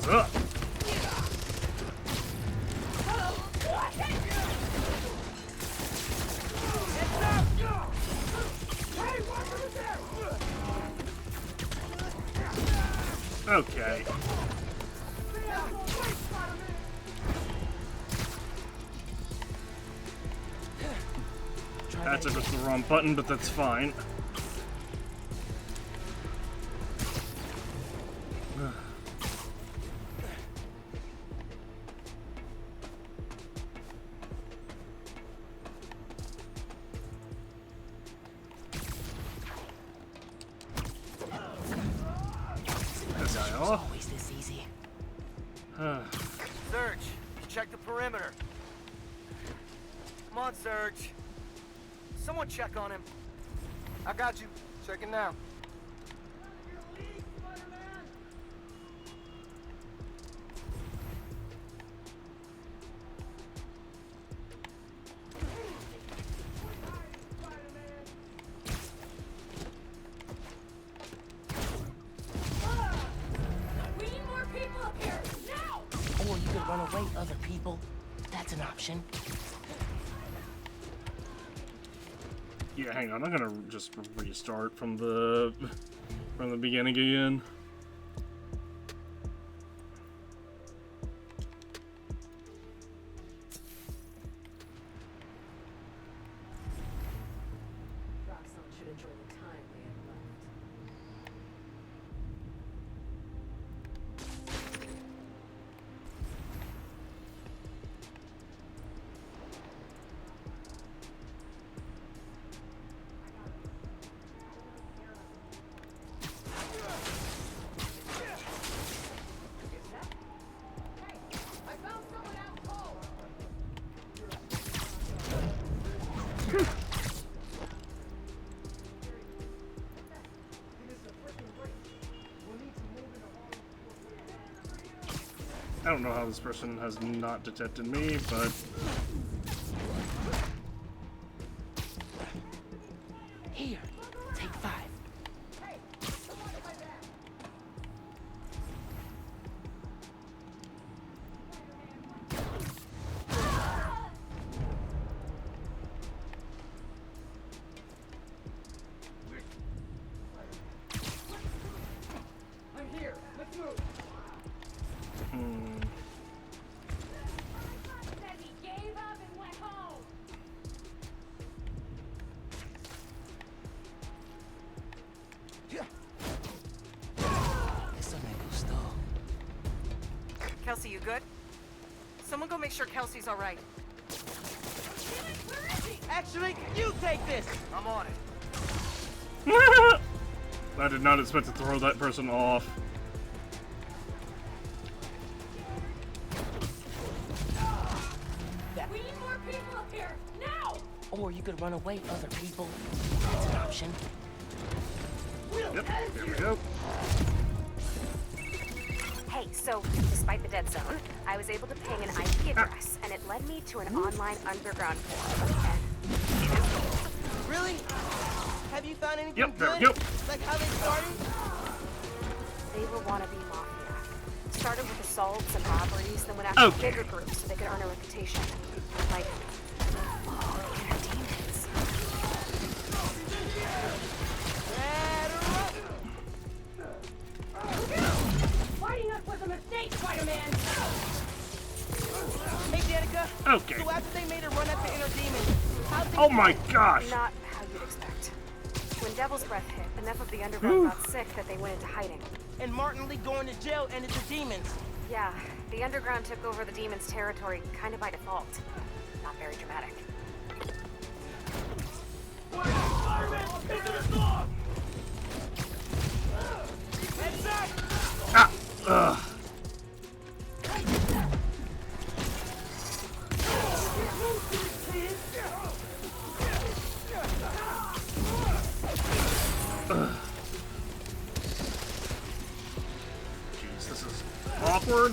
Ugh. Okay. That's if it's the wrong button, but that's fine. Always this easy. Serge, check the perimeter. Come on, Serge. Someone check on him. I got you. Checking now. Or you could run away, other people. That's an option. Yeah, hang on. I'm gonna just restart from the beginning again. Roxanne should enjoy the time they have left. I don't know how this person has not detected me, but... Here, take 5. I'm here. Let's move. Hmm. Said he gave up and Kelsey, you good? Someone go make sure Kelsey's all right. Actually, you take this. I'm on it. I did not expect to throw that person off. We need more people up here, now! Or you could run away, other people. That's an option. Yep, there we go. Hey, so despite the dead zone, I was able to ping an IP address, and it led me to an online underground forum. And Really? Have you found anything Yep, there good? we go. Like how they started? they were wannabe mafia. Started with assaults and robberies, then went after bigger groups so they could earn a reputation. Like, inner demons. Fighting us was a mistake, Spider-Man! Hey, Danica. Okay. So after they made a run at the inner demon, how'd they Oh my gosh! Not how you'd expect. When Devil's Breath hit, enough of the underground got sick that they went into hiding. And Martin Lee going to jail ended the demons. Yeah, the underground took over the demons' territory kind of by default. Not very dramatic. Ah! Ugh. Jeez, this is awkward.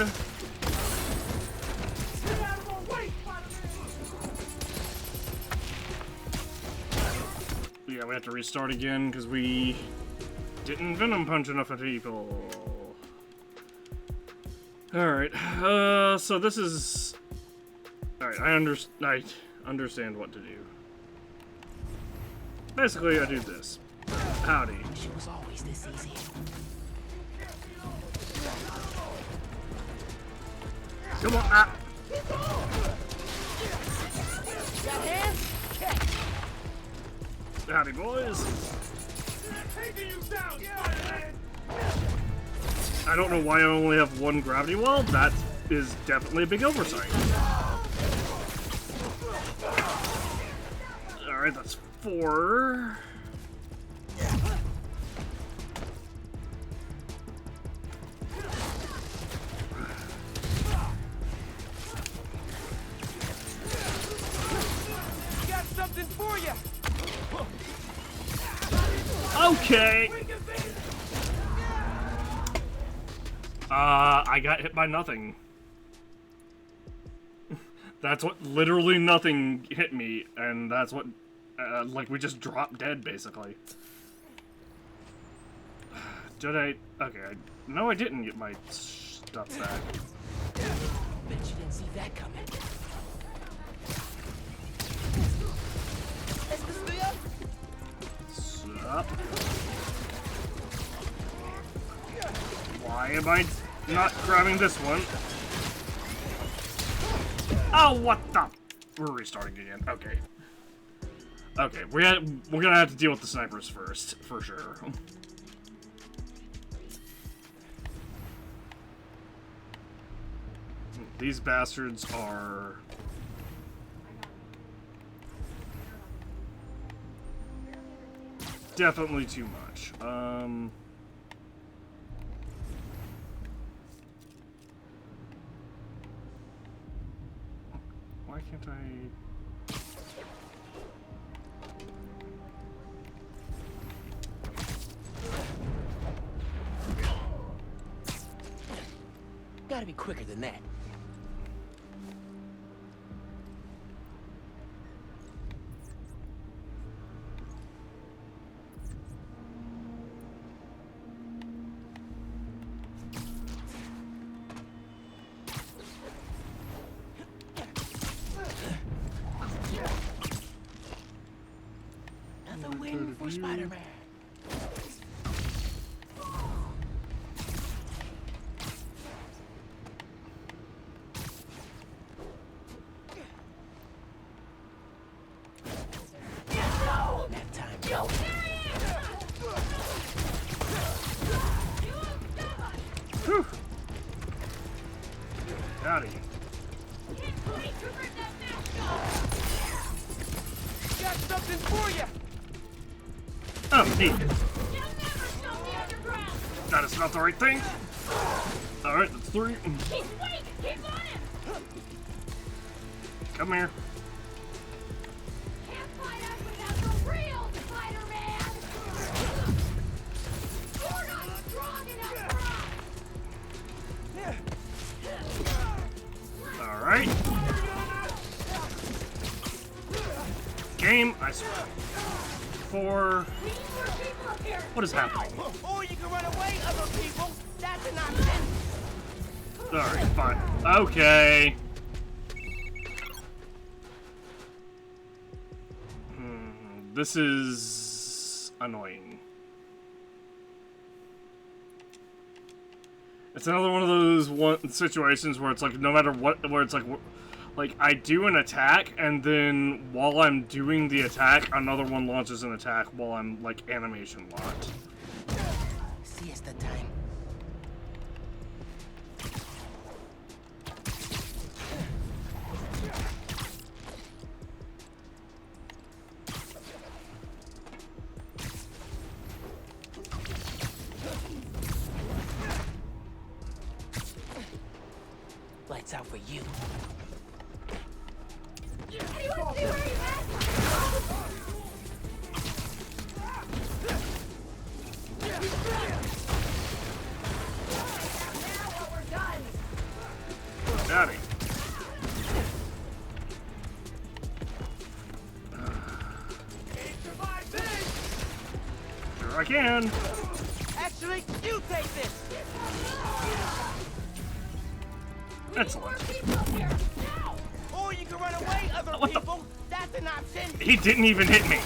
Yeah, we have to restart again because we didn't Venom punch enough of people. Alright, so this is... Alright, I understand what to do. Basically, I do this. Howdy. She was always this easy. Come on, ah! Got hands? Howdy, boys. I don't know why I only have one gravity well. That is definitely a big oversight. Alright, that's 4. Got something for you. Okay. I got hit by nothing. That's what, literally nothing hit me, and that's what, like, we just dropped dead, basically. Did I? Okay, no, I didn't get my stuff back. Bet you didn't see that coming. Sup? Why am I not grabbing this one? Oh, what the? We're restarting again. Okay. Okay, we're gonna have to deal with the snipers first, for sure. These bastards are... definitely too much. Why can't I... Gotta be quicker than that. Another win for Spider-Man. Nap time, go. Whew. Howdy. Got something for you. Oh, neat. That is not the right thing. Alright, that's 3. He's weak! Keep on him! Come here. Can't fight us without the real Spider-Man! You're not strong enough for us! Alright. Game, I swear. 4. What is happening? Or you can run away, other people. That's an option. Alright, fine. Okay. This is annoying. It's another one of those situations where it's like no matter what, where it's like I do an attack and then while I'm doing the attack, another one launches an attack while I'm like animation locked. Siesta time. Lights out for you. Anyone see where he's at? Now we're done. Howdy. Sure I can. Actually, you take this. Excellent. Or you can run away, other people. That's an option. He didn't even hit me.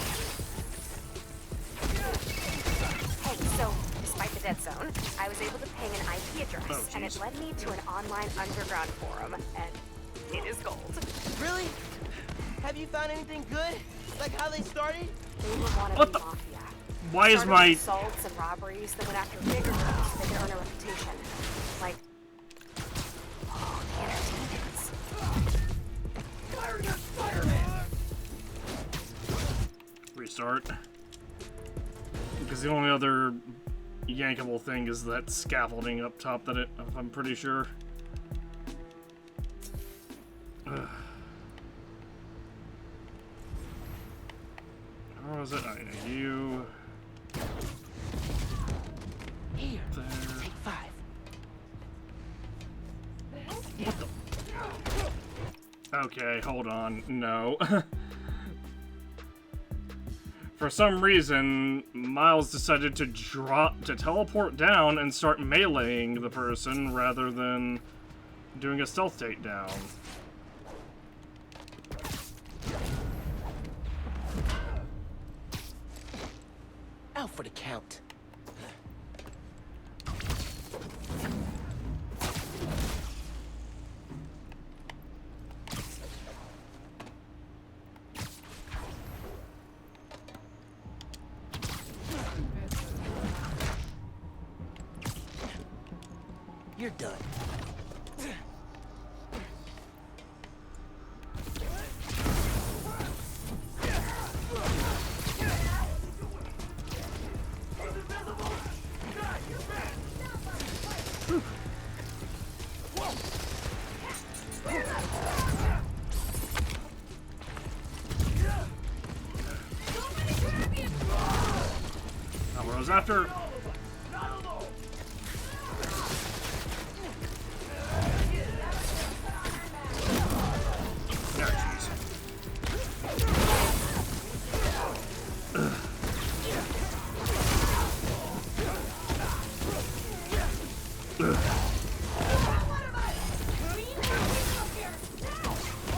Hey, so, despite the dead zone, I was able to ping an IP address, and it led me to an online underground forum, and it is gold. Really? Have you found anything good? Like how they started? They were wannabe What the? mafia. Why is Started my... with assaults and robberies, then went after bigger crimes so they could earn a reputation. Like, oh, the entertainments. Restart. Because the only other yankable thing is that scaffolding up top that I'm pretty sure. Ugh. Where was it? I know you. Here, there. take 5. What the? Okay, hold on. No. For some reason, Miles decided to teleport down and start meleeing the person rather than doing a stealth takedown. Out for the count. You're done. Now, what I was after.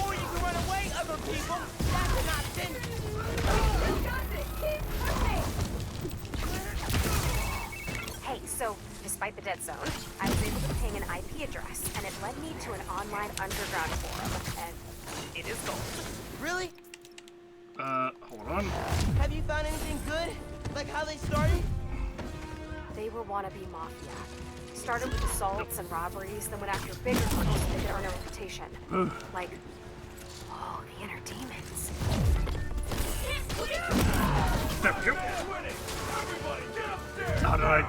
Or you can run away, other people. That's an option. Hey, so, despite the dead zone, I was able to ping an IP address, and it led me to an online underground forum, and it is gold. Really? Hold on. Have you found anything good? Like how they started? They were wannabe mafia. Started with assaults and robberies, then went after bigger groups so they could earn a reputation. Like, oh, the inner demons. There we go. How did I?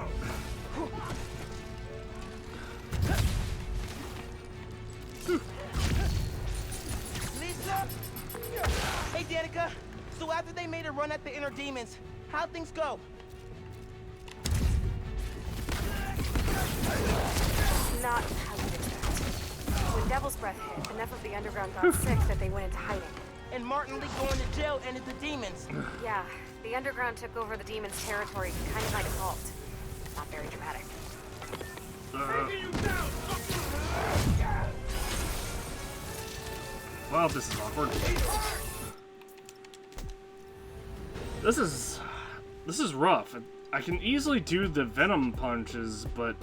Lisa? Hey, Danica. So after they made a run at the inner demons, how'd things go? Not how you'd expect. When Devil's Breath hit, enough of the underground got sick that they went into hiding. And Martin Lee going to jail ended the demons. Yeah, the underground took over the demons' territory kind of by default. Not very dramatic. Well, this is awkward. This is rough. I can easily do the venom punches, but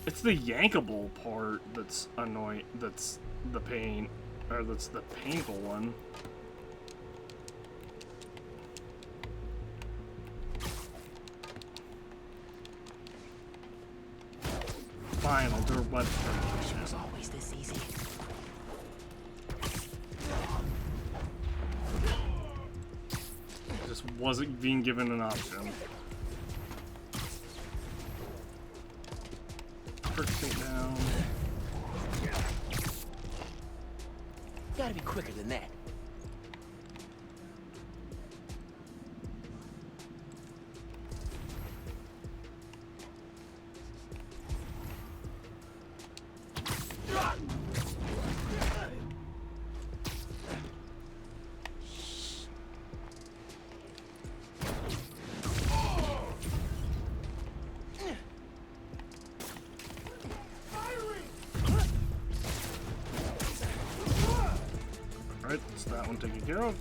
it's the yankable part that's annoying. That's the pain, or that's the painful one. Fine, I'll do a web. It was always this easy. Just wasn't being given an option. First down. Gotta be quicker than that. Alright, that's that one taken care of.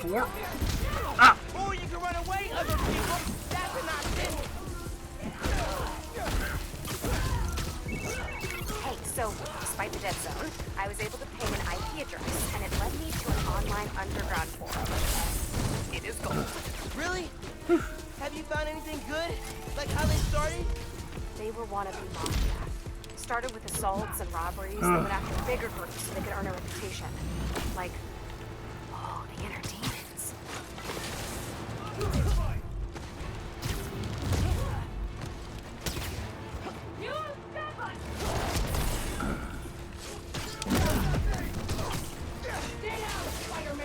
Four. Ah! Or you can run away, other people. That's an option. Hey, so, despite the dead zone, I was able to ping an IP address, and it led me to an online underground forum. It is gold. Really? Have you found anything good? Like how they started? They were wannabe mafia. Started with assaults and robberies, then went after bigger groups so they could earn a reputation. Like, oh, the inner demons.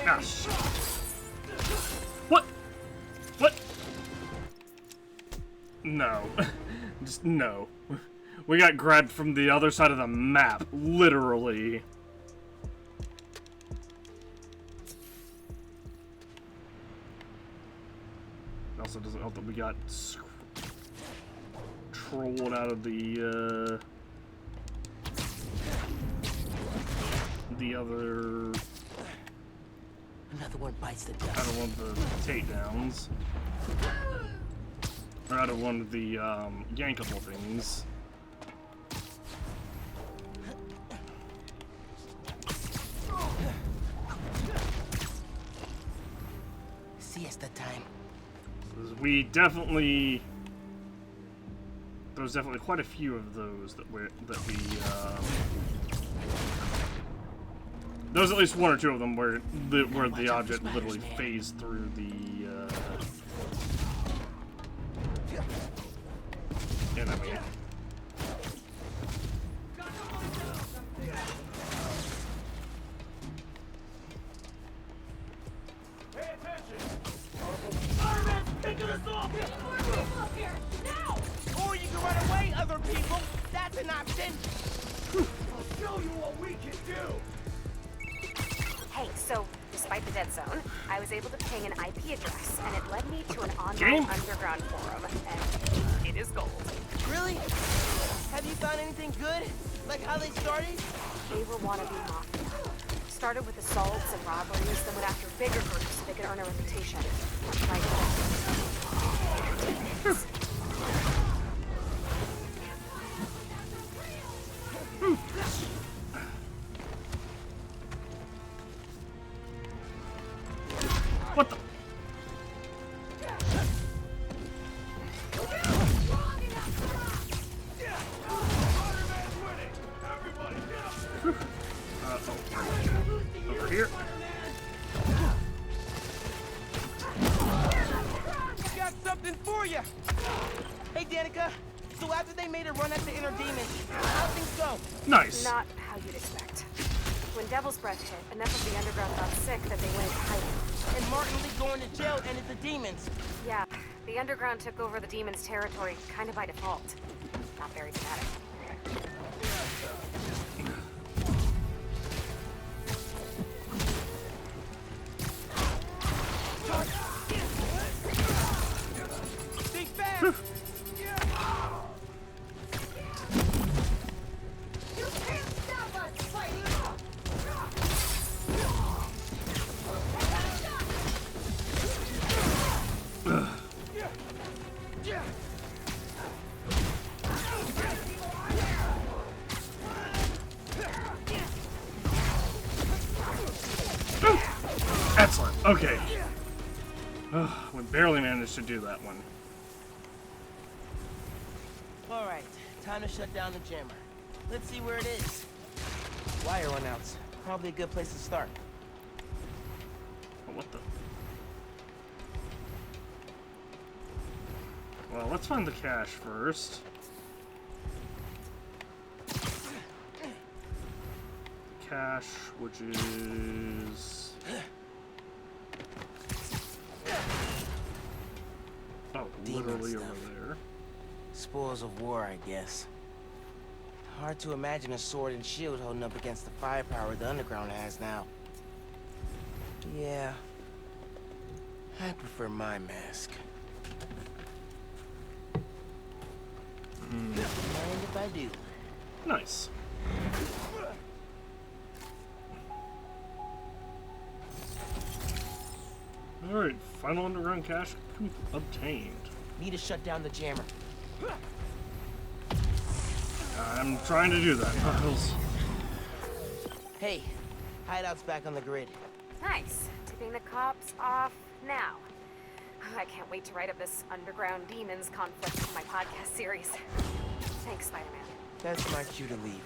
Ah, shit. What? What? No. Just no. We got grabbed from the other side of the map, literally. It also doesn't help that we got trolled out of the other... Another one bites the dust. Out of one of the takedowns. Or out of one of the yankable things. Siesta time. We definitely... There's definitely quite a few of those that we there's at least one or two of them where the object literally phased through the enemy. Pay attention! Iron Man's picking us off! Get more people up here! Now! Or you can run away, other people. That's an option. I'll show you what we can do! Hey, so, despite the dead zone, I was able to ping an IP address, and it led me to an online underground forum, and it is gold. Really? Have you found anything good? Like how they started? They were wannabe mafia. Started with assaults and robberies, then went after bigger groups so they could earn a reputation. Like, What the? Over here. Got something for you. Hey, Danica. So after they made a run at the Inner Demons, how'd things go? Nice. Not how you'd expect. When Devil's Breath hit, enough of the underground got sick that they went hiding. And Martin Lee going to jail ended the demons. Yeah, the underground took over the demons' territory, kind of by default. Not very dramatic. Stay fast! Excellent. Okay. We barely managed to do that one. All right, time to shut down the jammer. Let's see where it is. Wire runouts. Probably a good place to start. Oh, what the? Well, let's find the cache first. Cache, which is... Oh, literally over there. Spoils of war, I guess. Hard to imagine a sword and shield holding up against the firepower the underground has now. Yeah. I prefer my mask. Mind if I do? Nice. Alright, final underground cache obtained. Need to shut down the jammer. I'm trying to do that, Miles. Hey, hideout's back on the grid. Nice. Tipping the cops off now. I can't wait to write up this underground demons conflict in my podcast series. Thanks, Spider-Man. That's my cue to leave.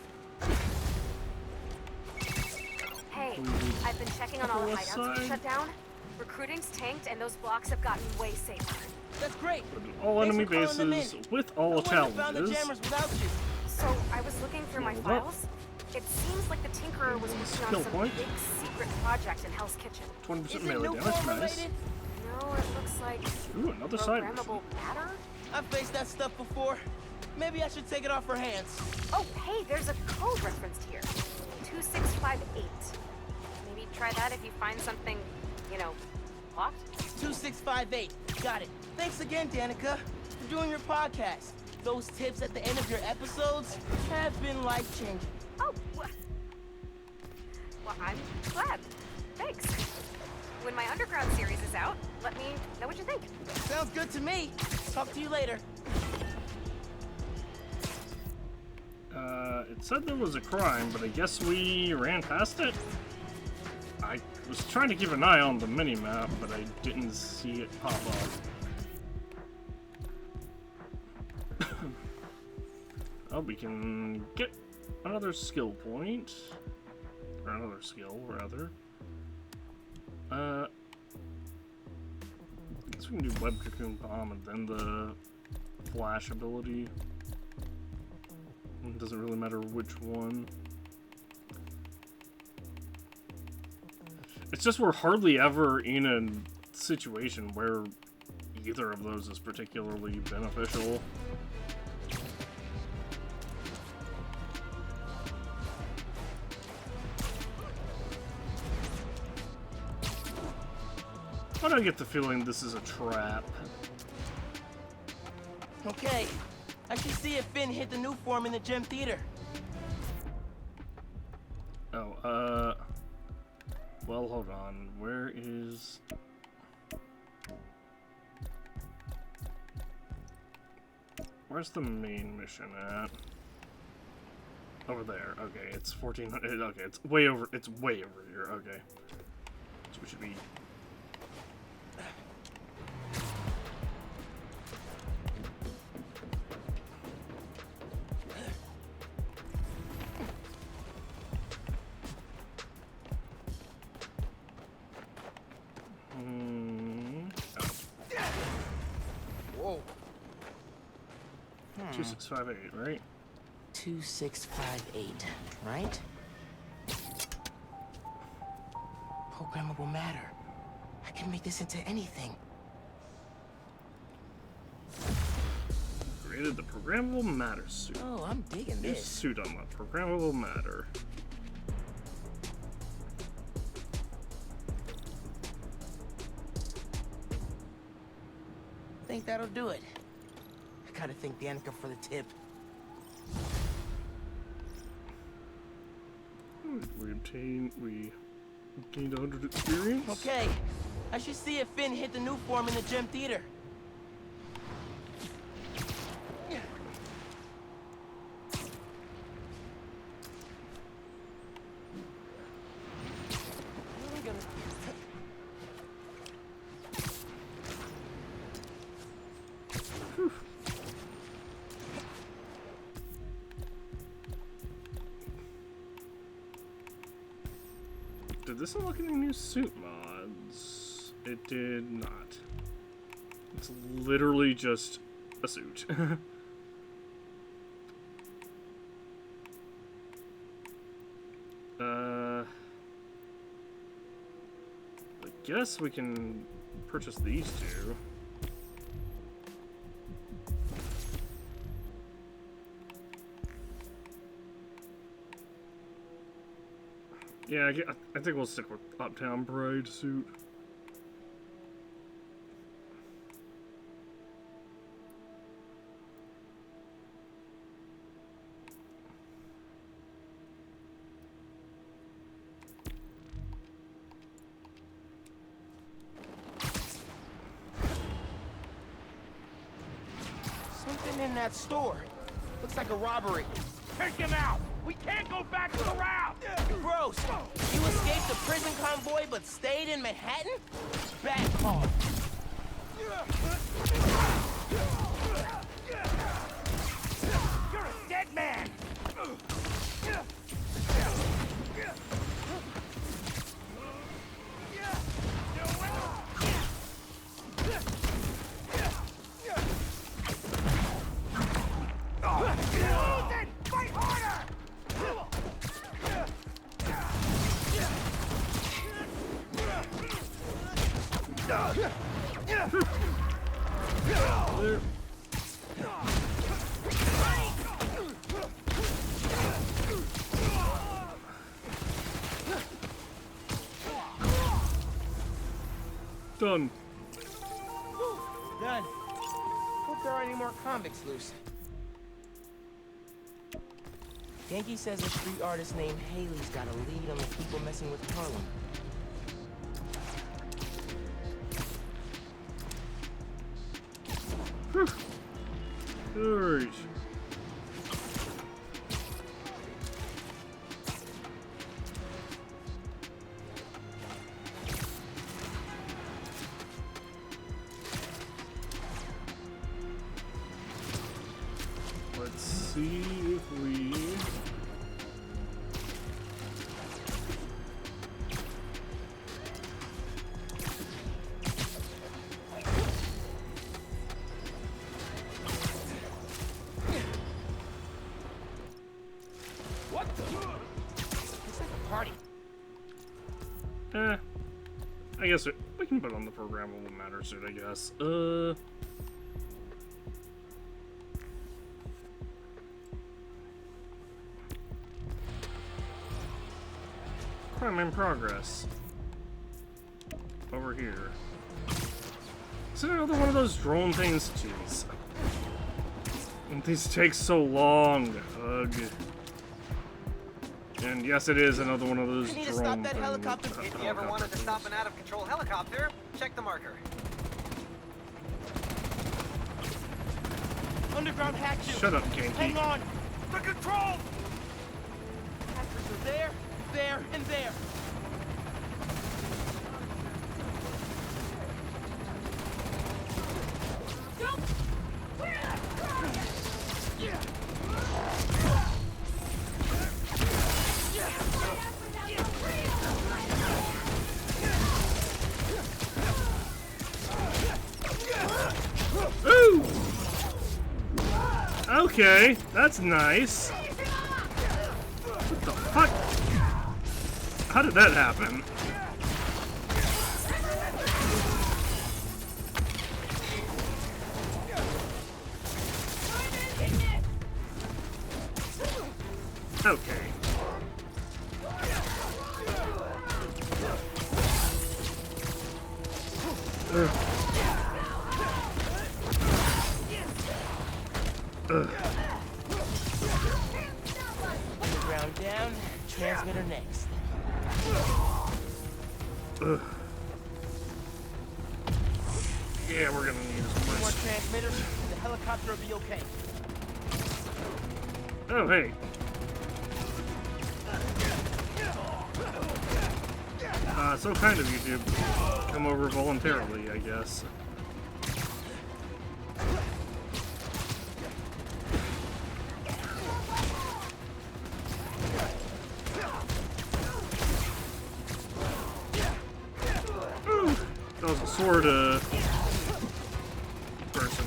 Hey, I've been checking on all the hideouts we shut down. Recruiting's tanked and those blocks have gotten way safer. That's great. All enemy bases with all challenges. So I was looking through my files. It seems like the Tinkerer was working on some big secret project in Hell's Kitchen. 20% melee damage, nice. No, it looks like Ooh, another side mission. programmable matter. I've faced that stuff before. Maybe I should take it off her hands. Oh, hey, there's a code referenced here. 2658. Maybe try that if you find something, you know, locked. 2658. Got it. Thanks again, Danica, for doing your podcast. Those tips at the end of your episodes have been life-changing. Oh, well, I'm glad. Thanks. When my Underground series is out, let me know what you think. Sounds good to me. Talk to you later. It said there was a crime, but I guess we ran past it? I was trying to keep an eye on the mini-map, but I didn't see it pop up. Oh, we can get another skill point. Or another skill, rather. I guess we can do Web Cocoon Bomb and then the Flash ability. It doesn't really matter which one. It's just we're hardly ever in a situation where either of those is particularly beneficial. But I get the feeling this is a trap. Okay. I should see if Finn hit the new form in the gym theater. Oh, well, hold on. Where is... Where's the main mission at? Over there. Okay, it's 1400. Okay, it's way over. It's way over here. Okay, so we should be. Whoa. 2658, right? 2658, right? Programmable matter. I can make this into anything. Created the programmable matter suit. Oh, I'm digging New this. suit unlocked. Programmable matter. Think that'll do it. I gotta thank Danica for the tip. We gained 100 experience. Okay, I should see if Finn hit the new form in the gym theater. Did this unlock any new suit mods? It did not. It's literally just a suit. I guess we can purchase these two. Yeah, I think we'll stick with Uptown Parade suit. Something in that store. Looks like a robbery. Take him out! We can't go back to the route! Gross! You escaped the prison convoy but stayed in Manhattan? Bad call. You're a dead man! Fight harder! Done. Done. Hope there aren't any more convicts loose. Yankee says a street artist named Haley's got a lead on the people messing with Harlem. Alright. Let's see if we... What the? It's like a party. I guess we can put on the programmable matter suit, I guess. Crime in progress. Over here. Is it another one of those drone things? Jeez. These take so long. Ugh. And yes, it is another one of those I need to drone stop that things. helicopter. If you ever wanted to stop an out-of-control helicopter, check the marker. underground hatches. Shut up, Genki. Hang on. The control! Hatches are there, there, and there. Ooh! Okay, that's nice. What the fuck? How did that happen? Okay. Underground down, transmitter next. Yeah, we're gonna need some More rest. transmitters, and the helicopter will be okay. Oh, hey. So kind of you to come over voluntarily, I guess. Ooh, that was a sword, person.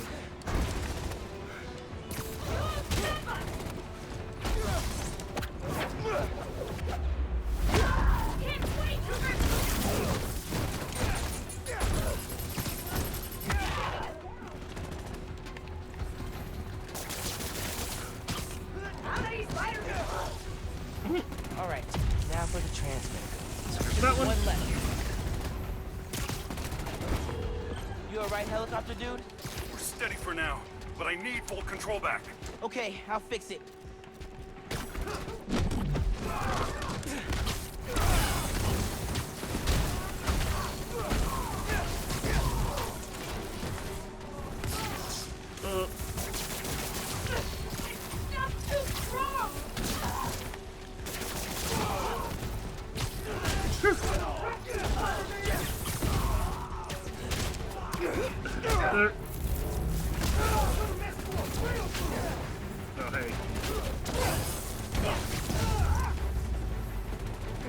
All right, now for the transmitter. That one? One left. You all right, helicopter dude? We're steady for now, but I need full control back. Okay, I'll fix it. There. Oh, hey.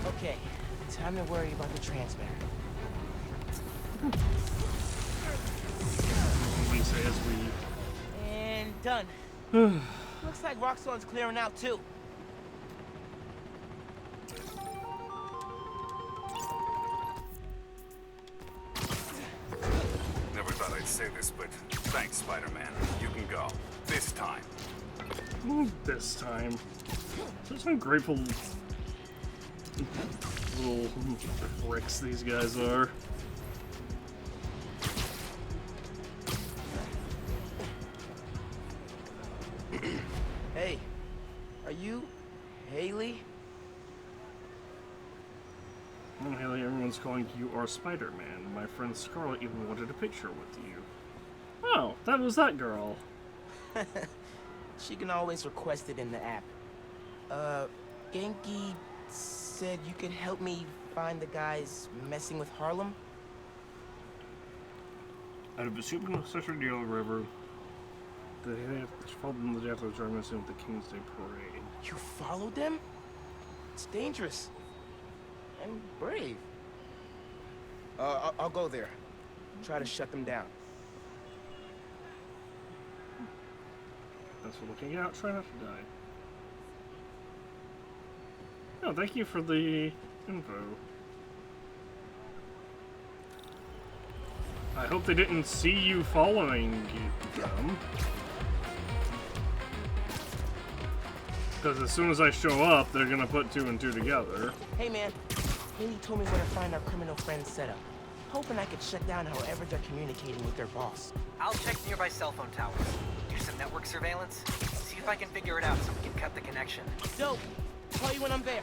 Okay, time to worry about the transmitter. We say as we... And done. Looks like Roxxon's clearing out too. Never thought I'd say this, but thanks, Spider-Man. You can go. This time. This time. Such ungrateful little pricks these guys are. Hey, are you Haley? Oh, Haley, everyone's calling you our Spider-Man. My friend Scarlet even wanted a picture with you. Oh, that was that girl. She can always request it in the app. Genki said you could help me find the guys messing with Harlem? Out of the Superstar Yellow River, they followed them the day after the tournament at the King's Day Parade. You followed them? It's dangerous. And brave. I'll go there. Try to shut them down. Thanks for looking out. Try not to die. Oh, thank you for the info. I hope they didn't see you following them. Because as soon as I show up, they're gonna put 2 and 2 together. Hey man, Haley told me where to find our criminal friend's setup. Hoping I could shut down however they're communicating with their boss. I'll check nearby cell phone towers. Do some network surveillance. See if I can figure it out so we can cut the connection. Dope. Call you when I'm there.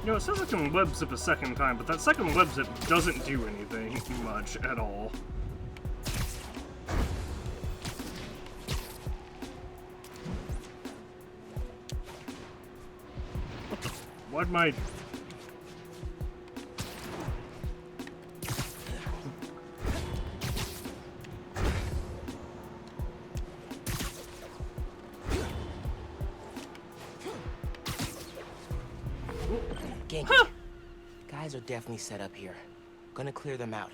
You know, it says I can web zip a second time, but that second web zip doesn't do anything much at all. Why'd my... Genki, guys are definitely set up here. Gonna clear them out.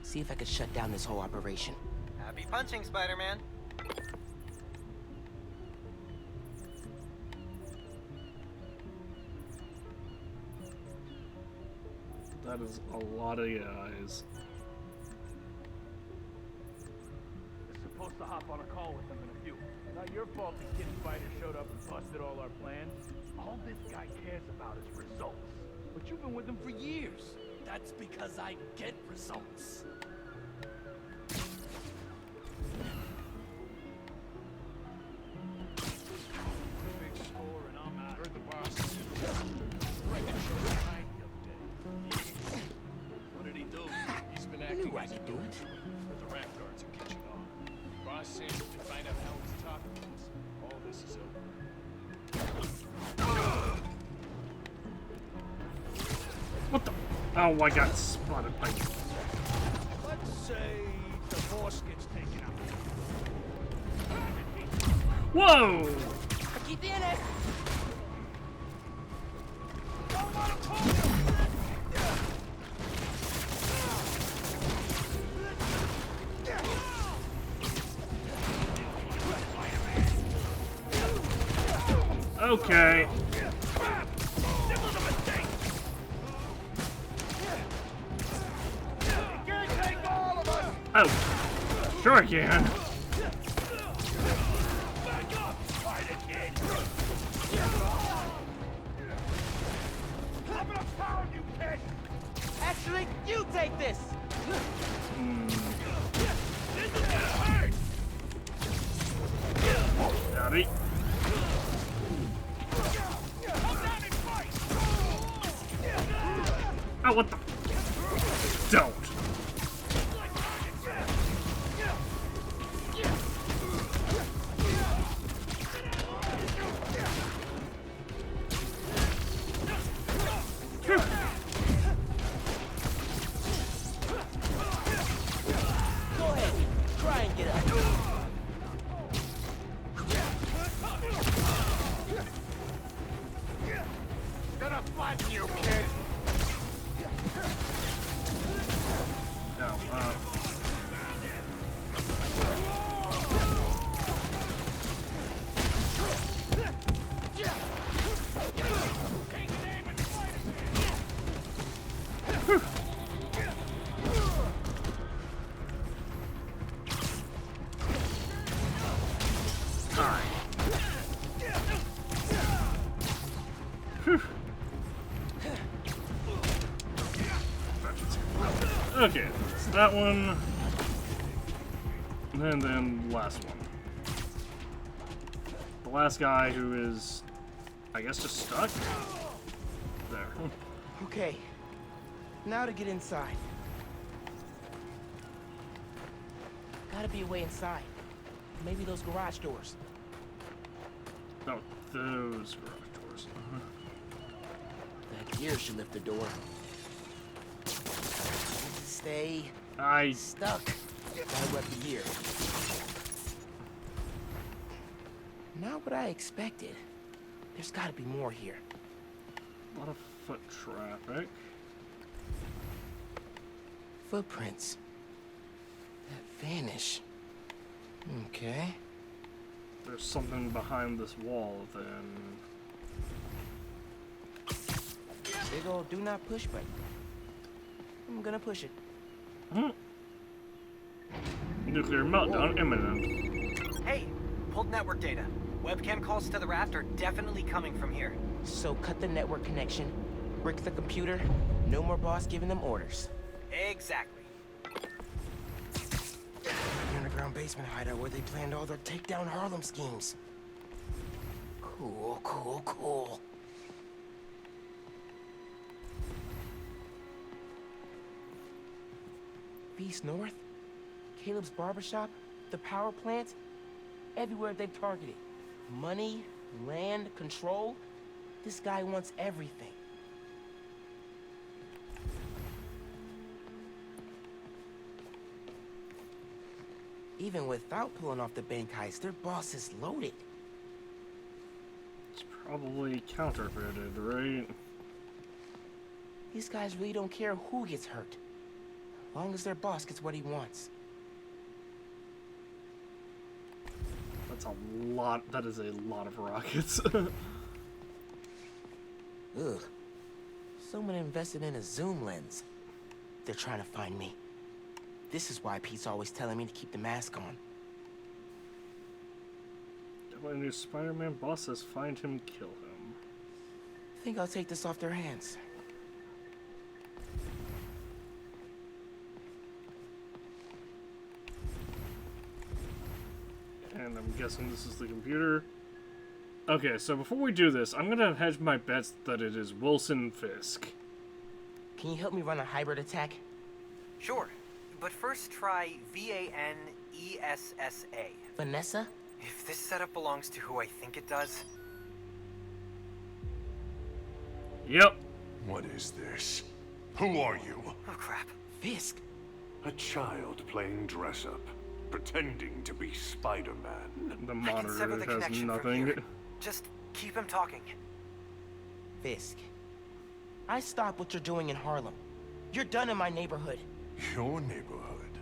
See if I can shut down this whole operation. Happy punching, Spider-Man. That is a lot of guys. We're supposed to hop on a call with them in a few. Not your fault the Kid Spider showed up and busted all our plans. All this guy cares about is results. But you've been with him for years. That's because I get results. Big score and I'm out. Heard the boss. What did he do? He's been I acting knew I as a could do dope. it. But the rap guards are catching on. Boss says if they find out how he's talking to us, all this is over. What the? Oh, I got spotted by... Let's say the boss gets taken out. Whoa! Aquí tienes! Don't let him pull you! Okay. Oh, sure I can. Actually, you take this! Howdy. Oh, what the? Don't. Go ahead, try and get up. Gonna flatten you, kid! No, okay, so that one, and then last one. The last guy who is, I guess, just stuck? There. Okay, now to get inside. Gotta be a way inside. Maybe those garage doors. Oh, those garage doors. That gear should lift the door. Stay stuck. Gotta web the gear. Not what I expected. There's gotta be more here. A lot of foot traffic. Footprints. That vanish. Okay. There's something behind this wall, then. Big old do not push button. I'm gonna push it. Nuclear meltdown imminent. Hey, pulled network data. Webcam calls to the raft are definitely coming from here. So cut the network connection, brick the computer, no more boss giving them orders. Exactly. The underground basement hideout where they planned all their takedown Harlem schemes. Cool, cool, cool. Feast North, Caleb's barbershop, the power plant, everywhere they've targeted. Money, land, control. This guy wants everything. Even without pulling off the bank heist, their boss is loaded. It's probably counterfeited, right? These guys really don't care who gets hurt, as long as their boss gets what he wants. That's a lot. That is a lot of rockets. Ugh. Someone invested in a zoom lens. They're trying to find me. This is why Pete's always telling me to keep the mask on. When a new Spider-Man boss says find him, kill him. Think I'll take this off their hands. And I'm guessing this is the computer. Okay, so before we do this, I'm gonna hedge my bets that it is Wilson Fisk. Can you help me run a hybrid attack? Sure, but first try V-A-N-E-S-S-A. Vanessa? If this setup belongs to who I think it does... Yep. What is this? Who are you? Oh, crap. Fisk. A child playing dress-up, pretending to be Spider-Man. The I can sever monitor the has connection from nothing. here. Just keep him talking. Fisk. I stop what you're doing in Harlem. You're done in my neighborhood. Your neighborhood?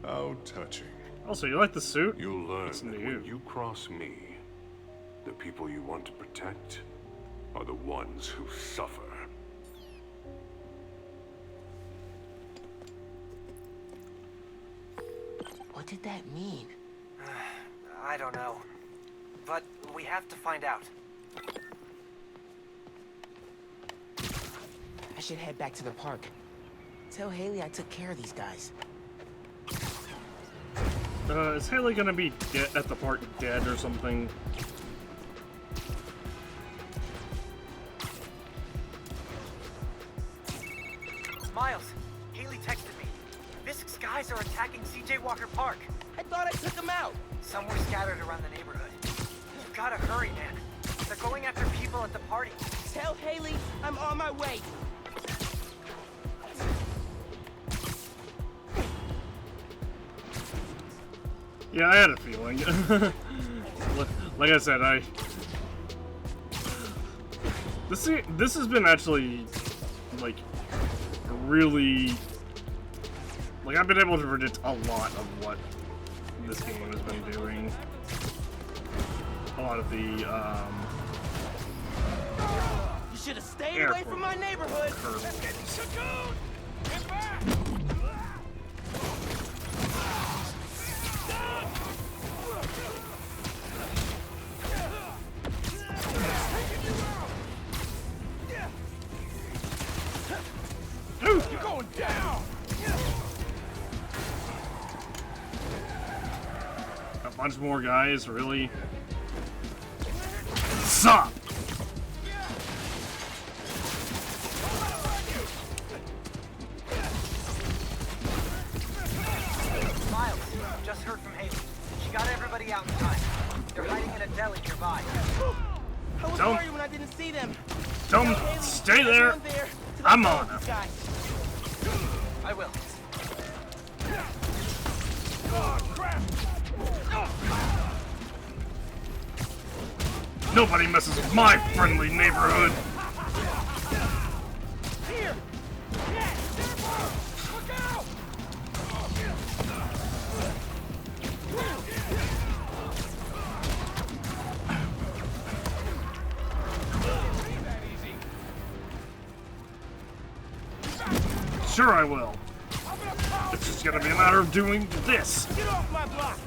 How touching. Also, you like the suit? You'll learn It's that new. when you cross me, the people you want to protect are the ones who suffer. What did that mean? I don't know. But we have to find out. I should head back to the park. Tell Haley I took care of these guys. Is Haley gonna be at the park dead or something? Miles, Haley texted me. Fisk's guys are attacking CJ Walker Park. I thought I took them out. Some were scattered around the neighborhood. You gotta hurry, man. They're going after people at the party. Tell Haley I'm on my way. Yeah, I had a feeling. Like I said, this has been actually like really like I've been able to predict a lot of what this game has been doing. A lot of the You should have stayed Air away from my neighborhood. curveballs. Get back! You're going down! A bunch more guys, really? Sup? Miles, just heard from Haley. She got everybody out in time. They're hiding in a deli nearby. I was Don't- worried when I didn't see them. Don't Tell Haley, stay there. everyone there to I'm let go on of him. these guys. I will. Oh, crap! Nobody messes with my friendly neighborhood. Here! Yeah! Look out! Sure I will. It's just gonna be a matter of doing this. Get off my block!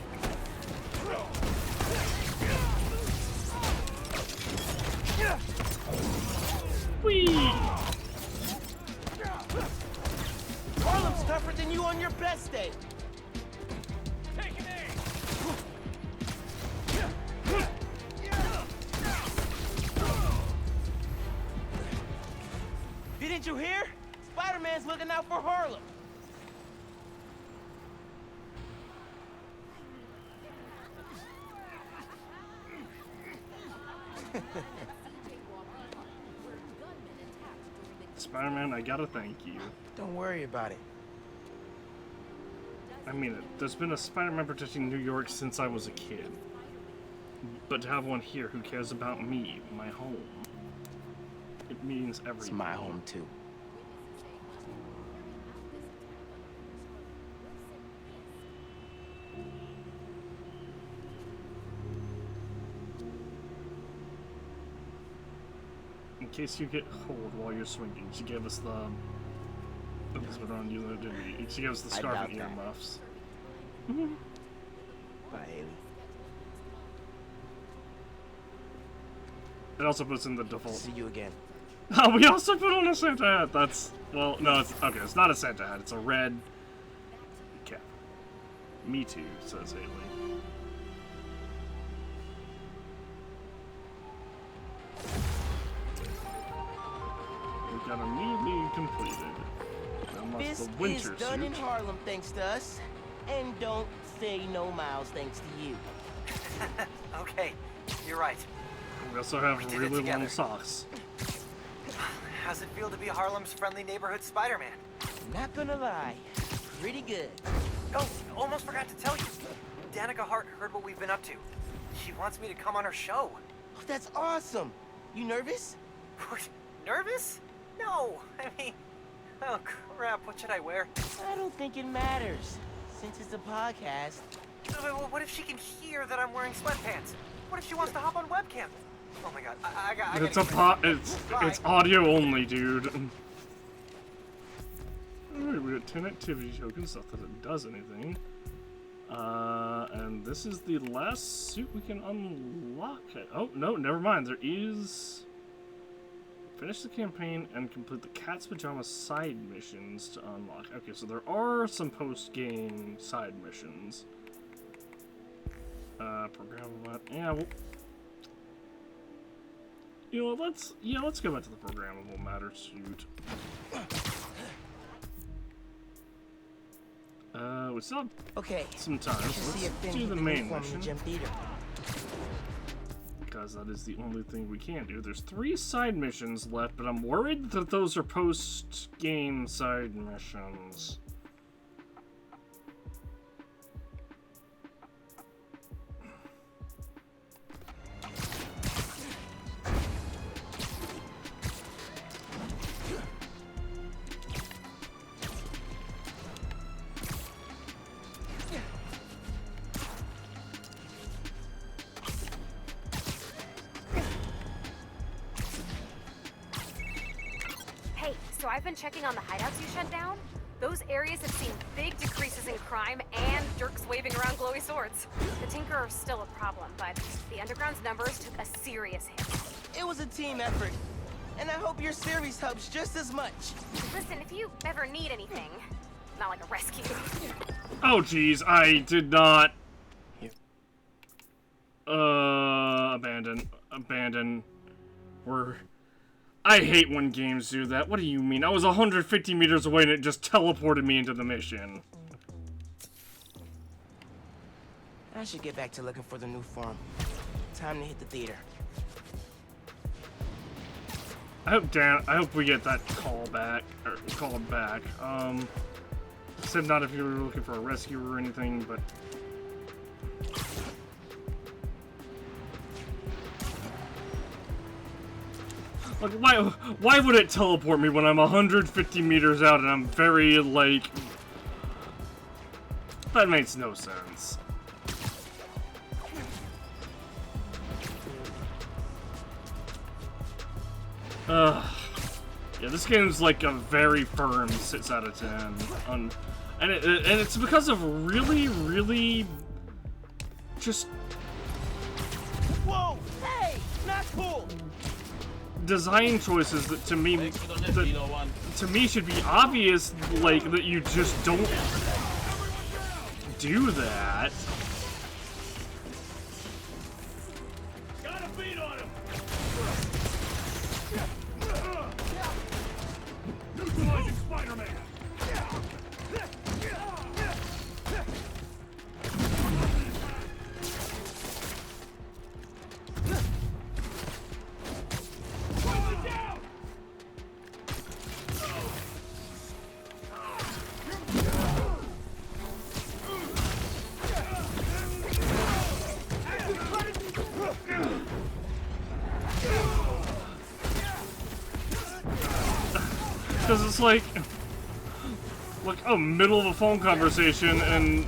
Whee! Harlem's tougher than you on your best day. Take an aim! Didn't you hear? Spider-Man's looking out for Harlem. Spider-Man, I gotta thank you. Don't worry about it. I mean it. There's been a Spider-Man protecting New York since I was a kid. But to have one here who cares about me, my home, it means everything. It's my home too. In case you get cold while you're swinging, she gave us the... Because we're on you, didn't we? She gave us the scarf and earmuffs. Bye, Haley. It also puts in the default. See you again. Oh, we also put on a Santa hat. That's... Well, no, it's... Okay, it's not a Santa hat. It's a red cap. Me too, says Haley. We got immediately completed. This the winter is done suit. in Harlem thanks to us. And don't say no, Miles, thanks to you. Okay, you're right. We also have did it really together. long socks. How's it feel to be Harlem's friendly neighborhood Spider-Man? Not gonna lie, pretty good. Oh, almost forgot to tell you. Danica Hart heard what we've been up to. She wants me to come on her show. Oh, that's awesome. You nervous? Nervous? No, I mean... Oh, crap, what should I wear? I don't think it matters, since it's a podcast. What if she can hear that I'm wearing sweatpants? What if she wants to hop on webcam? Oh my god, I gotta It's a get it's audio only, dude. Alright, we got 10 activity tokens, not that it does anything. And this is the last suit we can unlock. Oh, no, never mind. There is... Finish the campaign and complete the Cat's Pajamas side missions to unlock. Okay, so there are some post-game side missions. Programmable... Yeah, well... You know, let's go back to the programmable matter suit. We still have some time, so let's do the main mission. Because that is the only thing we can do. There's 3 side missions left, but I'm worried that those are post-game side missions. So I've been checking on the hideouts you shut down. Those areas have seen big decreases in crime and Dirks waving around glowy swords. The Tinker are still a problem, but the Underground's numbers took a serious hit. It was a team effort, and I hope your series helps just as much. Listen, if you ever need anything, not like a rescue. Oh jeez, I did not... Abandon. I hate when games do that. What do you mean? I was 150 meters away and it just teleported me into the mission. I should get back to looking for the new farm. Time to hit the theater. I hope we get that called back. Said not if you were looking for a rescue or anything, but... Like, why would it teleport me when I'm 150 meters out and I'm very, like... That makes no sense. Yeah, this game's like a very firm 6 out of 10. And it's because of really just... Whoa! Hey! Not cool! Design choices that to me should be obvious, like that you just don't do that. Got a beat on him. Neutralizing Spider-Man. Because it's like a middle of a phone conversation and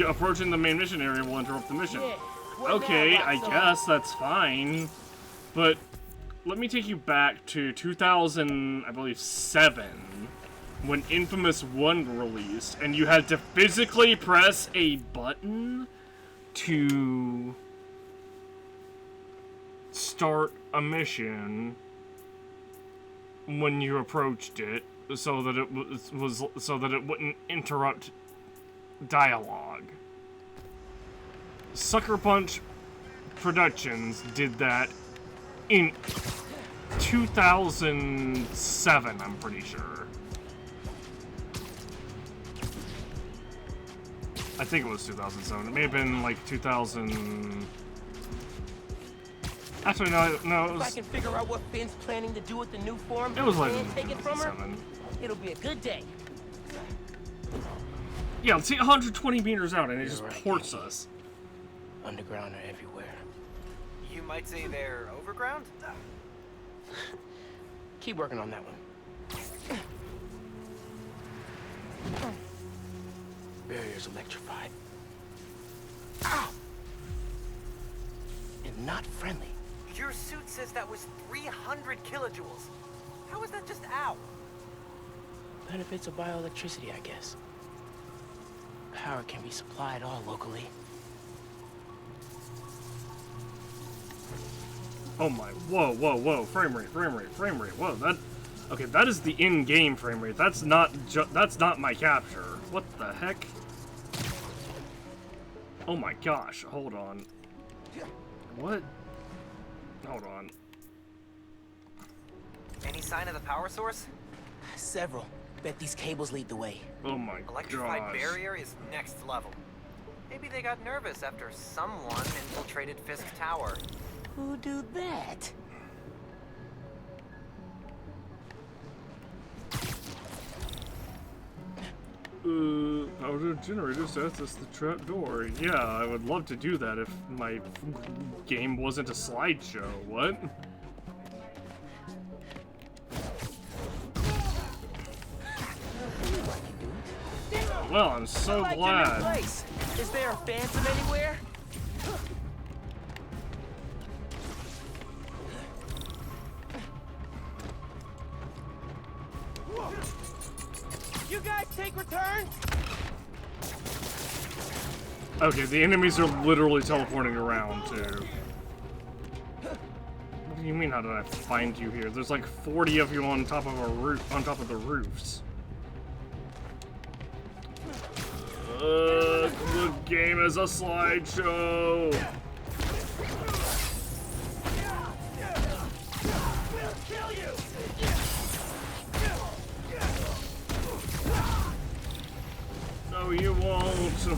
approaching the main mission area will interrupt the mission. Okay, I guess that's fine. But let me take you back to 2000, I believe, 7, when Infamous 1 released, and you had to physically press a button to start a mission when you approached it, so that it so that it wouldn't interrupt dialogue. Sucker Punch Productions did that in 2007, I'm pretty sure. I think it was 2007. It may have been like 2000. Actually, no. It If was. I can figure out what Finn's planning to do with the new form It was like and take it from her, 2007. it'll be a good day. Yeah, let's see, 120 meters out, and it just ports us. Underground are everywhere. You might say they're overground? Keep working on that one. Barrier's electrified. Ow! And not friendly. Your suit says that was 300 kilojoules. How is that just ow? Benefits of bioelectricity, I guess. Power can be supplied all locally. Oh my, whoa, frame rate, whoa, okay, that is the in-game frame rate, that's not my capture. What the heck? Oh my gosh, hold on. What? Hold on. Any sign of the power source? Several. Bet these cables lead the way. Oh my Electrified gosh. barrier is next level. Maybe they got nervous after someone infiltrated Fisk Tower. Who do that? Power generators to access the trap door. Yeah, I would love to do that if my game wasn't a slideshow. What? Well, I'm so I like your new glad. place. Is there a phantom anywhere? You guys take returns? Okay, the enemies are literally teleporting around too. What do you mean? How did I find you here? There's like 40 of you on top of a roof, on top of the roofs. The game is a slideshow. No, you won't.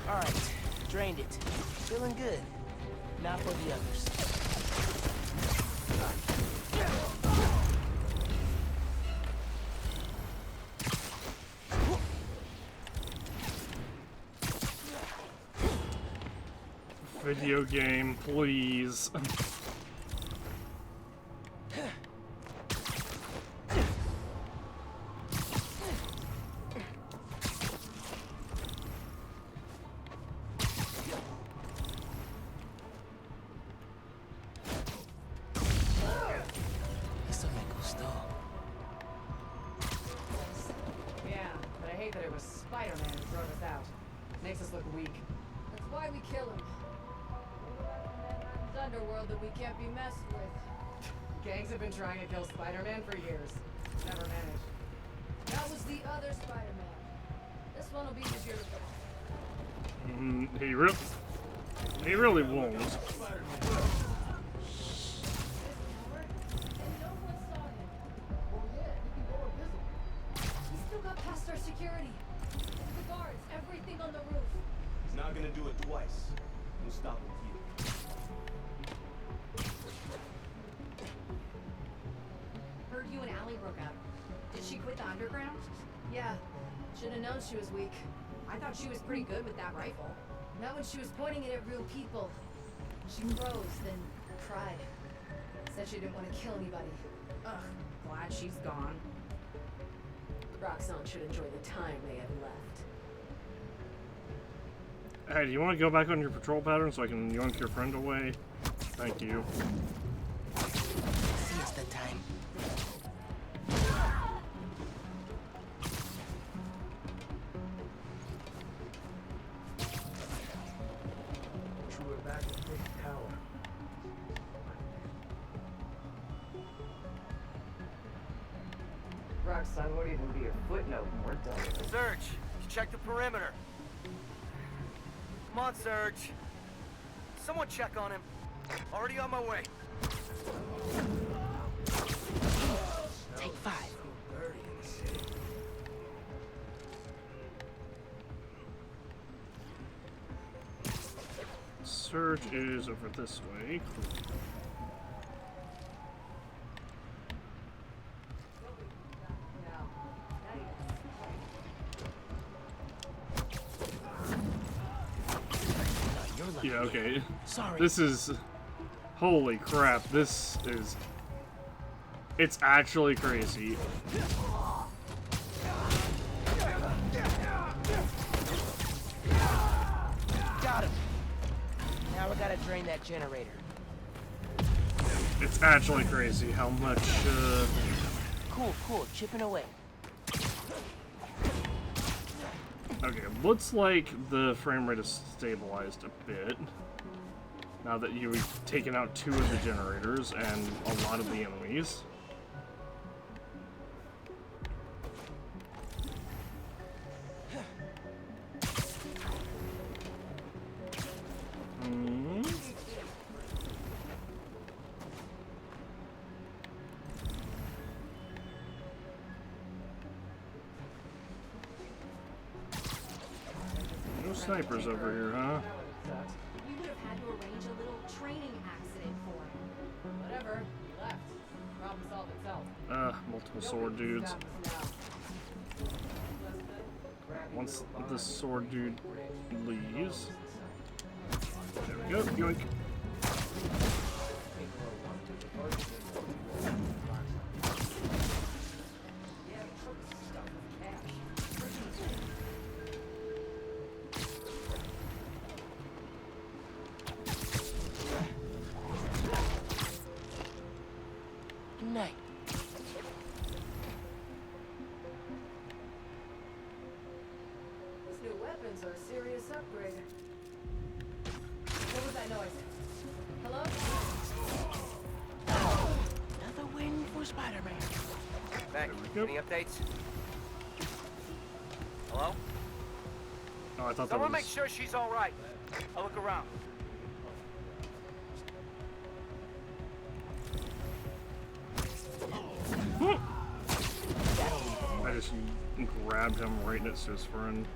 Alright, drained it. Feeling good. Now for the others. Video game, please. Eso me gustó. Yeah, but I hate that it was Spider-Man who drove us out. Makes us look weak. That's why we kill him. It's underworld that we can't be messed with. Gangs have been trying to kill Spider-Man for years. Never managed. That was the other Spider-Man. This one will be easier to find. He really won't. He still got past our security. The guards, everything on the roof. He's not gonna do it twice. We'll stop with you. Heard you and Allie broke up. Did she quit the underground? Yeah, should have known she was weak. I thought she was pretty good with that rifle. Not when she was pointing it at real people. She froze, then cried. Said Said she didn't want to kill anybody. Ugh, glad she's gone. Roxxon should enjoy the time they have left. Hey, do you want to go back on your patrol pattern so I can yoink your friend away? Thank you. Siesta time. We're back at Big Tower. Roxxon won't even be a footnote when we're done. Serge, you check the perimeter. Come on, Serge. Someone check on him. Already on my way. Take 5. Surge is over this way. Yeah, okay. Sorry. This is... Holy crap, this is... It's actually crazy. Got him. Now we gotta drain that generator. It's actually crazy how much, Cool, chipping away. Okay, looks like the frame rate is stabilized a bit. Now that you've taken out 2 of the generators and a lot of the enemies. No snipers over here, huh? We would have had to arrange a little training accident for him. Whatever, he left. Problem solved itself. Multiple sword dudes. Once the sword dude leaves. There we go, yoink. Night. These new weapons are a serious upgrade. What was that noise? Hello? Another win for Spider-Man. Beck, any updates? Hello? Oh, I thought that Someone was... make sure she's all right. I'll look around. I just grabbed him right next to his friend.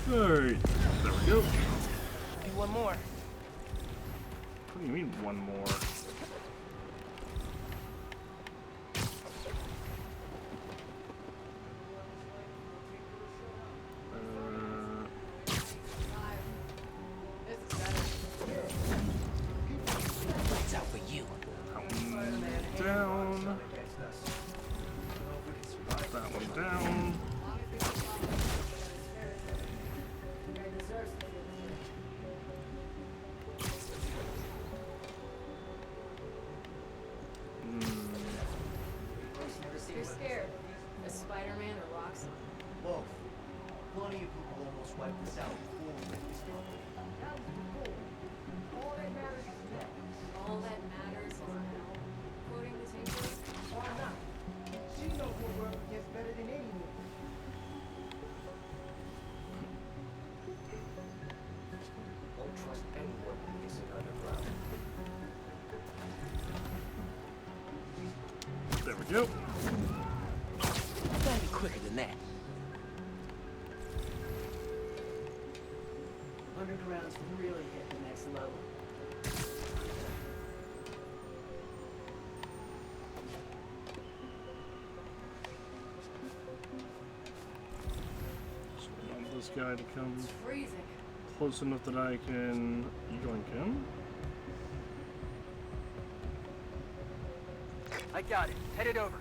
Alright, there we go. Do one more. What do you mean, one more? Lights out for you. Down. That one down. You're scared. Is Spider-Man or Roxxon? Both. Plenty of people almost wiped us out before we hit this building. All that matters is now. All that matters is now. Quoting the Tinker? Why not? She knows what work gets better than anyone. Don't trust anyone who isn't underground. There we go. Gotta be quicker than that. Underground's really hit the next level. Just want this guy to come. It's freezing. close enough that I can yoink him. I got it. Headed over.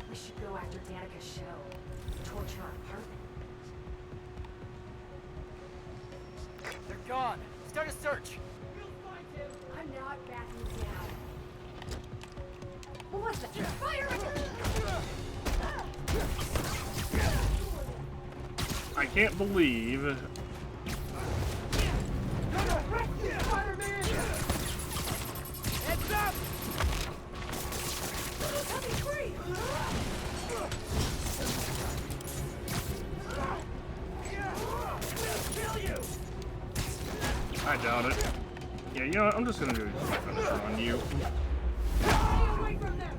We should go after Danica's show. Torch her apartment. They're gone. Start a search. I'm not backing down. What was that? Fire! I can't believe. Spider-Man! Heads up! Let me free! We'll kill you! I doubt it. Yeah, you know what? I'm just gonna do a finisher on you. Stay away from them!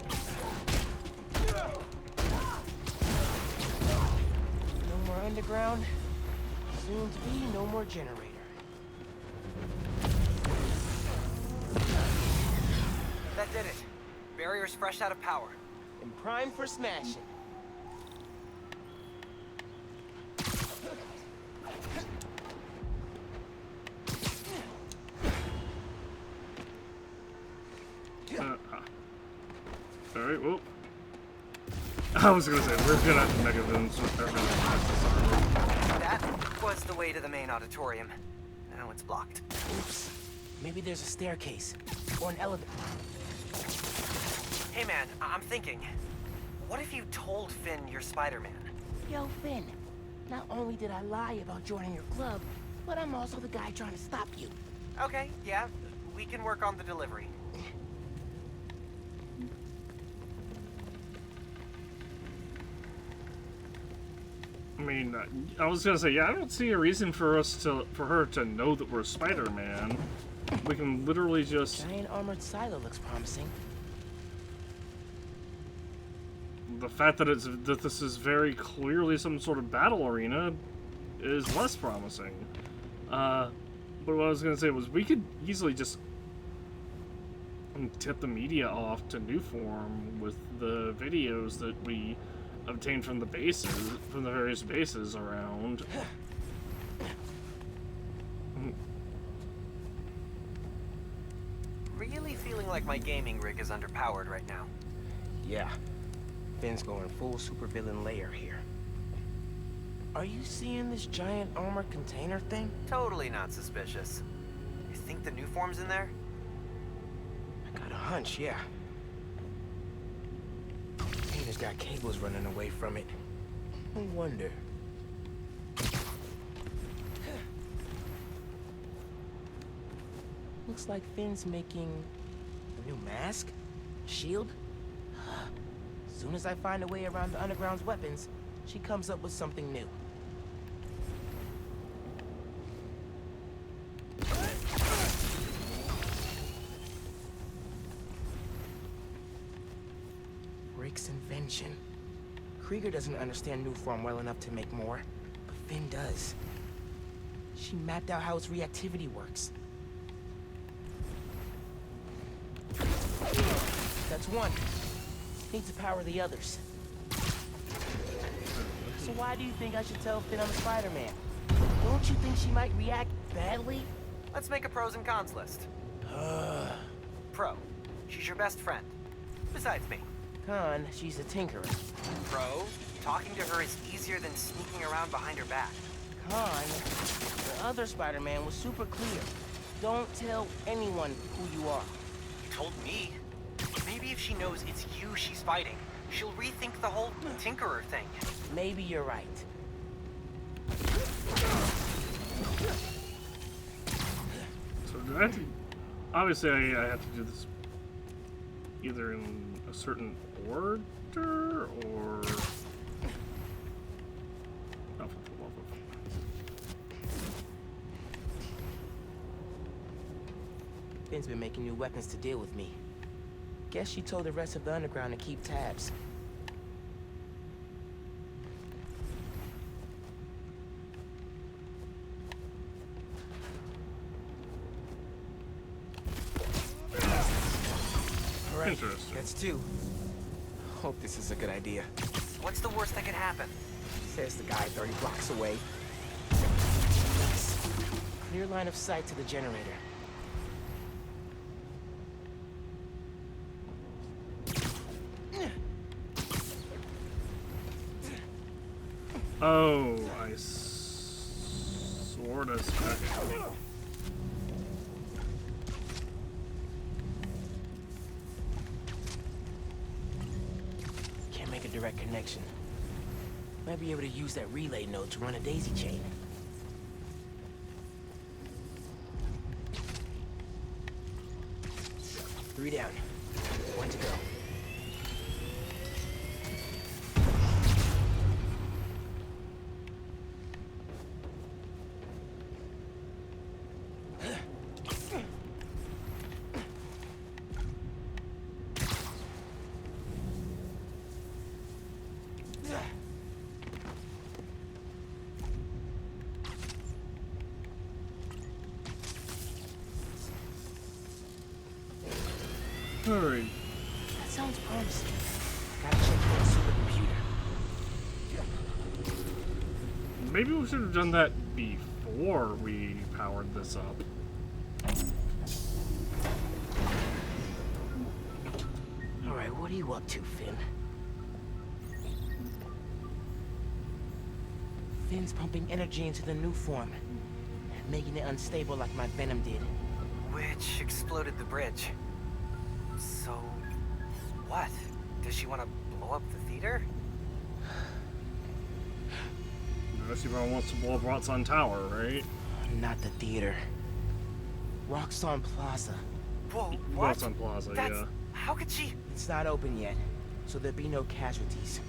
No more underground. Soon to be no more generator. That did it. Barrier's fresh out of power. And prime for smashing. Alright, well. I was gonna say, we're gonna have to mega villains with everything. That was the way to the main auditorium. Now it's blocked. Oops. Maybe there's a staircase. Or an elevator. Hey man, I'm thinking. What if you told Finn you're Spider-Man? Yo, Finn. Not only did I lie about joining your club, but I'm also the guy trying to stop you. Okay, yeah. We can work on the delivery. I mean, I was gonna say, yeah, I don't see a reason for her to know that we're Spider-Man. We can literally just... Giant armored silo looks promising. The fact that this is very clearly some sort of battle arena is less promising. But what I was gonna say was we could easily just tip the media off to Newform with the videos that we obtained from the bases, from the various bases around. Really feeling like my gaming rig is underpowered right now. Yeah. Finn's going full supervillain layer here. Are you seeing this giant armored container thing? Totally not suspicious. You think the Newform's in there? I got a hunch, yeah. Container's got cables running away from it. I wonder. Looks like Finn's making a new mask? Shield? Soon as I find a way around the Underground's weapons, she comes up with something new. Rick's invention. Krieger doesn't understand Newform well enough to make more, but Finn does. She mapped out how its reactivity works. That's one. Need to power the others. So why do you think I should tell Finn I'm a Spider-Man? Don't you think she might react badly? Let's make a pros and cons list. Pro. She's your best friend. Besides me. Con, she's a tinkerer. Pro. Talking to her is easier than sneaking around behind her back. Con, the other Spider-Man was super clear. Don't tell anyone who you are. You told me. Maybe if she knows it's you she's fighting, she'll rethink the whole Tinkerer thing. Maybe you're right. So do I have to... Obviously, I have to do this either in a certain order, or... Finn's been making new weapons to deal with me. Guess she told the rest of the Underground to keep tabs. All right, that's two. Hope this is a good idea. What's the worst that can happen? Says the guy 30 blocks away. Clear line of sight to the generator. Oh, I sort of suspect. Can't make a direct connection. Might be able to use that relay node to run a daisy chain. Three down. One to go. Hurry. That sounds promising. Gotta check that supercomputer. Maybe we should have done that before we powered this up. Alright, what are you up to, Finn? Finn's pumping energy into the new form, making it unstable like my venom did. Which exploded the bridge. So, what? Does she want to blow up the theater? Unless everyone wants to blow up Roxxon Tower, right? Not the theater. Roxxon Plaza. Whoa, what? Roxxon Plaza, That's... yeah. How could she... It's not open yet, so there'll be no casualties.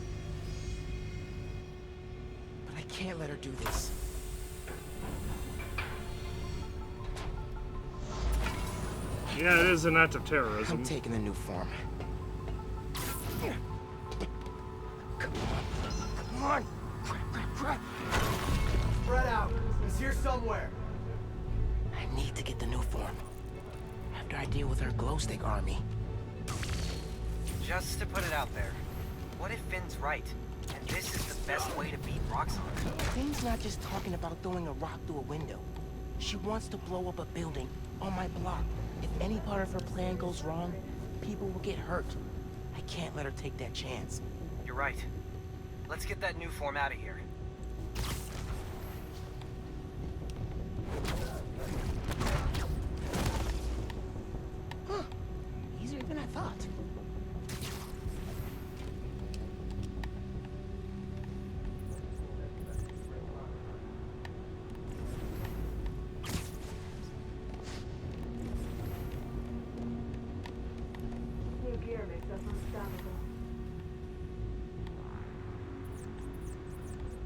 But I can't let her do this. Yeah, it is an act of terrorism. I'm taking the new form. Come on! Crap! Spread out. He's here somewhere. I need to get the new form. After I deal with her glow stick army. Just to put it out there, what if Finn's right, and this is the best way to beat Roxxon? Finn's not just talking about throwing a rock through a window. She wants to blow up a building on my block. If any part of her plan goes wrong, people will get hurt. I can't let her take that chance. You're right. Let's get that new form out of here. Huh. Easier than I thought.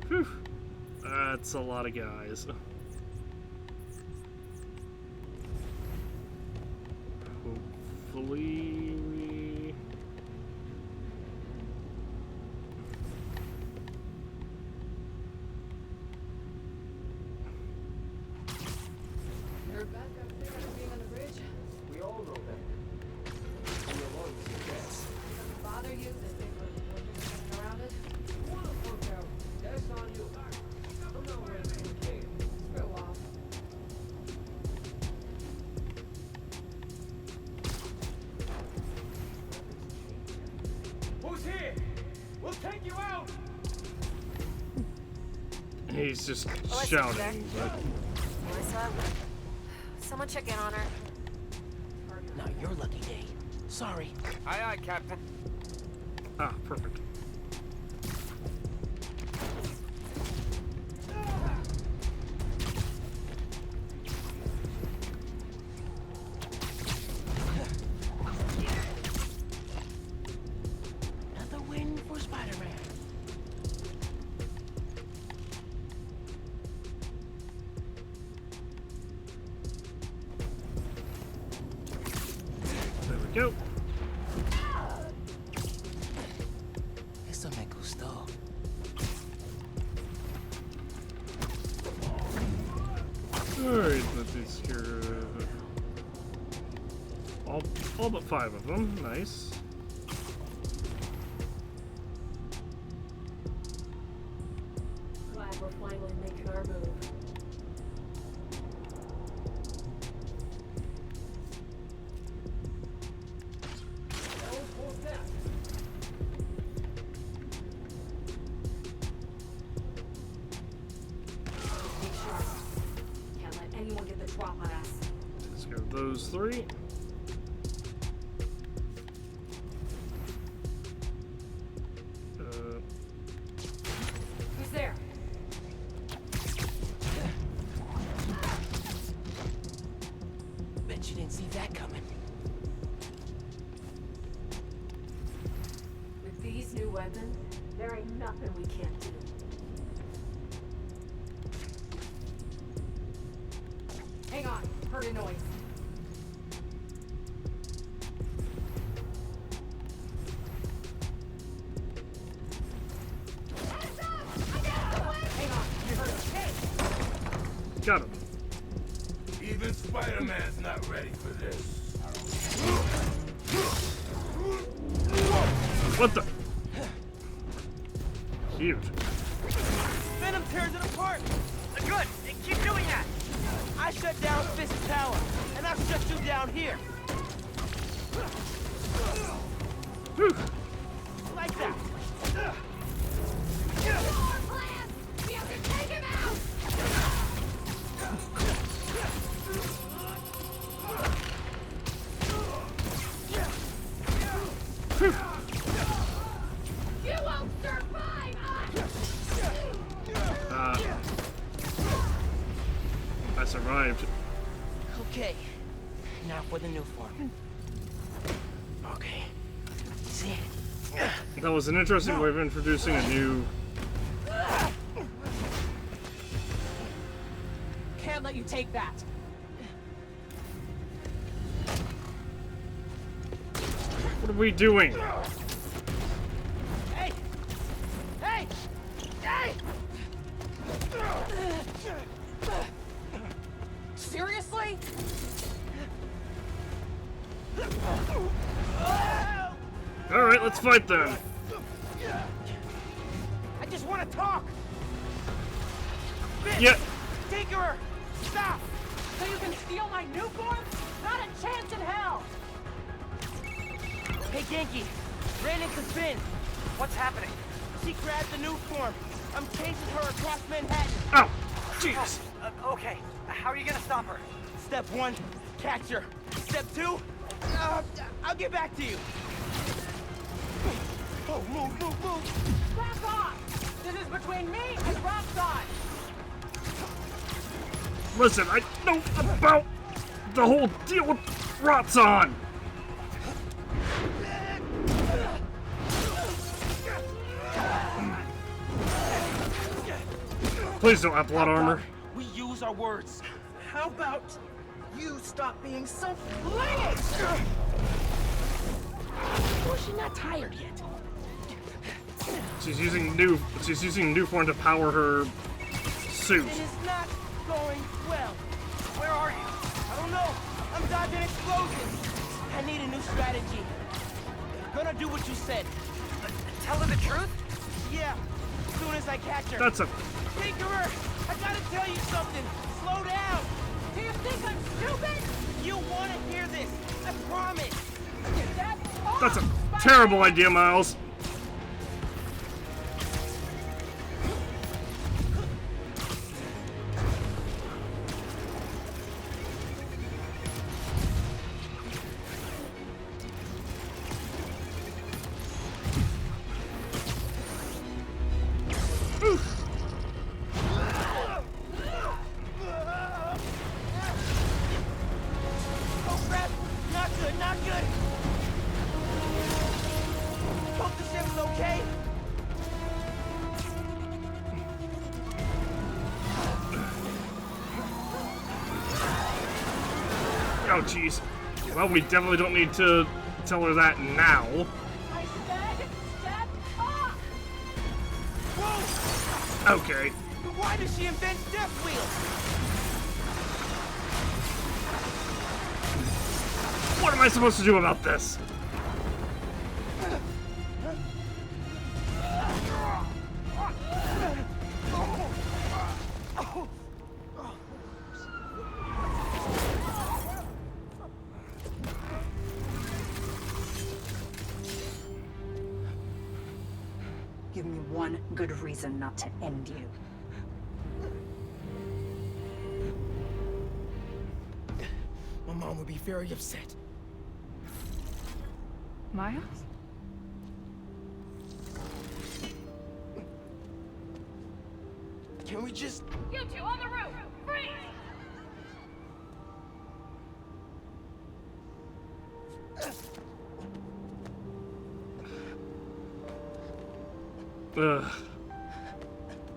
Whew. That's a lot of guys. Hopefully we... You're back up there being on the bridge. We all know that. We alone with the gas. Doesn't bother you that they were working around it? Wanna work out? That's on you. I'm not ready for the game. For a while. Who's here? We'll take you out. He's just Oh, I see shouting, you but... Melissa, someone check in on her. Now your lucky day. Sorry. Aye, aye, Captain. Ah, perfect. Another win for Spider-Man. There we go. Eso me gustó. Alright, let's just here. All but 5 of them. Nice. we're finally making our move. Can't let anyone get the drop on us. Let's go with those three. Who's there? Bet you didn't see that coming. With these new weapons, there ain't nothing we can't do. Hang on, heard a noise. Hang on, you heard a hey! Got him. Even Spider-Man's not ready for this. What the? Huge. Venom tears it apart. Good. Keep doing that. I shut down Fist Tower, and I'll shut you down here. Like that. We have to take him out! You won't survive us! I survived. Okay, now for the new form. Okay, see? That was an interesting way of introducing a new. Can't let you take that. What are we doing? Hey! Hey! Hey! Seriously? All right, let's fight then. I just want to talk. Bitch! Yeah. Tinkerer! Stop! So you can steal my new form? Not a chance in hell! Hey, Genki. Ran into Finn. What's happening? She grabbed the new form. I'm chasing her across Manhattan. Ow! Jeez. Okay. How are you gonna stop her? Step 1, catch her. Step 2, I'll get back to you. Oh, move. Back off! This is between me and Roxxon. Listen, I know about the whole deal with Roxxon. Please don't have blood armor. We use our words. How about you stop being so flingy? Well, she's not tired yet. She's using new form to power her suit. It is not going well. Where are you? I don't know. I'm dodging explosions. I need a new strategy. Gonna do what you said. Tell her the truth? Yeah. As soon as I catch her. That's a. Tinkerer, I gotta tell you something. Slow down. Do you think I'm stupid? You want to hear this? I promise. That's a terrible idea, Miles. Oh crap! Not good, not good! Hope the ship's okay. Oh, jeez. Well, we definitely don't need to tell her that now. I said step off! Whoa! Okay. But why does she invent death wheels? What am I supposed to do about this? good reason not to end you. My mom would be very upset. Miles? Can we just... You two on the roof! Freeze! Ugh.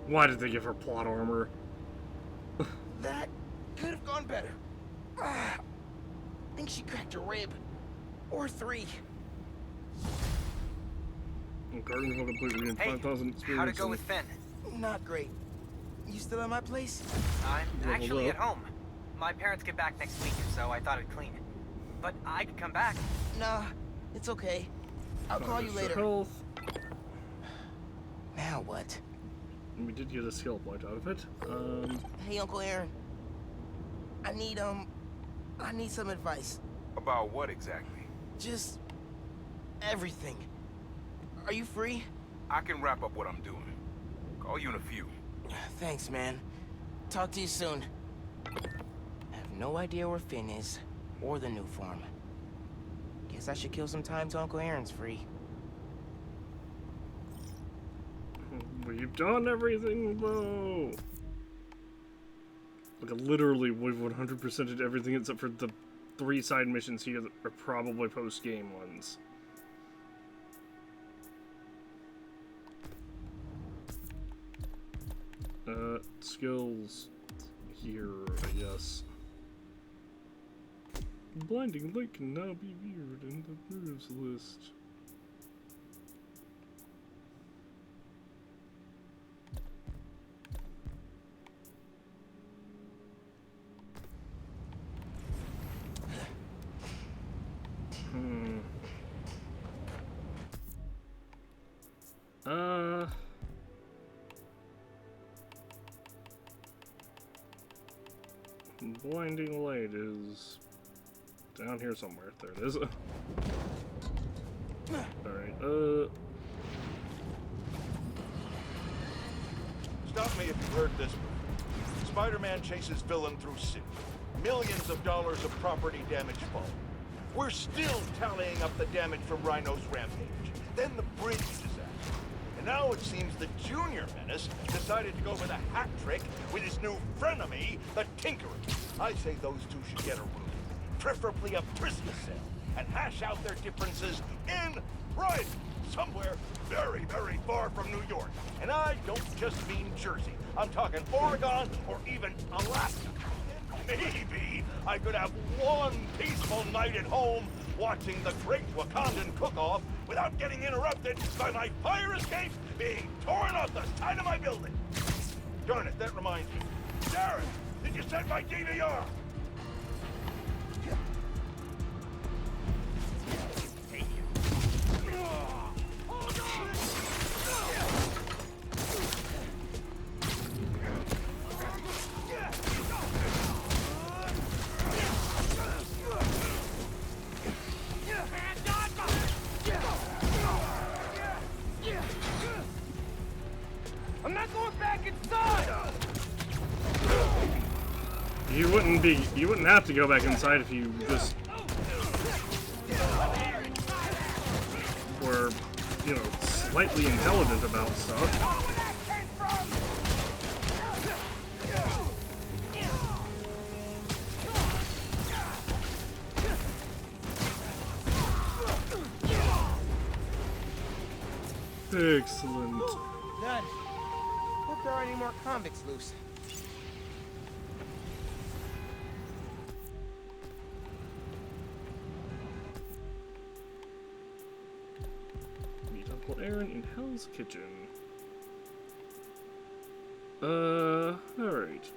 Why did they give her plot armor? That could have gone better. I think she cracked a rib. Or 3. Garden will completely in Hey, 5,000 experience. how'd it go with Finn? Not great. You still at my place? I'm actually up. at home. My parents get back next week, so I thought I'd clean it. But I could come back. Nah, it's okay. I'll call you later. Health. Now what? We did get a skill point out of it. Hey, Uncle Aaron. I need some advice. About what exactly? Just... everything. Are you free? I can wrap up what I'm doing. Call you in a few. Thanks, man. Talk to you soon. I have no idea where Finn is, or the new farm. Guess I should kill some time till Uncle Aaron's free. We've done everything, though. Like, literally, we've 100%ed everything except for the 3 side missions here that are probably post-game ones. Skills here, I guess. Blinding light can now be viewed in the moves list. Blinding light is down here somewhere. There it is. Alright, Stop me if you've heard this before. Spider-Man chases villain through city. Millions of dollars of property damage fall. We're still tallying up the damage from Rhino's rampage. Then the bridge disaster. And now it seems the Junior Menace decided to go for the hat trick with his new frenemy, the Tinkerer. I say those two should get a room, preferably a prisoner cell, and hash out their differences in private, somewhere very, very far from New York. And I don't just mean Jersey. I'm talking Oregon or even Alaska. Maybe I could have one peaceful night at home watching the Great Wakandan Cook-Off without getting interrupted by my fire escape being torn off the side of my building. Darn it, that reminds me. Darren, did you send my DVR? I'm not going back inside! You wouldn't have to go back inside if you just were, you know, slightly intelligent about stuff. Excellent. None. Hope there aren't any more convicts loose. Meet Uncle Aaron in Hell's Kitchen. Alright.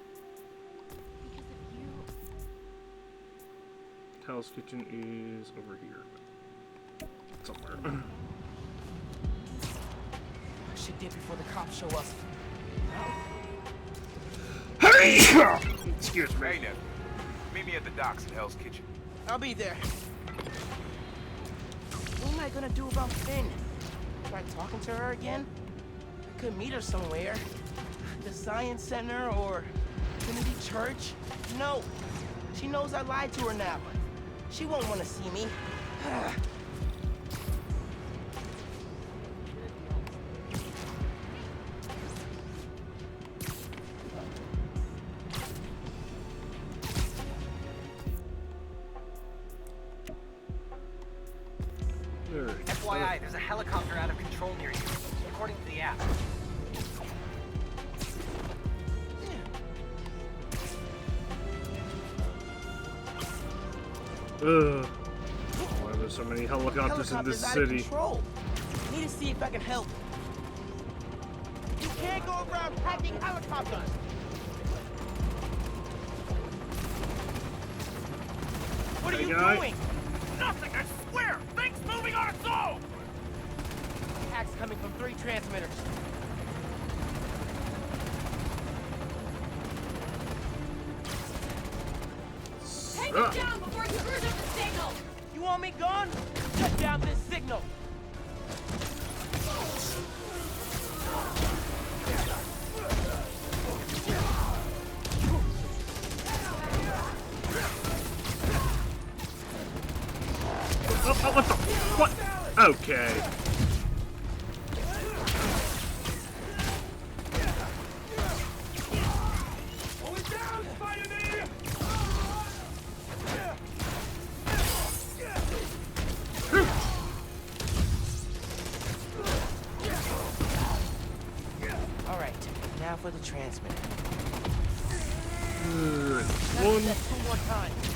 Hell's Kitchen is over here. Somewhere. Should dip before the cops show up. Hey! Excuse me. Hey, Ned. Meet me at the docks at Hell's Kitchen. I'll be there. What am I gonna do about Finn? Try talking to her again? I could meet her somewhere. The Science Center or Trinity Church. No. She knows I lied to her now. She won't want to see me. FYI, there's a helicopter out of control near you, according to the app. Ugh. Why are there so many helicopters in this out of city? control. Need to see if I can help. You can't go around hacking helicopters. What are you doing? Nothing, I swear! Thing's moving on its own! Hack's coming from 3 transmitters. Take it down before it screws up the signal! You want me gone? Shut down this signal. Oh, what the? What? Okay. All right, now for the transmitter. One. That's 2 more times.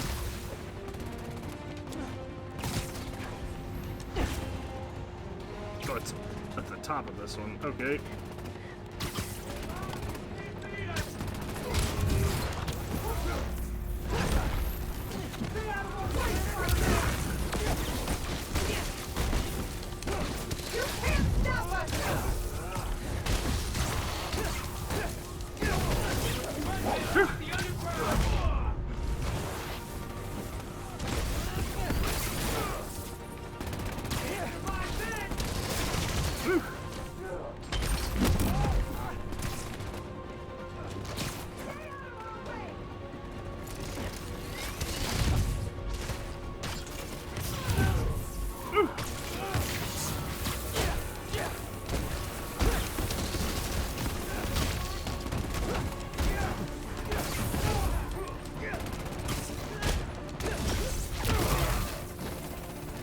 Oh, it's at the top of this one. Okay.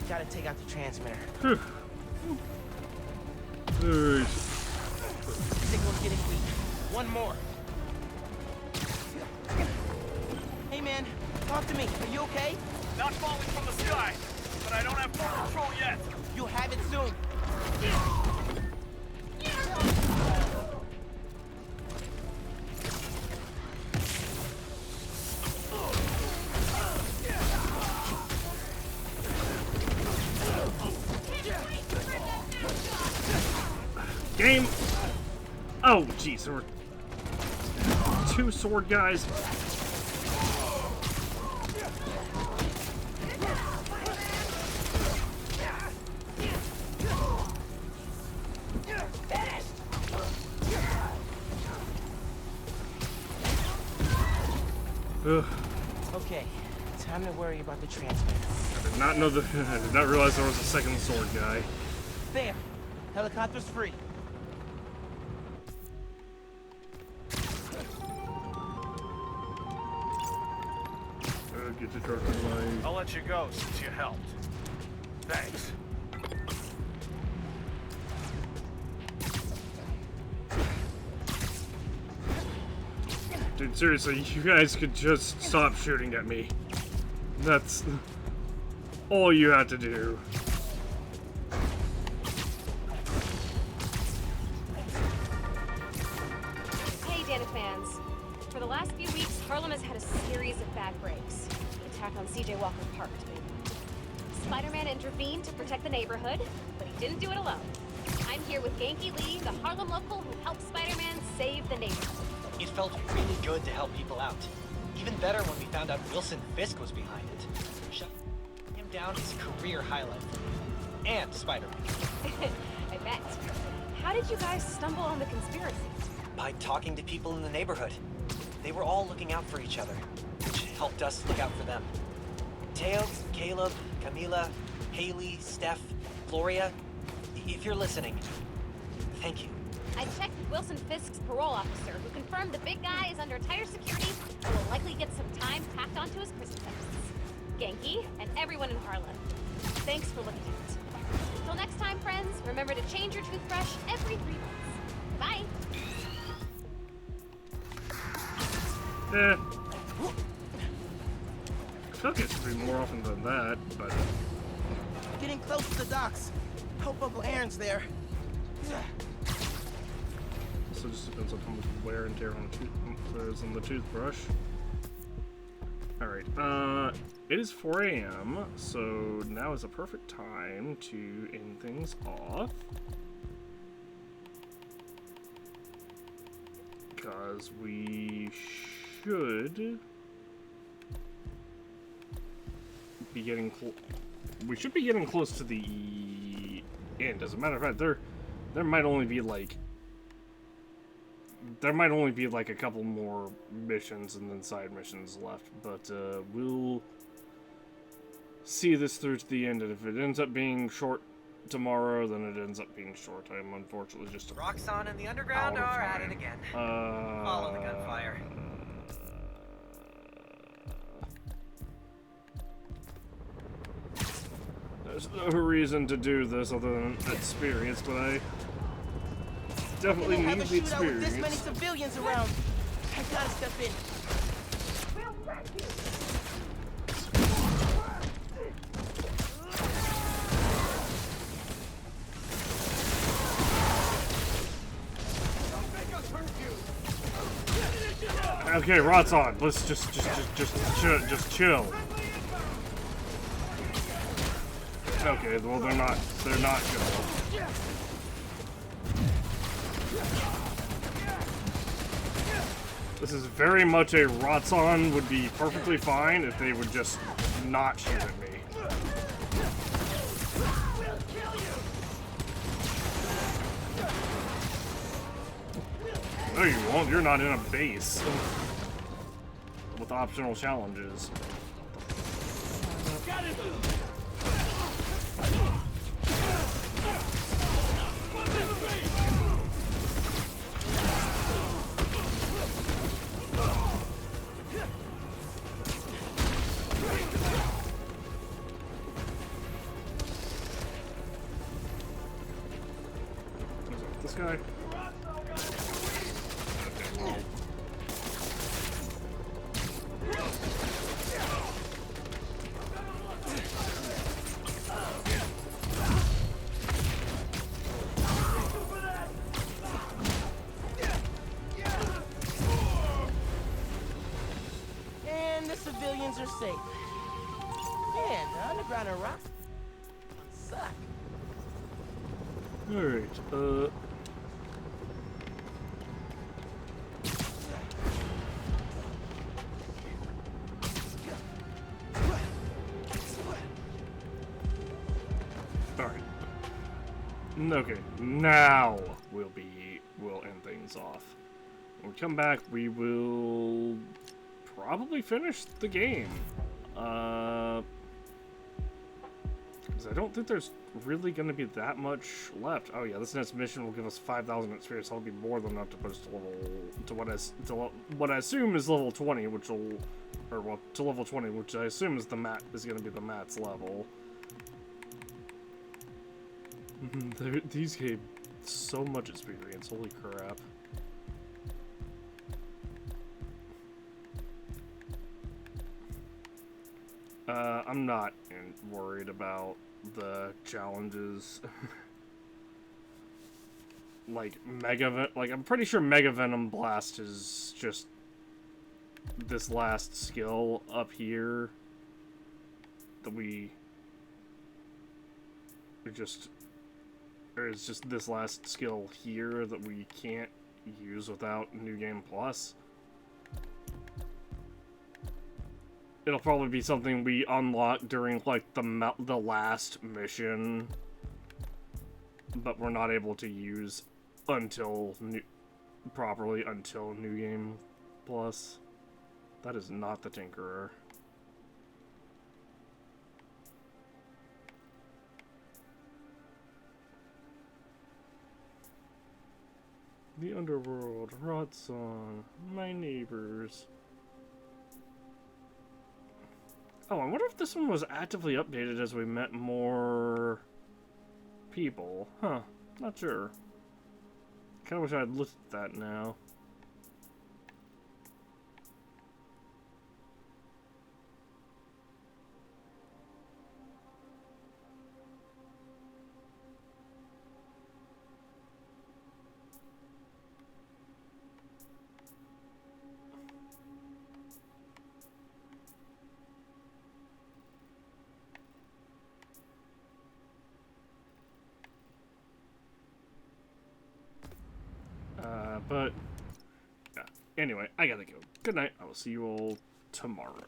Gotta take out the transmitter. Alright. Signal's getting weak. One more. Hey man, talk to me. Are you okay? Not falling from the sky, but I don't have full control yet. You'll have it soon. Game. Oh, jeez, there were 2 sword guys. Ugh. Okay, time to worry about the transmitter. I did not know the. I did not realize there was a second sword guy. There, helicopter's free. Get the truck in line. I'll let you go since you helped. Thanks. Dude, seriously, you guys could just stop shooting at me. That's all you had to do. Hey, Dana fans. For the last few weeks, Harlem has had a series of bad breaks. The attack on CJ Walker Park, to be. Spider-Man intervened to protect the neighborhood, but he didn't do it alone. I'm here with Genki Lee, the Harlem local who helped Spider-Man save the neighborhood. It felt really good to help people out. Even better when we found out Wilson Fisk was behind it. Shutting down is a career highlight. And Spider-Man. I bet. How did you guys stumble on the conspiracy? By talking to people in the neighborhood. They were all looking out for each other, which helped us look out for them. Teo, Caleb, Camila, Haley, Steph, Gloria, if you're listening, thank you. I checked with Wilson Fisk's parole officer, who confirmed the big guy is under tighter security and will likely get some time tacked onto his prison sentence. Genki, and everyone in Harlem, thanks for looking out. Until next time, friends, remember to change your toothbrush every 3 months. Bye! I feel like it should be more often than that, but... Getting close to the docks. Hope Uncle Aaron's there. So it just depends on how much wear and tear on there's on the toothbrush. Alright, it is 4 a.m., so now is a perfect time to end things off. Because we should be getting close to the end. As a matter of fact, there might only be like a couple more missions and then side missions left, but we'll see this through to the end, and if it ends up being short tomorrow, then it ends up being short. I'm unfortunately just Roxxon and the Underground are at it again. Follow the gunfire. There's no reason to do this other than experience, but I definitely need the With this many experience. civilians around. I gotta step in. Okay, Roxxon, let's just chill. Okay, well they're not chill. This is very much a Roxxon would be perfectly fine if they would just not shoot at me. No, you won't. You're not in a base with optional challenges. This guy. And the civilians are safe. Man, the Underground and Rock suck. Alright, Alright. Okay, now we'll end things off. When we come back, we will probably finish the game. Because I don't think there's really going to be that much left. Oh yeah, this next mission will give us 5,000 experience. That'll be more than enough to put us to what I assume is level 20, which will, or well, to level 20, which I assume is going to be the Matt's level. These gave so much experience. Holy crap. I'm not worried about the challenges. Like I'm pretty sure Mega Venom Blast is just this last skill up here that it's just this last skill here that we can't use without New Game Plus. It'll probably be something we unlock during, like, the last mission, but we're not able to use until properly until New Game Plus. That is not the Tinkerer. The Underworld, Rot Song, My Neighbors. Oh, I wonder if this one was actively updated as we met more people. Huh, not sure. Kinda wish I had looked at that now. But, yeah. Anyway, I gotta go. Good night. I will see you all tomorrow.